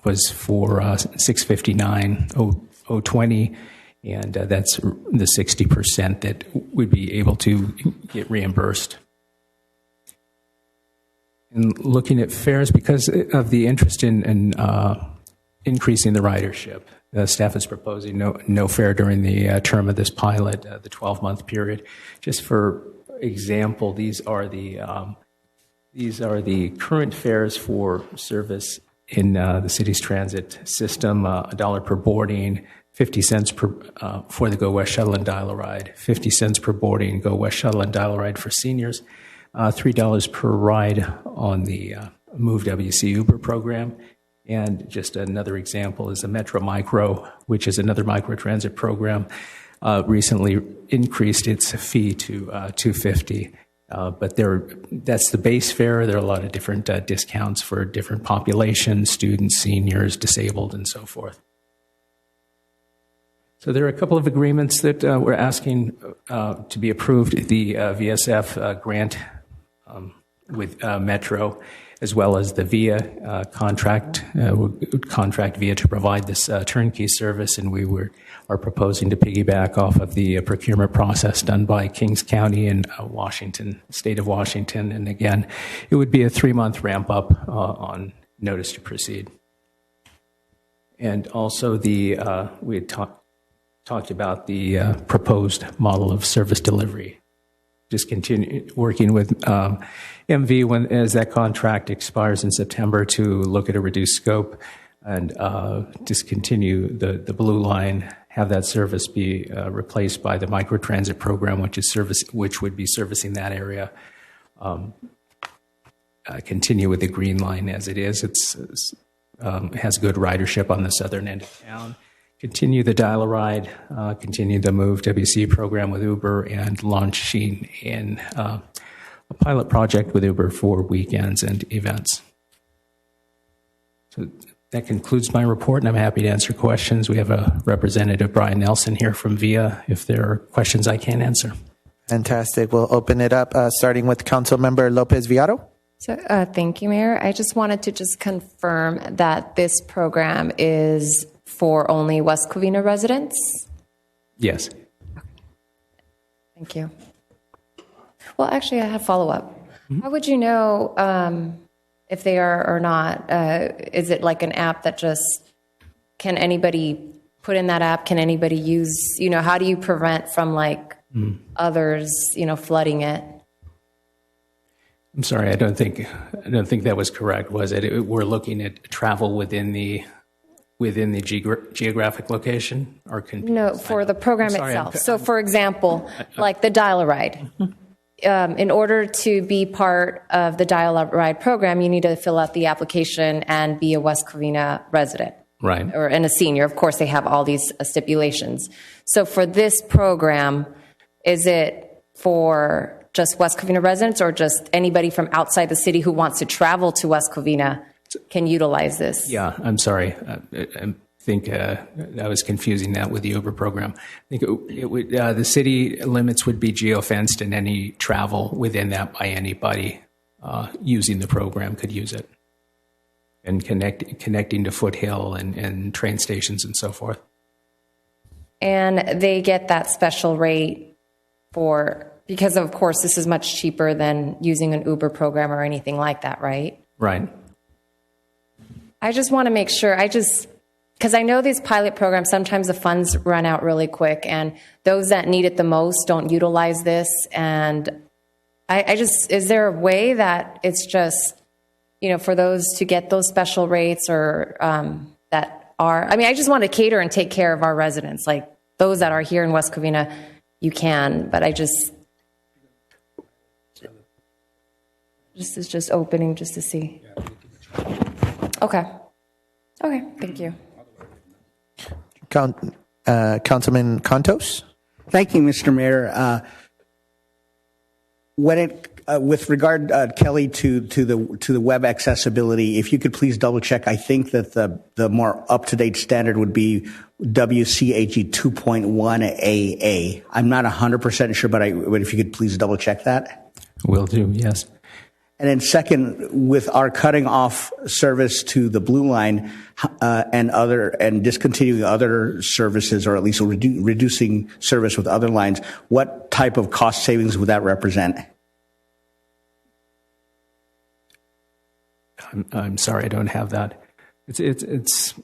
was for $659,020, and that's the 60% that we'd be able to get reimbursed. And looking at fares, because of the interest in increasing the ridership, the staff is proposing no fare during the term of this pilot, the 12-month period. Just for example, these are the current fares for service in the city's transit system: $1 per boarding, 50 cents for the Go West Shuttle and Dial-A-Ride, 50 cents per boarding Go West Shuttle and Dial-A-Ride for seniors, $3 per ride on the Move WC Uber program. And just another example is the Metro Micro, which is another microtransit program, recently increased its fee to $250. But that's the base fare. There are a lot of different discounts for different populations: students, seniors, disabled, and so forth. So there are a couple of agreements that we're asking to be approved. The VSF grant with Metro, as well as the VIA contract VIA to provide this turnkey service, and we are proposing to piggyback off of the procurement process done by Kings County and Washington, state of Washington. And again, it would be a 3-month ramp up on notice to proceed. And also we had talked about the proposed model of service delivery. Just continue working with MV as that contract expires in September to look at a reduced scope and discontinue the Blue Line, have that service be replaced by the microtransit program, which would be servicing that area. Continue with the Green Line as it is. It has good ridership on the southern end of town. Continue the Dial-A-Ride, continue the Move WC program with Uber, and launching in a pilot project with Uber for weekends and events. So that concludes my report, and I'm happy to answer questions. We have a representative, Brian Nelson, here from VIA, if there are questions I can't answer. Fantastic. We'll open it up, starting with Councilmember Lopez Viado. So, thank you, Mayor. I just wanted to confirm that this program is for only West Covina residents? Yes. Thank you. Well, actually, I have a follow-up. Mm-hmm. How would you know if they are or not? Is it like an app that can anybody put in that app? Can anybody use, how do you prevent from others, flooding it? I'm sorry, I don't think that was correct, was it? We're looking at travel within the geographic location? No, for the program itself. So, for example, like the Dial-A-Ride. In order to be part of the Dial-A-Ride program, you need to fill out the application and be a West Covina resident. Right. And a senior. Of course, they have all these stipulations. So for this program, is it for just West Covina residents, or just anybody from outside the city who wants to travel to West Covina can utilize this? Yeah, I'm sorry. I think I was confusing that with the Uber program. I think it would, the city limits would be geofenced, and any travel within that by anybody using the program could use it, and connecting to Foothill and train stations and so forth. And they get that special rate because of course this is much cheaper than using an Uber program or anything like that, right? Right. I just want to make sure, because I know these pilot programs, sometimes the funds run out really quick, and those that need it the most don't utilize this. And is there a way that it's just, for those to get those special rates, or I just want to cater and take care of our residents, like those that are here in West Covina, you can, but This is just opening just to see. Okay. Okay, thank you. Councilman Contos? Thank you, Mr. Mayor. With regard, Kelly, to the web accessibility, if you could please double check. I think that the more up to date standard would be WCAG 2.1 AA. I'm not 100% sure, but if you could please double check that. Will do. Yes. And then second, with our cutting off service to the Blue Line and discontinuing other services, or at least reducing service with other lines, what type of cost savings would that represent? I'm sorry, I don't have that. It's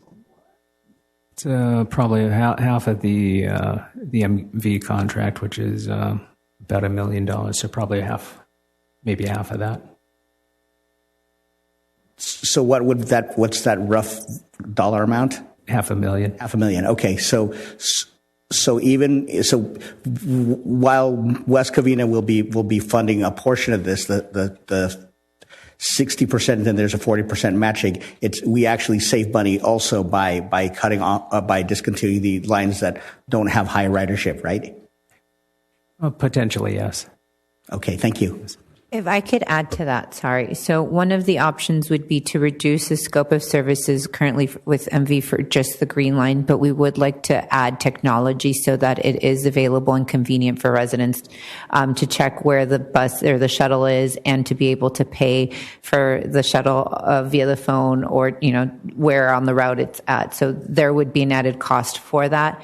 probably half of the MV contract, which is about $1 million. So probably maybe half of that. So what's that rough dollar amount? $500,000. $500,000. Okay. So while West Covina will be funding a portion of this, the 60%, then there's a 40% matching. We actually save money also by cutting off, by discontinuing the lines that don't have high ridership, right? Potentially, yes. Okay, thank you. If I could add to that, sorry. So one of the options would be to reduce the scope of services currently with MV for just the Green Line, but we would like to add technology so that it is available and convenient for residents to check where the bus or the shuttle is, and to be able to pay for the shuttle via the phone, or where on the route it's at. So there would be an added cost for that.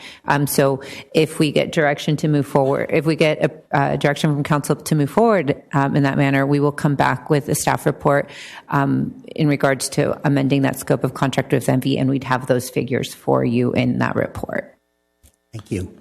So if we get direction to move forward, if we get a direction from council to move forward in that manner, we will come back with a staff report in regards to amending that scope of contract with MV, and we'd have those figures for you in that report. Thank you.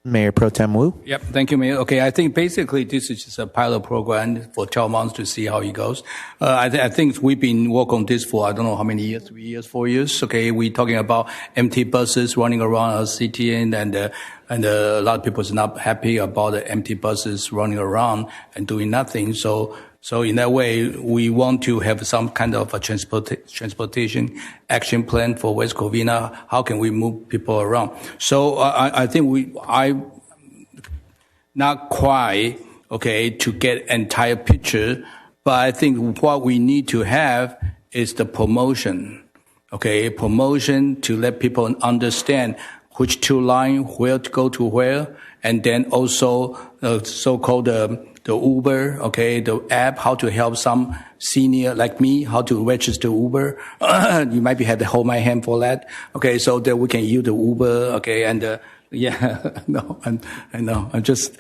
Mayor Pro Tem Wu? Yep, thank you, Mayor. Okay, I think basically this is just a pilot program for 12 months to see how it goes. I think we've been working on this for, I don't know how many years, 3 years, 4 years. Okay, we're talking about empty buses running around our city, and a lot of people are not happy about the empty buses running around and doing nothing. So in that way, we want to have some kind of a transportation action plan for West Covina. How can we move people around? So I think I not quite, okay, to get entire picture, but I think what we need to have is the promotion, okay, promotion to let people understand which two line, where to go to where, and then also so-called the Uber, okay, the app, how to help some senior like me, how to register Uber. You might have to hold my hand for that. Okay, so that we can use the Uber, okay, and yeah, no, I know. I just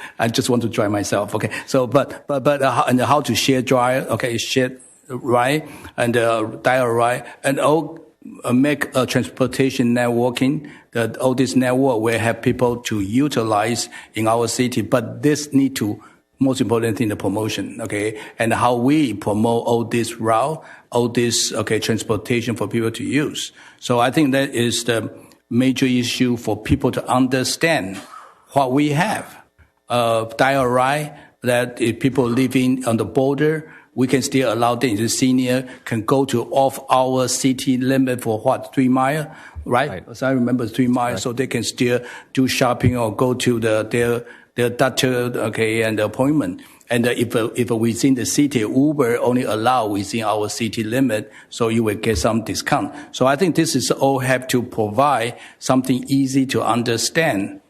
want to drive myself. Okay, so but and how to share drive, okay, share ride and dial ride, and all make a transportation networking. That all this network will have people to utilize in our city, but this need to. Most important thing, the promotion, okay, and how we promote all this route, all this, okay, transportation for people to use. So I think that is the major issue for people to understand what we have. Dial ride, that if people living on the border, we can still allow them, the senior can go to off our city limit for 3 miles, right? As I remember, 3 miles, so they can still do shopping or go to their doctor, okay, and the appointment. And if within the city, Uber only allow within our city limit, so you will get some discount. So I think this is all have to provide something easy to understand,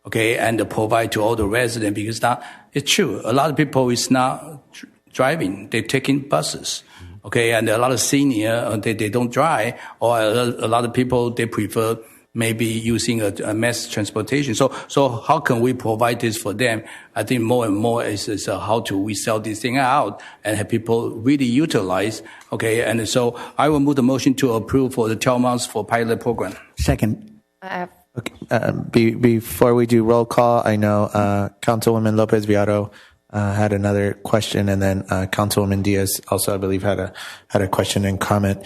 okay, and provide to all the residents, because now it's true. A lot of people is not driving; they're taking buses, okay, and a lot of senior they don't drive, or a lot of people they prefer maybe using a mass transportation. So how can we provide this for them? I think more and more is how do we sell this thing out and have people really utilize. Okay, and so I will move the motion to approve for the 12 months for pilot program. Second. Okay. Before we do roll call, I know Councilwoman Lopez Viado had another question, and then Councilwoman Diaz also, I believe, had a question and comment.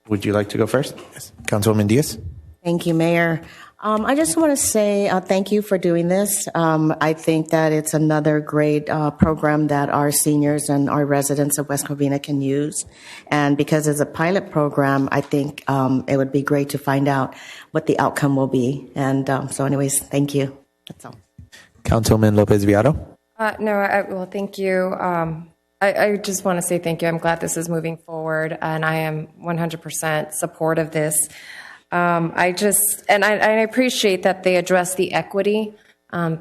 Would you like to go first? Yes. Councilwoman Diaz? Thank you, Mayor. I just want to say thank you for doing this. I think that it's another great program that our seniors and our residents of West Covina can use. And because it's a pilot program, I think it would be great to find out what the outcome will be. And so anyways, thank you. That's all. Councilman Lopez Viado. Well, thank you. I just want to say thank you. I'm glad this is moving forward, and I am 100% support of this. I appreciate that they address the equity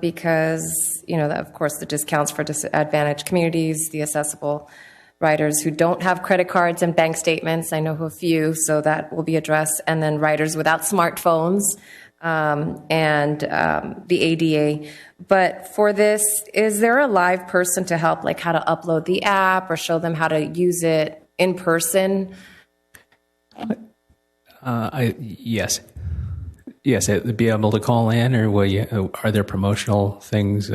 because, of course, the discounts for disadvantaged communities, the accessible riders who don't have credit cards and bank statements. I know a few, so that will be addressed. And then riders without smartphones and the ADA. But for this, is there a live person to help, like how to upload the app or show them how to use it in person? Yes. Yes, be able to call in, or are there promotional things?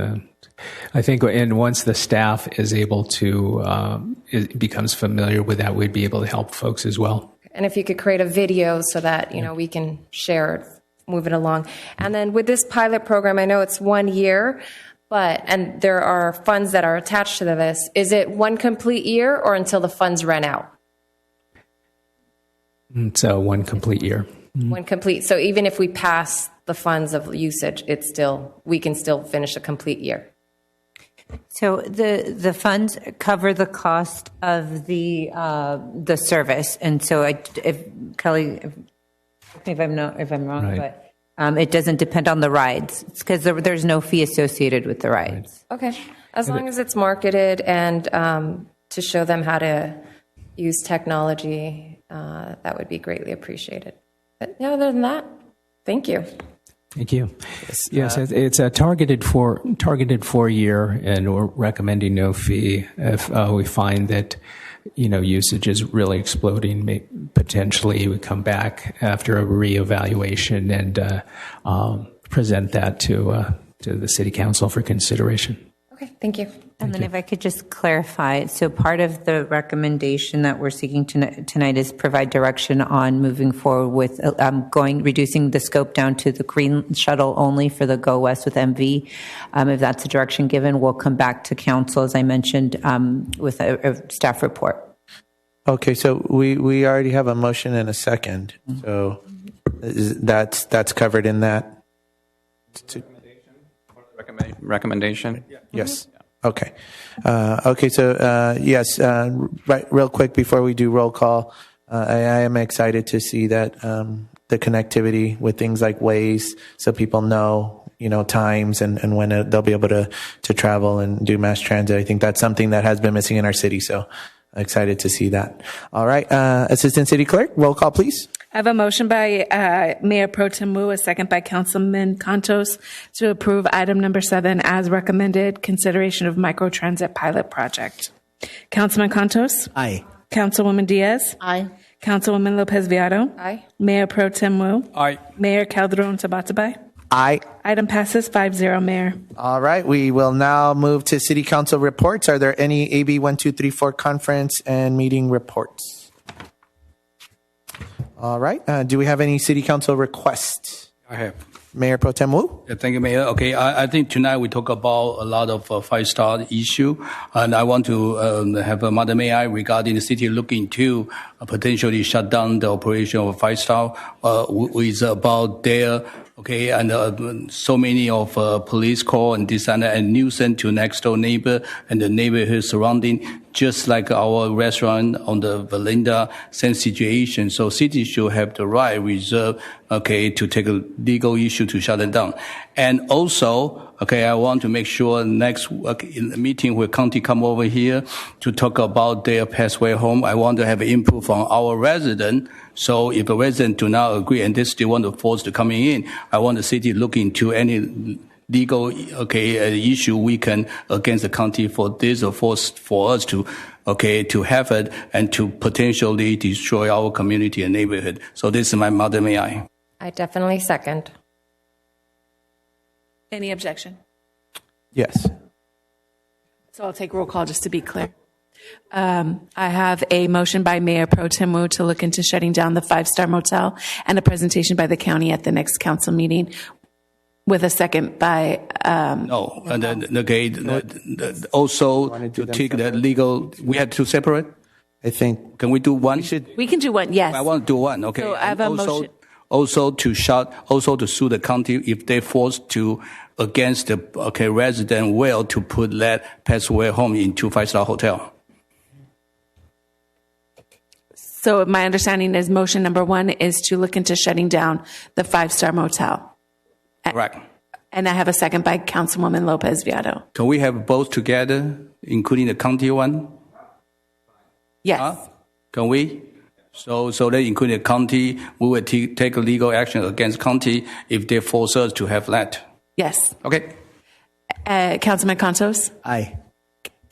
I think, and once the staff is able to, becomes familiar with that, we'd be able to help folks as well. And if you could create a video so that, we can share it, move it along. And then with this pilot program, I know it's 1 year, and there are funds that are attached to this. Is it one complete year or until the funds run out? So one complete year. One complete. So even if we pass the funds of usage, we can still finish a complete year. So the funds cover the cost of the service, and so Kelly, if I'm wrong, right. But it doesn't depend on the rides because there's no fee associated with the rides. Okay, as long as it's marketed and to show them how to use technology, that would be greatly appreciated. But other than that, thank you. Thank you. Yes, it's a targeted for year, and we're recommending no fee. If we find that usage is really exploding, potentially we come back after a reevaluation and present that to the City Council for consideration. Okay, thank you. And then if I could just clarify, so part of the recommendation that we're seeking tonight is provide direction on moving forward with reducing the scope down to the green shuttle only for the Go West with MV. If that's the direction given, we'll come back to council, as I mentioned, with a staff report. Okay, so we already have a motion and a second. So that's covered in that. Recommendation? Yes. Okay. Okay. So yes. Right. Real quick before we do roll call, I am excited to see that the connectivity with things like Waze, so people know times and when they'll be able to travel and do mass transit. I think that's something that has been missing in our city. So excited to see that. All right. Assistant City Clerk, roll call, please. I have a motion by Mayor Pro Tem Wu, a second by Councilman Contos to approve item number 7 as recommended, consideration of microtransit pilot project. Councilman Contos? Aye. Councilwoman Diaz? Aye. Councilwoman Lopez Viado? Aye. Mayor Pro Tem Wu? Aye. Mayor Calderon Tabatabay? Aye. Item passes 5-0, Mayor. All right. We will now move to City Council reports. Are there any AB 1234 conference and meeting reports? All right. Do we have any City Council requests? I have. Mayor Pro Tem Wu? Yeah, thank you, Mayor. Okay, I think tonight we talk about a lot of 5-star issue, and I want to have a Mother May I regarding the city looking to potentially shut down the operation of 5-star with about their okay, and so many of police call and this and nuisance to next door neighbor and the neighborhood surrounding, just like our restaurant on the Valinda, same situation. So city should have the right reserve, okay, to take a legal issue to shut it down. And also, okay, I want to make sure next in the meeting where county come over here to talk about their pathway home, I want to have input from our resident. So if a resident do not agree and they still want to force to coming in, I want the city look into any legal issue we can against the county for this or for us to have it and to potentially destroy our community and neighborhood. So this is my Mother May I. I definitely second. Any objection? Yes. So I'll take roll call just to be clear. I have a motion by Mayor Pro Tem Wu to look into shutting down the 5-star motel and a presentation by the county at the next council meeting with a second by. No, and then, okay, also to take the legal, we have to separate? I think. Can we do one? We can do one, yes. I want to do one, okay. So I have a motion. Also to sue the county if they forced to against the resident will to put that passaway home into 5-star hotel. So my understanding is motion number 1 is to look into shutting down the 5-star motel. Correct. And I have a second by Councilwoman Lopez Viado. Can we have both together, including the county one? Yes. Can we? So that including the county, we will take legal action against county if they force us to have that. Yes. Okay. Councilman Contos? Aye.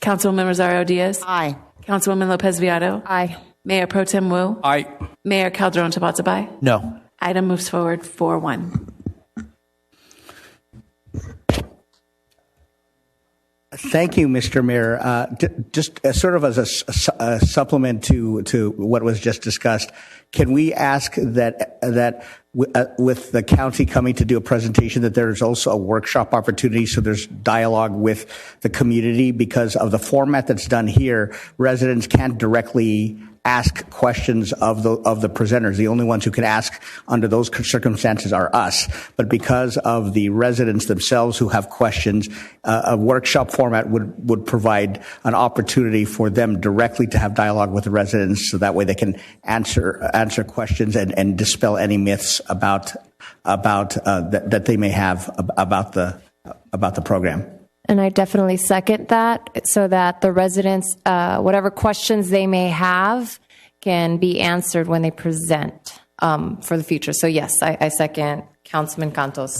Councilwoman Rosario Diaz? Aye. Councilwoman Lopez Viado? Aye. Mayor Pro Tem Wu? Aye. Mayor Calderon Tabatabai? No. Item moves forward 4-1. Thank you, Mr. Mayor. Just sort of as a supplement to what was just discussed, can we ask that with the county coming to do a presentation, that there's also a workshop opportunity, so there's dialogue with the community? Because of the format that's done here, residents can't directly ask questions of the presenters. The only ones who can ask under those circumstances are us. But because of the residents themselves who have questions, a workshop format would provide an opportunity for them directly to have dialogue with the residents, so that way they can answer questions and dispel any myths about that they may have about the program. And I definitely second that, so that the residents, whatever questions they may have, can be answered when they present for the future. So yes, I second Councilman Cantos.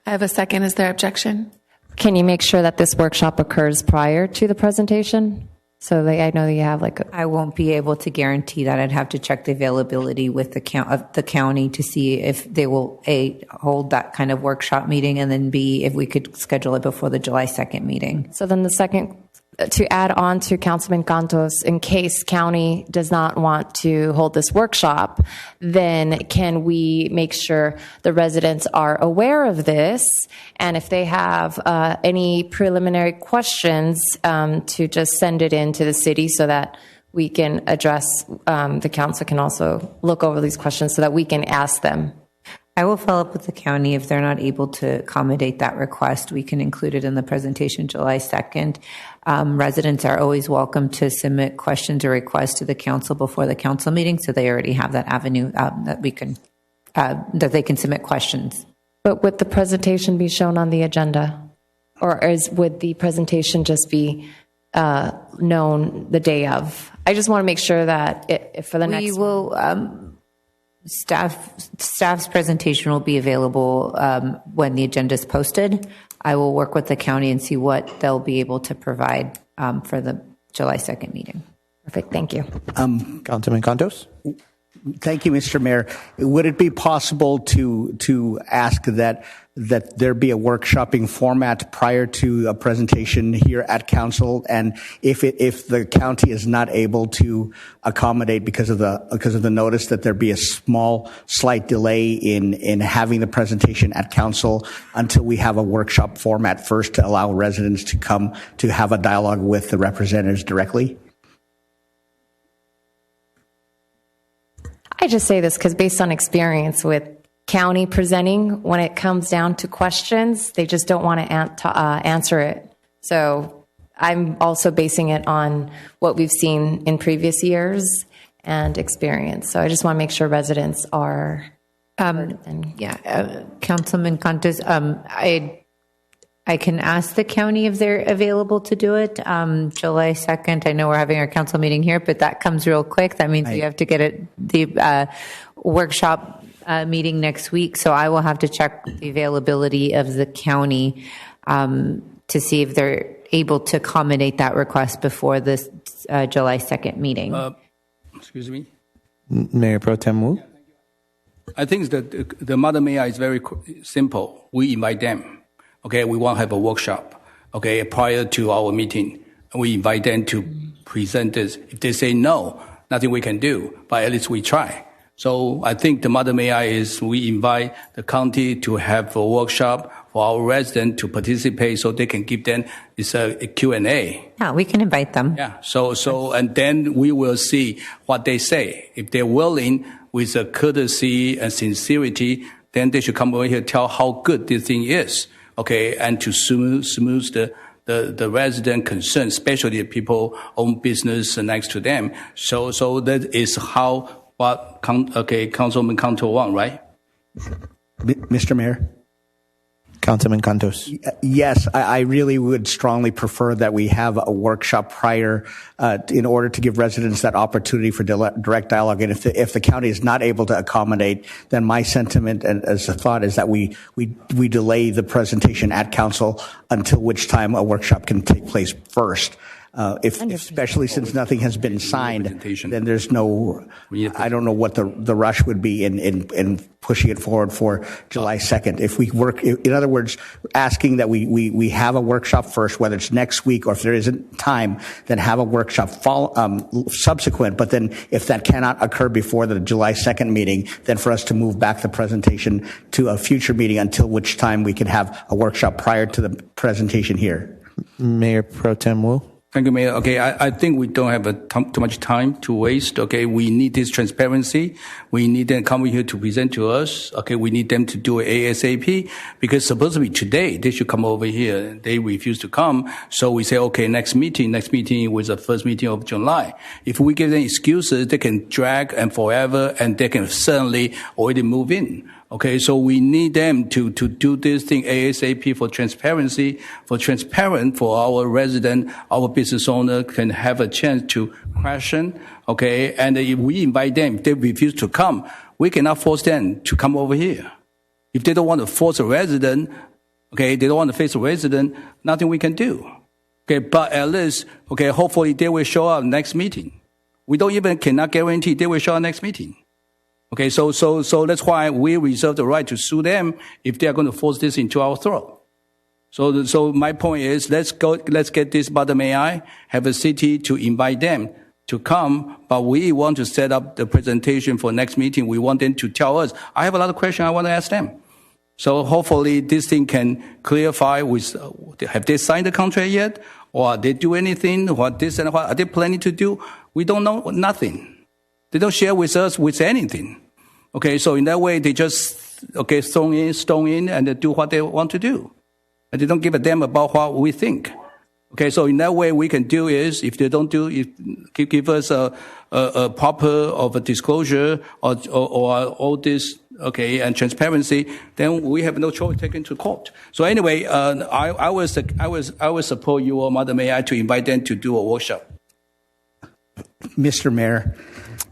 I have a second. Is there objection? Can you make sure that this workshop occurs prior to the presentation? So I know that you have I won't be able to guarantee that. I'd have to check the availability with the county to see if they will hold that kind of workshop meeting, and then B, if we could schedule it before the July 2nd meeting. So then the second, to add on to Councilman Cantos, in case county does not want to hold this workshop, then can we make sure the residents are aware of this? And if they have any preliminary questions, to just send it in to the city so that we can address, the council can also look over these questions so that we can ask them. I will follow up with the county. If they're not able to accommodate that request, we can include it in the presentation July 2nd. Residents are always welcome to submit questions or requests to the council before the council meeting, so they already have that avenue that they can submit questions. But would the presentation be shown on the agenda? Or would the presentation just be known the day of? I just want to make sure that for the next... We will... Staff's presentation will be available when the agenda is posted. I will work with the county and see what they'll be able to provide for the July 2nd meeting. Perfect. Thank you. Councilman Contos? Thank you, Mr. Mayor. Would it be possible to ask that there be a workshopping format prior to a presentation here at council, and if the county is not able to accommodate because of the notice, that there be a slight delay in having the presentation at council until we have a workshop format first, to allow residents to come to have a dialogue with the representatives directly? I just say this because based on experience with county presenting, when it comes down to questions, they just don't want to answer it. So I'm also basing it on what we've seen in previous years and experience. So I just want to make sure residents are heard. Councilman Contes, I can ask the county if they're available to do it. July 2nd, I know we're having our council meeting here, but that comes real quick. That means we have to get the workshop meeting next week. So I will have to check the availability of the county to see if they're able to accommodate that request before this July 2nd meeting. Excuse me? Mayor Pro Tem Wu? I think that the Mother Mayor is very simple. We invite them. Okay, we want to have a workshop, okay, prior to our meeting. and we invite them to present this. If they say no, nothing we can do, but at least we try. So I think the Madam Mayor is we invite the county to have a workshop for our residents to participate so they can give them a Q&A. Yeah, we can invite them. Yeah. So and then we will see what they say. If they're willing with a courtesy and sincerity, then they should come over here and tell how good this thing is. Okay. And to smooth the resident concern, especially the people own business next to them. So that is what Councilman Canto want, right? Mr. Mayor? Councilman Cantos. Yes, I really would strongly prefer that we have a workshop prior in order to give residents that opportunity for direct dialogue. And if the county is not able to accommodate, then my sentiment and as a thought is that we delay the presentation at council until which time a workshop can take place first. Especially since nothing has been signed, then there's I don't know what the rush would be in pushing it forward for July 2nd. If we work, in other words, asking that we have a workshop first, whether it's next week or if there isn't time, then have a workshop subsequent. But then if that cannot occur before the July 2nd meeting, then for us to move back the presentation to a future meeting until which time we can have a workshop prior to the presentation here. Mayor Pro Tem Wu. Thank you, Mayor. Okay, I think we don't have too much time to waste. Okay, we need this transparency. We need them to come here to present to us. Okay, we need them to do it ASAP because supposedly today they should come over here. They refuse to come. So we say, okay, next meeting was the first meeting of July. If we give them excuses, they can drag and forever and they can certainly already move in. Okay, so we need them to do this thing ASAP for transparency, for our resident, our business owner can have a chance to question. Okay, and if we invite them, if they refuse to come, we cannot force them to come over here. If they don't want to force a resident, okay, they don't want to face a resident, nothing we can do. Okay, but at least, okay, hopefully they will show up next meeting. We cannot guarantee they will show up next meeting. Okay, so that's why we reserve the right to sue them if they are going to force this into our throat. So my point is, let's get this Madam AI, have a city to invite them to come, but we want to set up the presentation for next meeting. We want them to tell us, I have a lot of questions I want to ask them. So hopefully this thing can clarify have they signed the contract yet? Or they do anything? What are they planning to do? We don't know nothing. They don't share with us with anything. Okay, so in that way, they just, stone in, and they do what they want to do. And they don't give a damn about what we think. Okay, so in that way, we can do is, if they don't give us a proper of a disclosure or all this, okay, and transparency, then we have no choice taken to court. So anyway, I will support you, Madam Mayor, to invite them to do a workshop. Mr. Mayor,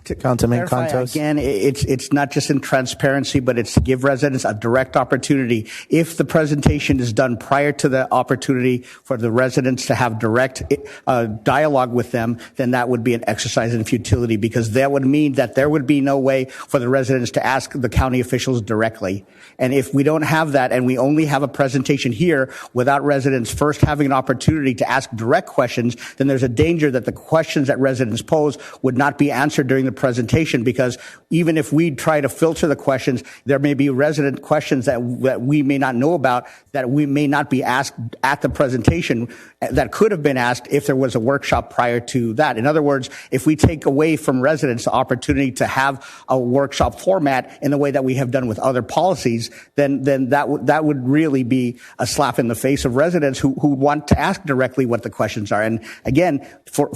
to Councilman Cantos. Again, it's not just in transparency, but it's to give residents a direct opportunity. If the presentation is done prior to the opportunity for the residents to have direct dialogue with them, then that would be an exercise in futility because that would mean that there would be no way for the residents to ask the county officials directly. And if we don't have that and we only have a presentation here without residents first having an opportunity to ask direct questions, then there's a danger that the questions that residents pose would not be answered during the presentation because even if we try to filter the questions, there may be resident questions that we may not know about that we may not be asked at the presentation that could have been asked if there was a workshop prior to that. In other words, if we take away from residents the opportunity to have a workshop format in the way that we have done with other policies, then that would really be a slap in the face of residents who want to ask directly what the questions are. And again, for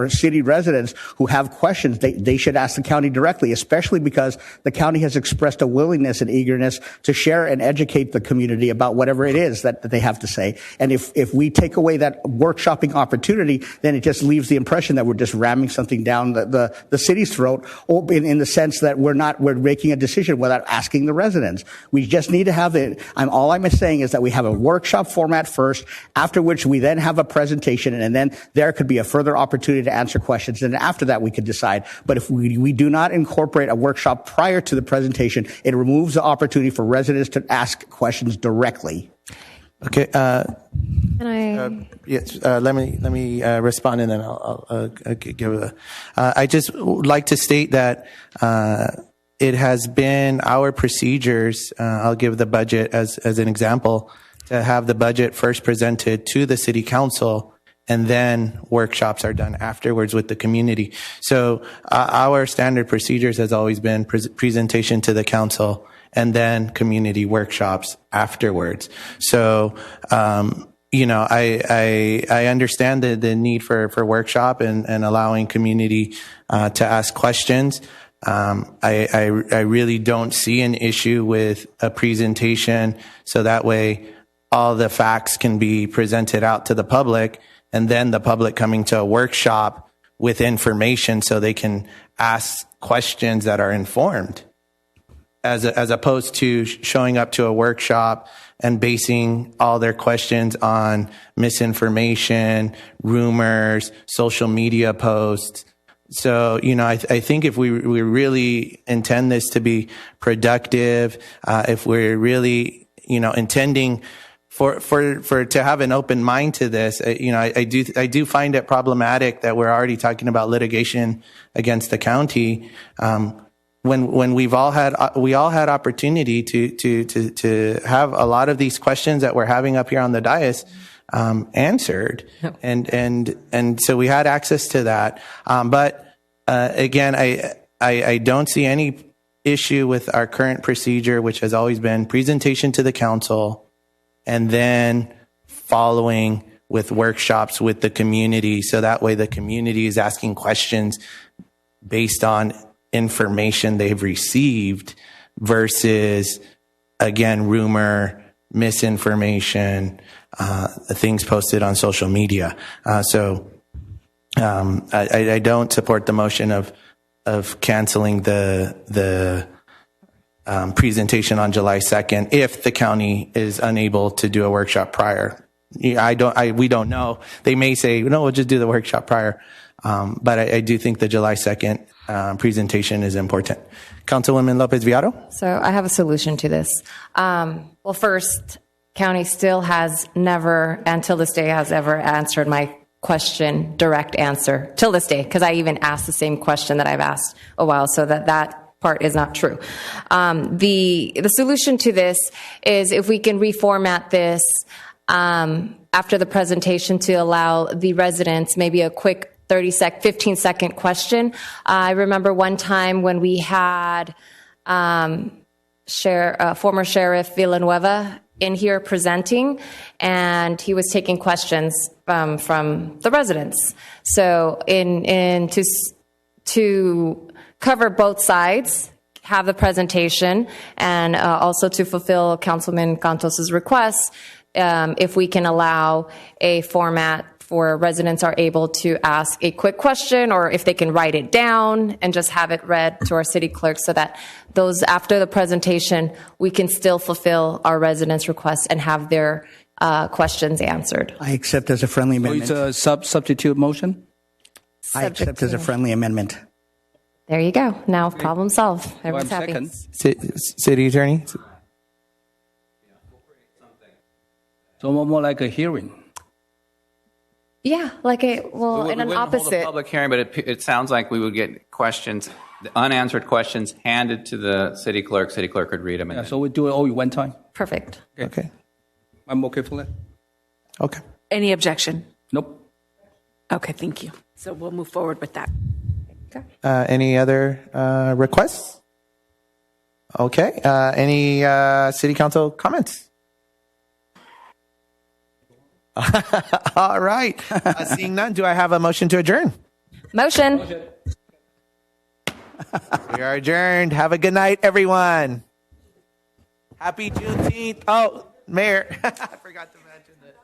city residents who have questions, they should ask the county directly, especially because the county has expressed a willingness and eagerness to share and educate the community about whatever it is that they have to say. And if we take away that workshopping opportunity, then it just leaves the impression that we're just ramming something down the city's throat, or in the sense that we're making a decision without asking the residents. We just need to have it. All I'm saying is that we have a workshop format first, after which we then have a presentation, and then there could be a further opportunity to answer questions. And after that, we could decide. But if we do not incorporate a workshop prior to the presentation, it removes the opportunity for residents to ask questions directly. Okay. Can I? Yes. Let me respond, and then I'll give a. I just would like to state that it has been our procedures. I'll give the budget as an example, to have the budget first presented to the city council, and then workshops are done afterwards with the community. So our standard procedures has always been presentation to the council and then community workshops afterwards. So, I understand the need for workshop and allowing community to ask questions. I really don't see an issue with a presentation, so that way all the facts can be presented out to the public, and then the public coming to a workshop with information so they can ask questions that are informed, as opposed to showing up to a workshop and basing all their questions on misinformation, rumors, social media posts. So, I think if we really intend this to be productive, if we're really, intending for to have an open mind to this, I do find it problematic that we're already talking about litigation against the county, when we all had opportunity to have a lot of these questions that we're having up here on the dais answered, and so we had access to that. But again, I don't see any issue with our current procedure, which has always been presentation to the council, and then following with workshops with the community, so that way the community is asking questions based on information they've received versus, again, rumor, misinformation, things posted on social media. So I don't support the motion of canceling the presentation on July 2nd if the county is unable to do a workshop prior. We don't know. They may say, no, we'll just do the workshop prior. But I do think the July 2nd presentation is important. Councilwoman Lopez Viado? So I have a solution to this. Well, first, county still has never, until this day, has ever answered my question, direct answer, till this day, because I even asked the same question that I've asked a while, so that part is not true. The solution to this is if we can reformat this after the presentation to allow the residents maybe a quick 15-second question. I remember one time when we had former Sheriff Villanueva in here presenting, and he was taking questions from the residents. So to cover both sides, have the presentation, and also to fulfill Councilman Cantos's request, if we can allow a format where residents are able to ask a quick question, or if they can write it down and just have it read to our city clerk, so that those after the presentation, we can still fulfill our residents' requests and have their questions answered. I accept as a friendly amendment. So it's a substitute motion? I accept as a friendly amendment. There you go. Now problem solved. Everyone's happy. City Attorney? So more like a hearing. Yeah, in an opposite. Hold a public hearing, but it sounds like we would get questions, unanswered questions, handed to the city clerk. City clerk could read them. Yeah, so we do it all at one time. Perfect. Okay. I'm okay for that. Okay. Any objection? Nope. Okay, thank you. So we'll move forward with that. Okay. Any other requests? Okay. Any city council comments? All right. Seeing none, do I have a motion to adjourn? Motion. We are adjourned. Have a good night, everyone. Happy Juneteenth. Oh, Mayor, I forgot to mention that.